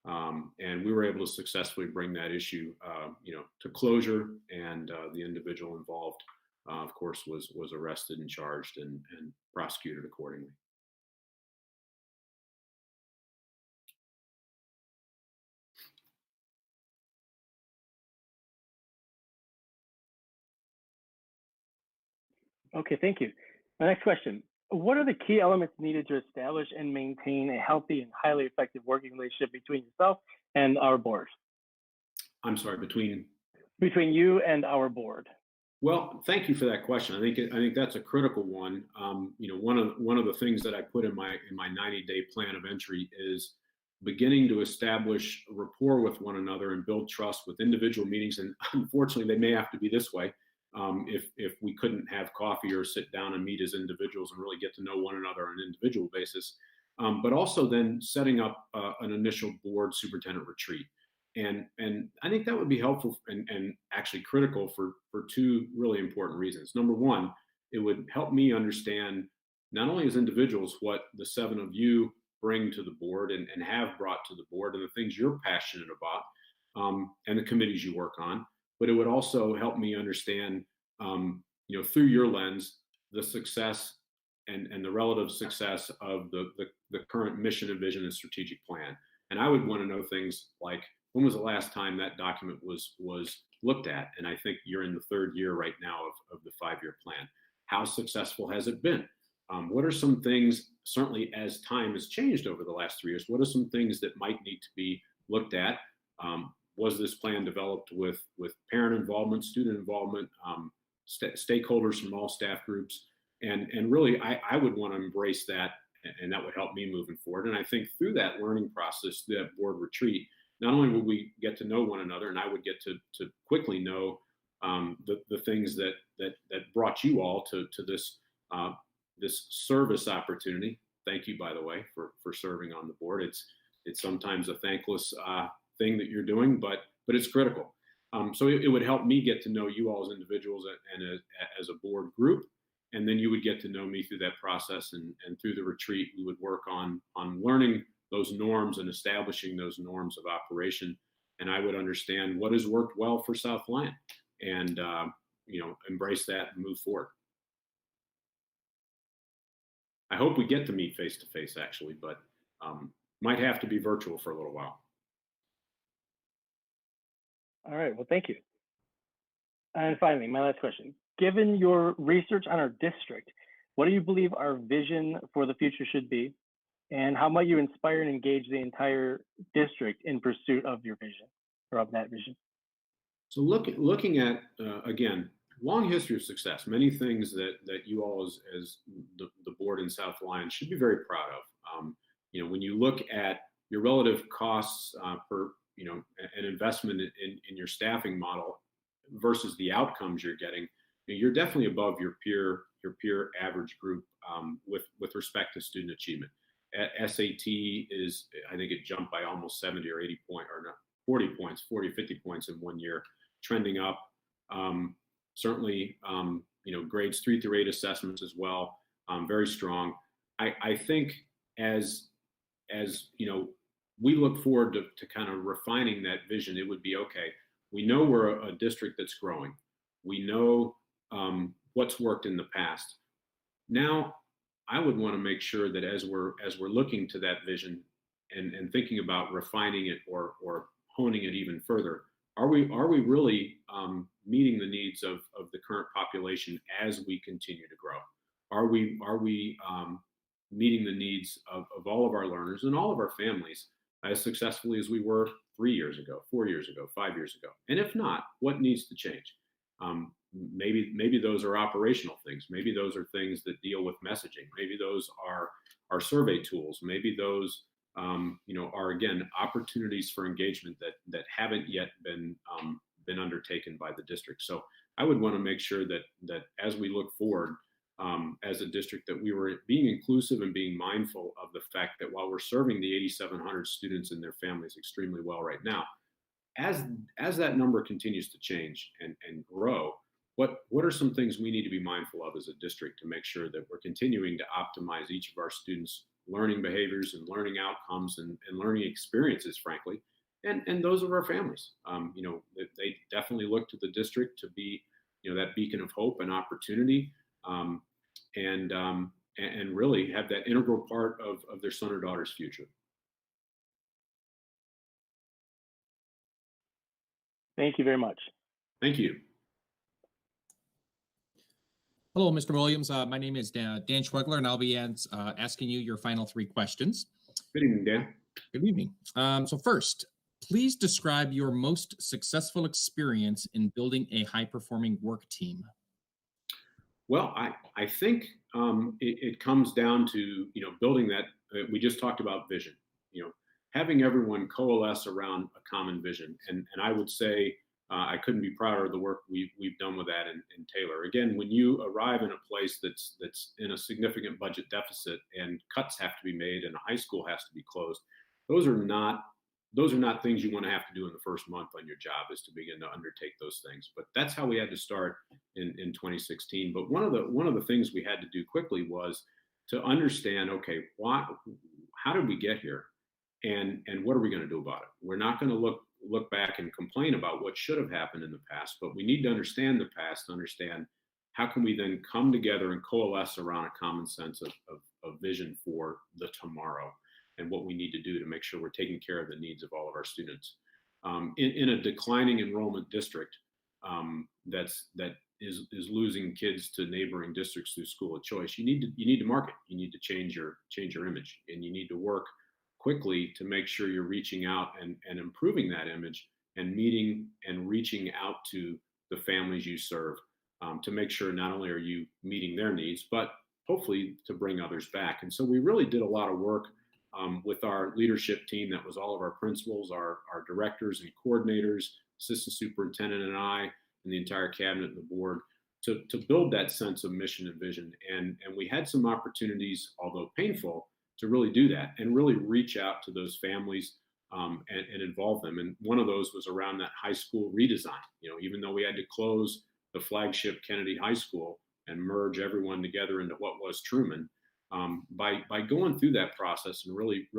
And we were able to successfully bring that issue, to closure, and the individual involved, of course, was arrested and charged and prosecuted accordingly. Okay, thank you. My next question. What are the key elements needed to establish and maintain a healthy and highly effective working relationship between yourself and our board? I'm sorry, between you and our board. Well, thank you for that question. I think that's a critical one. One of the things that I put in my 90-day plan of entry is beginning to establish rapport with one another and build trust with individual meetings. And unfortunately, they may have to be this way. If we couldn't have coffee or sit down and meet as individuals and really get to know one another on an individual basis, but also then setting up an initial board superintendent retreat. And I think that would be helpful and actually critical for two really important reasons. Number one, it would help me understand not only as individuals what the seven of you bring to the board and have brought to the board and the things you're passionate about, and the committees you work on, but it would also help me understand, through your lens, the success and the relative success of the current mission and vision and strategic plan. And I would want to know things like, when was the last time that document was looked at? And I think you're in the third year right now of the 5-year plan. How successful has it been? What are some things, certainly as time has changed over the last 3 years, what are some things that might need to be looked at? Was this plan developed with parent involvement, student involvement, stakeholders from all staff groups? And really, I would want to embrace that, and that would help me moving forward. And I think through that learning process, through that board retreat, not only would we get to know one another, and I would get to quickly know the things that brought you all to this this service opportunity. Thank you, by the way, for serving on the board. It's sometimes a thankless thing that you're doing, but it's critical. So it would help me get to know you all as individuals and as a board group, and then you would get to know me through that process. And through the retreat, we would work on learning those norms and establishing those norms of operation. And I would understand what has worked well for South Lyon, and embrace that and move forward. I hope we get to meet face to face, actually, but might have to be virtual for a little while. All right, well, thank you. And finally, my last question. Given your research on our district, what do you believe our vision for the future should be? And how might you inspire and engage the entire district in pursuit of your vision, or of that vision? So looking at, again, long history of success, many things that you all as the board in South Lyon should be very proud of. When you look at your relative costs per, an investment in your staffing model versus the outcomes you're getting, you're definitely above your peer average group with respect to student achievement. SAT is, I think it jumped by almost 70 or 80 points, or not 40 points, 40, 50 points in 1 year, trending up. Certainly, grades 3 through 8 assessments as well, very strong. I think as we look forward to kind of refining that vision, it would be, okay, we know we're a district that's growing. We know what's worked in the past. Now, I would want to make sure that as we're looking to that vision and thinking about refining it or honing it even further, are we really meeting the needs of the current population as we continue to grow? Are we meeting the needs of all of our learners and all of our families as successfully as we were 3 years ago, 4 years ago, 5 years ago? And if not, what needs to change? Maybe those are operational things. Maybe those are things that deal with messaging. Maybe those are survey tools. Maybe those are again opportunities for engagement that haven't yet been undertaken by the district. So I would want to make sure that as we look forward as a district, that we were being inclusive and being mindful of the fact that while we're serving the 8,700 students and their families extremely well right now, as that number continues to change and grow, what are some things we need to be mindful of as a district to make sure that we're continuing to optimize each of our students' learning behaviors and learning outcomes and learning experiences, frankly, and those of our families. They definitely look to the district to be, that beacon of hope and opportunity, and really have that integral part of their son or daughter's future. Thank you very much. Thank you. Hello, Mr. Williams. My name is Dan Schwegler, and I'll be asking you your final 3 questions. Good evening, Dan. Good evening. So first, please describe your most successful experience in building a high-performing work team. Well, I think it comes down to building that. We just talked about vision. Having everyone coalesce around a common vision, and I would say I couldn't be prouder of the work we've done with that in Taylor. Again, when you arrive in a place that's in a significant budget deficit and cuts have to be made and a high school has to be closed, those are not things you want to have to do in the first month on your job, is to begin to undertake those things. But that's how we had to start in 2016. But one of the things we had to do quickly was to understand, okay, how did we get here, and what are we going to do about it? We're not going to look back and complain about what should have happened in the past, but we need to understand the past to understand how can we then come together and coalesce around a common sense of vision for the tomorrow, and what we need to do to make sure we're taking care of the needs of all of our students. In a declining enrollment district that is losing kids to neighboring districts through school of choice, you need to market. You need to change your image, and you need to work quickly to make sure you're reaching out and improving that image and meeting and reaching out to the families you serve, to make sure not only are you meeting their needs, but hopefully to bring others back. And so we really did a lot of work with our leadership team. That was all of our principals, our directors and coordinators, assistant superintendent, and I, and the entire cabinet and the board, to build that sense of mission and vision. And we had some opportunities, although painful, to really do that and really reach out to those families and involve them. And one of those was around that high school redesign. Even though we had to close the flagship Kennedy High School and merge everyone together into what was Truman, by going through that process and really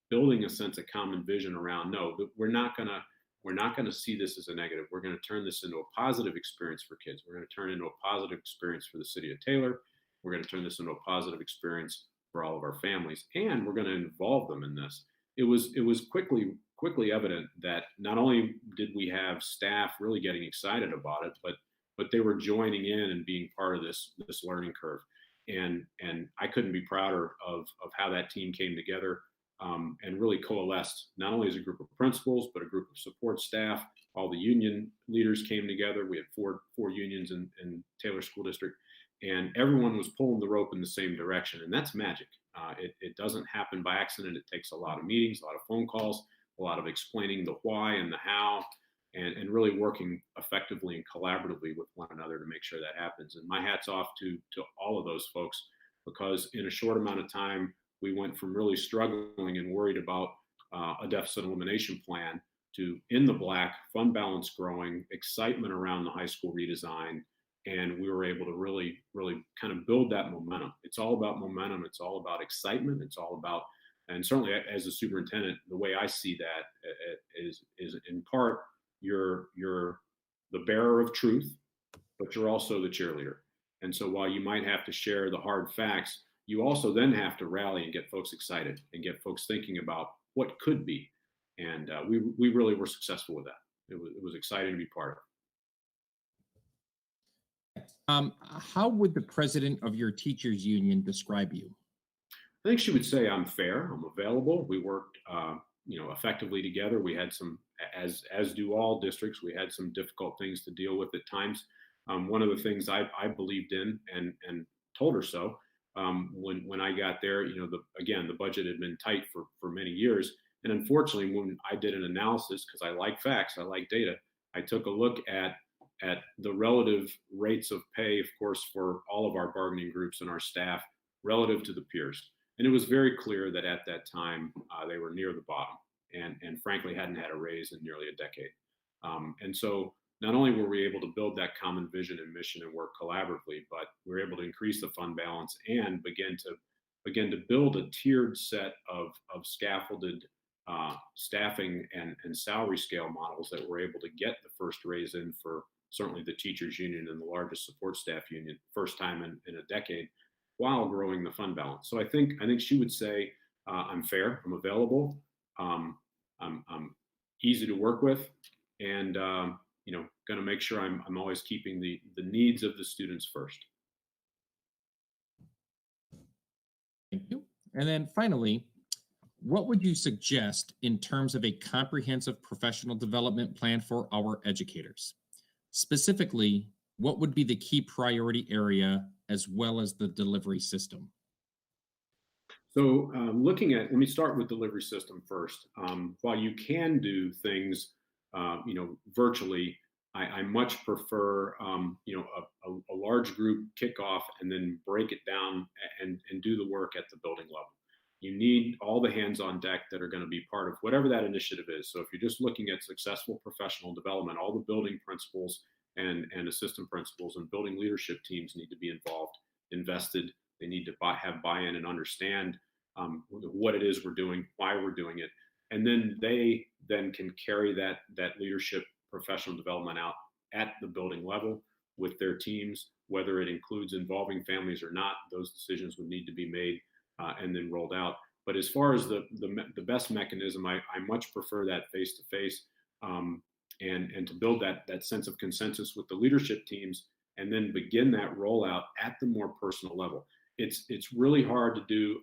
building a sense of common vision around, no, we're not gonna see this as a negative. We're gonna turn this into a positive experience for kids. We're gonna turn it into a positive experience for the city of Taylor. We're gonna turn this into a positive experience for all of our families, and we're going to involve them in this. It was quickly evident that not only did we have staff really getting excited about it, but they were joining in and being part of this learning curve. And I couldn't be prouder of how that team came together and really coalesced, not only as a group of principals, but a group of support staff. All the union leaders came together. We had four unions in Taylor School District, and everyone was pulling the rope in the same direction. And that's magic. It doesn't happen by accident. It takes a lot of meetings, a lot of phone calls, a lot of explaining the why and the how, and really working effectively and collaboratively with one another to make sure that happens. And my hat's off to all of those folks, because in a short amount of time, we went from really struggling and worried about a deficit elimination plan to in the black, fund balance growing, excitement around the high school redesign. And we were able to really kind of build that momentum. It's all about momentum. It's all about excitement. It's all about, and certainly as a superintendent, the way I see that is in part, you're the bearer of truth, but you're also the cheerleader. And so while you might have to share the hard facts, you also then have to rally and get folks excited and get folks thinking about what could be. And we really were successful with that. it was exciting to be part of. How would the president of your teachers union describe you? I think she would say I'm fair, I'm available. We worked, effectively together. We had some, as do all districts, we had some difficult things to deal with at times. One of the things I believed in and told her so when I got there, the budget had been tight for many years. And unfortunately, when I did an analysis, because I like facts, I like data, I took a look at the relative rates of pay, of course, for all of our bargaining groups and our staff relative to the peers. And it was very clear that at that time, they were near the bottom and frankly hadn't had a raise in nearly a decade. And so not only were we able to build that common vision and mission and work collaboratively, but we were able to increase the fund balance and begin to build a tiered set of scaffolded staffing and salary scale models that were able to get the first raise in for certainly the teachers union and the largest support staff union, first time in a decade, while growing the fund balance. So I think she would say I'm fair, I'm available, I'm easy to work with, and going to make sure I'm always keeping the needs of the students first. Thank you. And then finally, what would you suggest in terms of a comprehensive professional development plan for our educators? Specifically, what would be the key priority area as well as the delivery system? So let me start with delivery system first. While you can do things, virtually, I much prefer, a large group kickoff and then break it down and do the work at the building level. You need all the hands on deck that are going to be part of whatever that initiative is. So if you're just looking at successful professional development, all the building principals and assistant principals and building leadership teams need to be involved, invested. They need to have buy-in and understand what it is we're doing, why we're doing it. And then they then can carry that leadership professional development out at the building level with their teams, whether it includes involving families or not. Those decisions would need to be made and then rolled out. But as far as the best mechanism, I much prefer that face-to-face and to build that sense of consensus with the leadership teams and then begin that rollout at the more personal level. It's really hard to do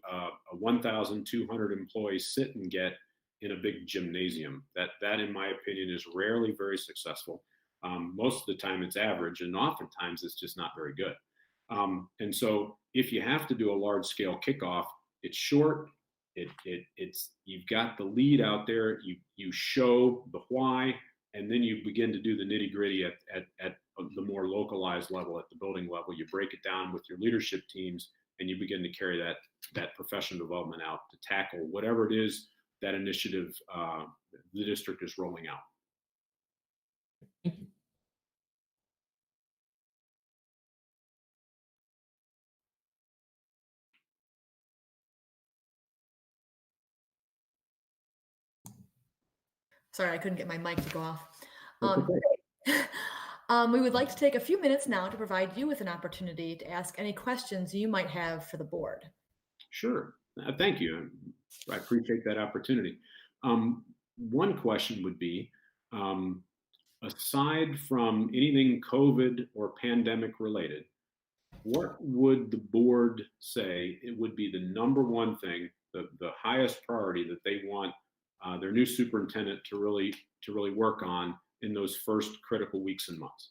a 1,200 employees sit and get in a big gymnasium. That in my opinion is rarely very successful. Most of the time it's average, and oftentimes it's just not very good. And so if you have to do a large scale kickoff, it's short. It's you've got the lead out there. You show the why, and then you begin to do the nitty gritty at the more localized level, at the building level. You break it down with your leadership teams, and you begin to carry that professional development out to tackle whatever it is that initiative the district is rolling out. Thank you. Sorry, I couldn't get my mic to go off. Okay. We would like to take a few minutes now to provide you with an opportunity to ask any questions you might have for the board. Sure. Thank you. I appreciate that opportunity. One question would be, aside from anything COVID or pandemic related, what would the board say it would be the number one thing, the highest priority that they want their new superintendent to really work on in those first critical weeks and months?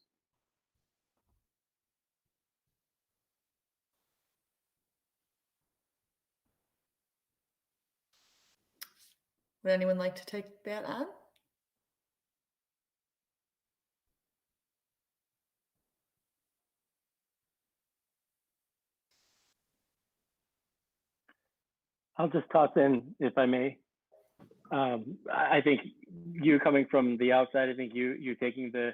Would anyone like to take that on? I'll just toss in, if I may. I think you coming from the outside, I think you taking the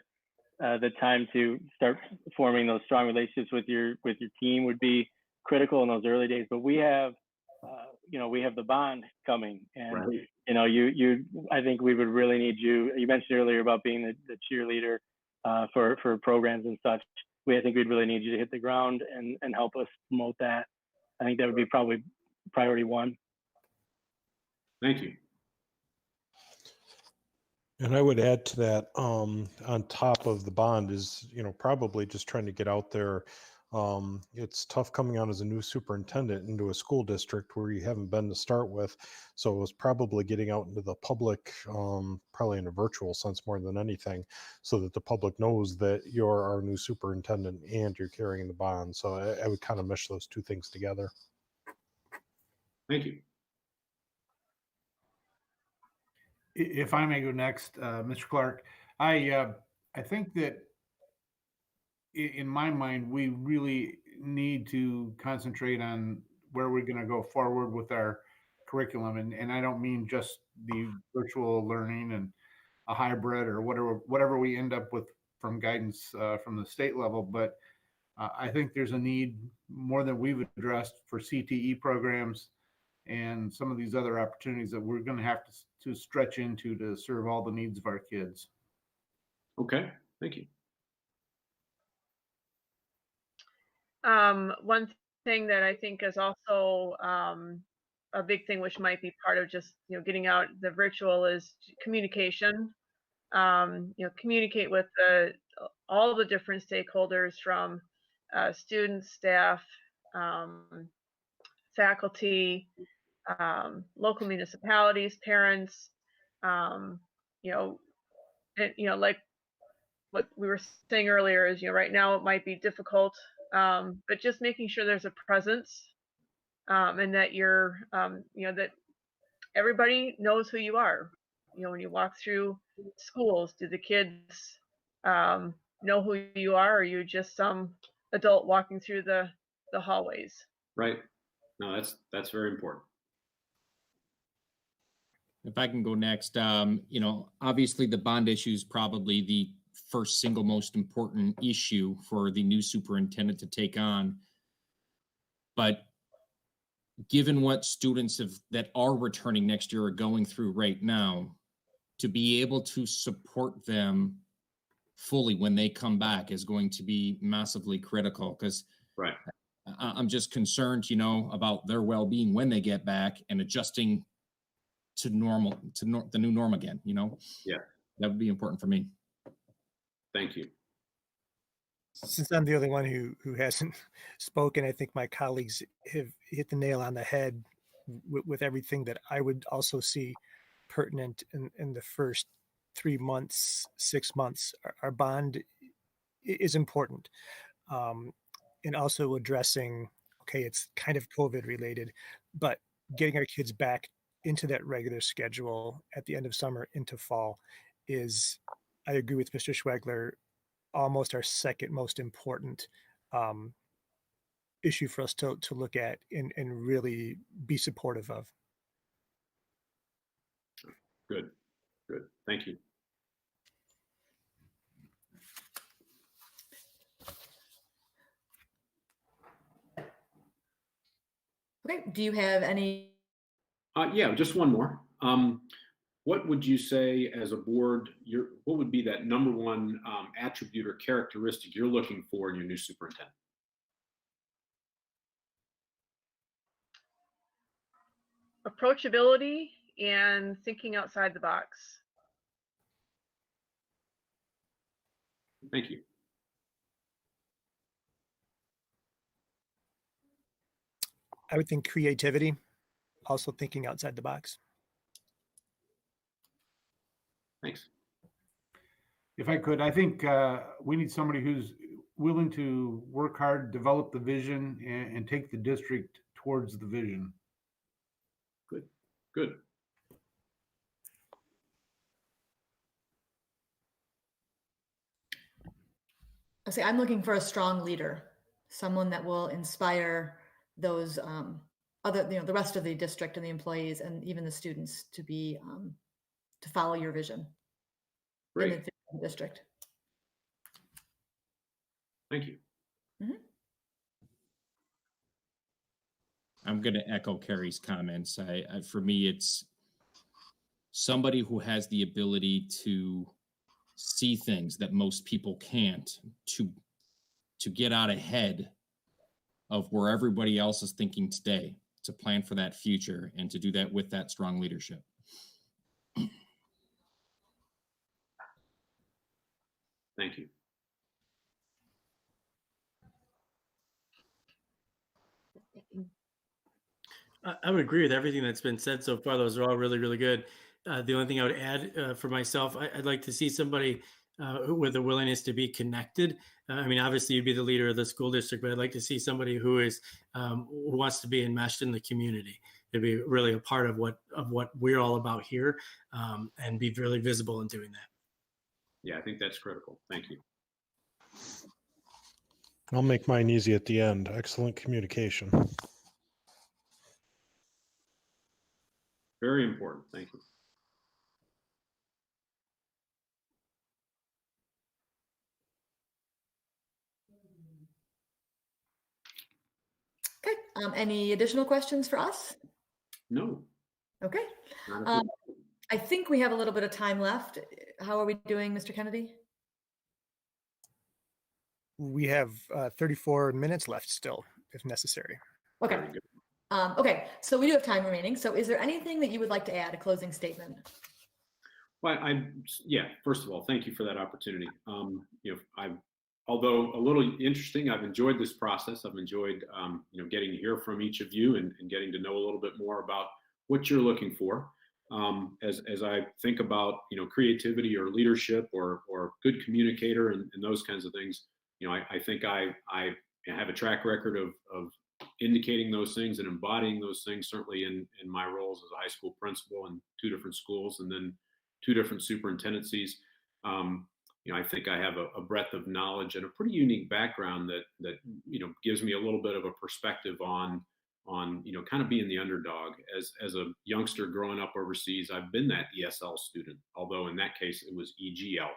time to start forming those strong relationships with your team would be critical in those early days. But we have, we have the bond coming, and Right. I think we would really need you. You mentioned earlier about being the cheerleader for programs and such. I think we'd really need you to hit the ground and help us promote that. I think that would be probably priority one. Thank you. And I would add to that, on top of the bond is, probably just trying to get out there. It's tough coming on as a new superintendent into a school district where you haven't been to start with. So it was probably getting out into the public, probably in a virtual sense more than anything, so that the public knows that you're our new superintendent and you're carrying the bond. So I would kind of mesh those two things together. Thank you. If I may go next, Mr. Clark, I think that in my mind, we really need to concentrate on where we're going to go forward with our curriculum. And I don't mean just the virtual learning and a hybrid or whatever we end up with from guidance from the state level, but I think there's a need more than we've addressed for CTE programs and some of these other opportunities that we're going to have to stretch into to serve all the needs of our kids. Okay, thank you. One thing that I think is also a big thing, which might be part of just getting out the virtual, is communication. Communicate with all the different stakeholders, from students, staff, faculty, local municipalities, parents. Like what we were saying earlier is, right now it might be difficult, but just making sure there's a presence, and that you're, that everybody knows who you are. When you walk through schools, do the kids know who you are, or are you just some adult walking through the hallways? Right. No, that's very important. If I can go next, obviously the bond issue is probably the first single most important issue for the new superintendent to take on. But given what students that are returning next year are going through right now, to be able to support them fully when they come back is going to be massively critical, because right. I'm just concerned, about their well-being when they get back and adjusting to normal, the new norm again, Yeah. That would be important for me. Thank you. Since I'm the only one who hasn't spoken, I think my colleagues have hit the nail on the head with everything that I would also see pertinent in the first 3 months, 6 months. Our bond is important. And also addressing, okay, it's kind of COVID related, but getting our kids back into that regular schedule at the end of summer into fall is, I agree with Mr. Schwegler, almost our second most important issue for us to look at and really be supportive of. Good. Thank you. Okay, do you have any? Yeah, just one more. What would you say as a board, what would be that number one attribute or characteristic you're looking for in your new superintendent? Approachability and thinking outside the box. Thank you. I would think creativity, also thinking outside the box. Thanks. If I could, I think we need somebody who's willing to work hard, develop the vision, and take the district towards the vision. Good. I'm looking for a strong leader, someone that will inspire those the rest of the district and the employees and even the students to be to follow your vision. Great. In the district. Thank you. Mm-hmm. I'm going to echo Carrie's comments. For me, it's somebody who has the ability to see things that most people can't, to get out ahead of where everybody else is thinking today, to plan for that future, and to do that with that strong leadership. Thank you. I would agree with everything that's been said so far. Those are all really, really good. The only thing I would add for myself, I'd like to see somebody with a willingness to be connected. I mean, obviously, you'd be the leader of the school district, but I'd like to see somebody who is who wants to be enmeshed in the community, to be really a part of what we're all about here, and be really visible in doing that. Yeah, I think that's critical. Thank you. I'll make mine easy at the end. Excellent communication. Very important. Thank you. Okay. Any additional questions for us? No. Okay. Not at all. I think we have a little bit of time left. How are we doing, Mr. Kennedy? We have 34 minutes left still, if necessary. Okay. Very good. Okay, so we do have time remaining. So is there anything that you would like to add, a closing statement? Well, yeah, first of all, thank you for that opportunity. Although a little interesting, I've enjoyed this process. I've enjoyed, getting to hear from each of you and getting to know a little bit more about what you're looking for. As I think about, creativity or leadership or good communicator and those kinds of things, I think I have a track record of indicating those things and embodying those things, certainly in my roles as a high school principal in 2 different schools and then 2 different superintendencies. I think I have a breadth of knowledge and a pretty unique background that gives me a little bit of a perspective on kind of being the underdog. As a youngster growing up overseas, I've been that ESL student, although in that case it was EGL,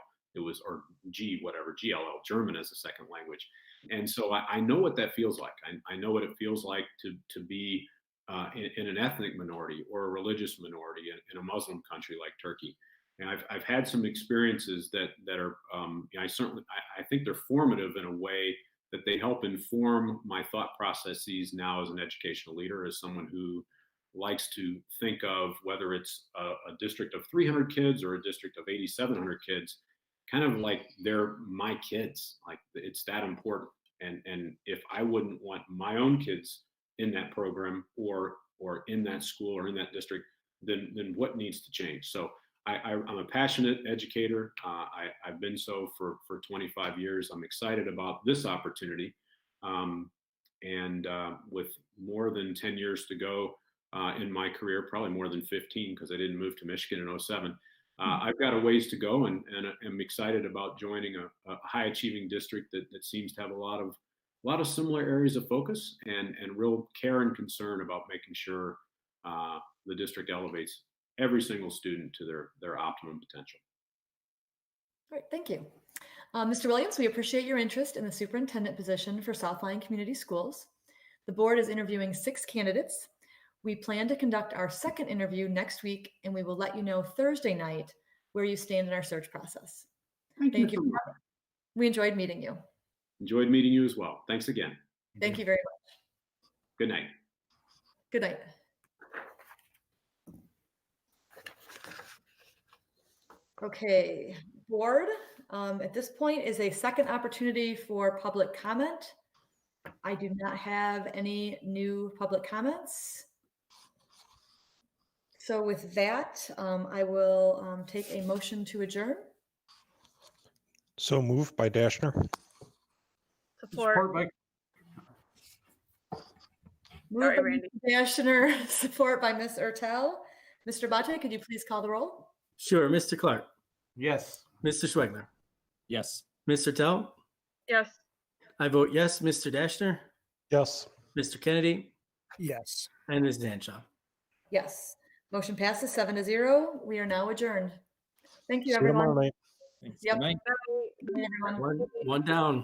or GLL, German as a second language. And so I know what that feels like. I know what it feels like to be in an ethnic minority or a religious minority in a Muslim country like Turkey. And I've had some experiences that are I think they're formative in a way that they help inform my thought processes now as an educational leader, as someone who likes to think of whether it's a district of 300 kids or a district of 8,700 kids, kind of like they're my kids. Like it's that important. And if I wouldn't want my own kids in that program or in that school or in that district, then what needs to change? So I'm a passionate educator. I've been so for 25 years. I'm excited about this opportunity. And with more than 10 years to go in my career, probably more than 15 because I didn't move to Michigan in 2007. I've got a ways to go, and I'm excited about joining a high achieving district that seems to have a lot of similar areas of focus and real care and concern about making sure the district elevates every single student to their optimum potential. All right, thank you. Mr. Williams, we appreciate your interest in the superintendent position for South Lyon Community Schools. The board is interviewing 6 candidates. We plan to conduct our second interview next week, and we will let you know Thursday night where you stand in our search process. Thank you. We enjoyed meeting you. Enjoyed meeting you as well. Thanks again. Thank you very much. Good night. Good night. Okay, board, at this point is a second opportunity for public comment. I do not have any new public comments. So with that, I will take a motion to adjourn. So moved by Dashner. Support. by Moved by Randy. Mr. Dashner, support by Ms. Ertel. Mr. Bate, could you please call the roll? Sure, Mr. Clark, yes. Mr. Schwegler, Yes. Mr. Tell. Yes. I vote yes. Mr. Dashner, Yes. Mr. Kennedy, Yes. and Ms. Danshaw. Yes. Motion passes 7-0. We are now adjourned. Thank you, See you tomorrow everyone. night. Thanks. Yep. Good night. Good night, everyone. One down.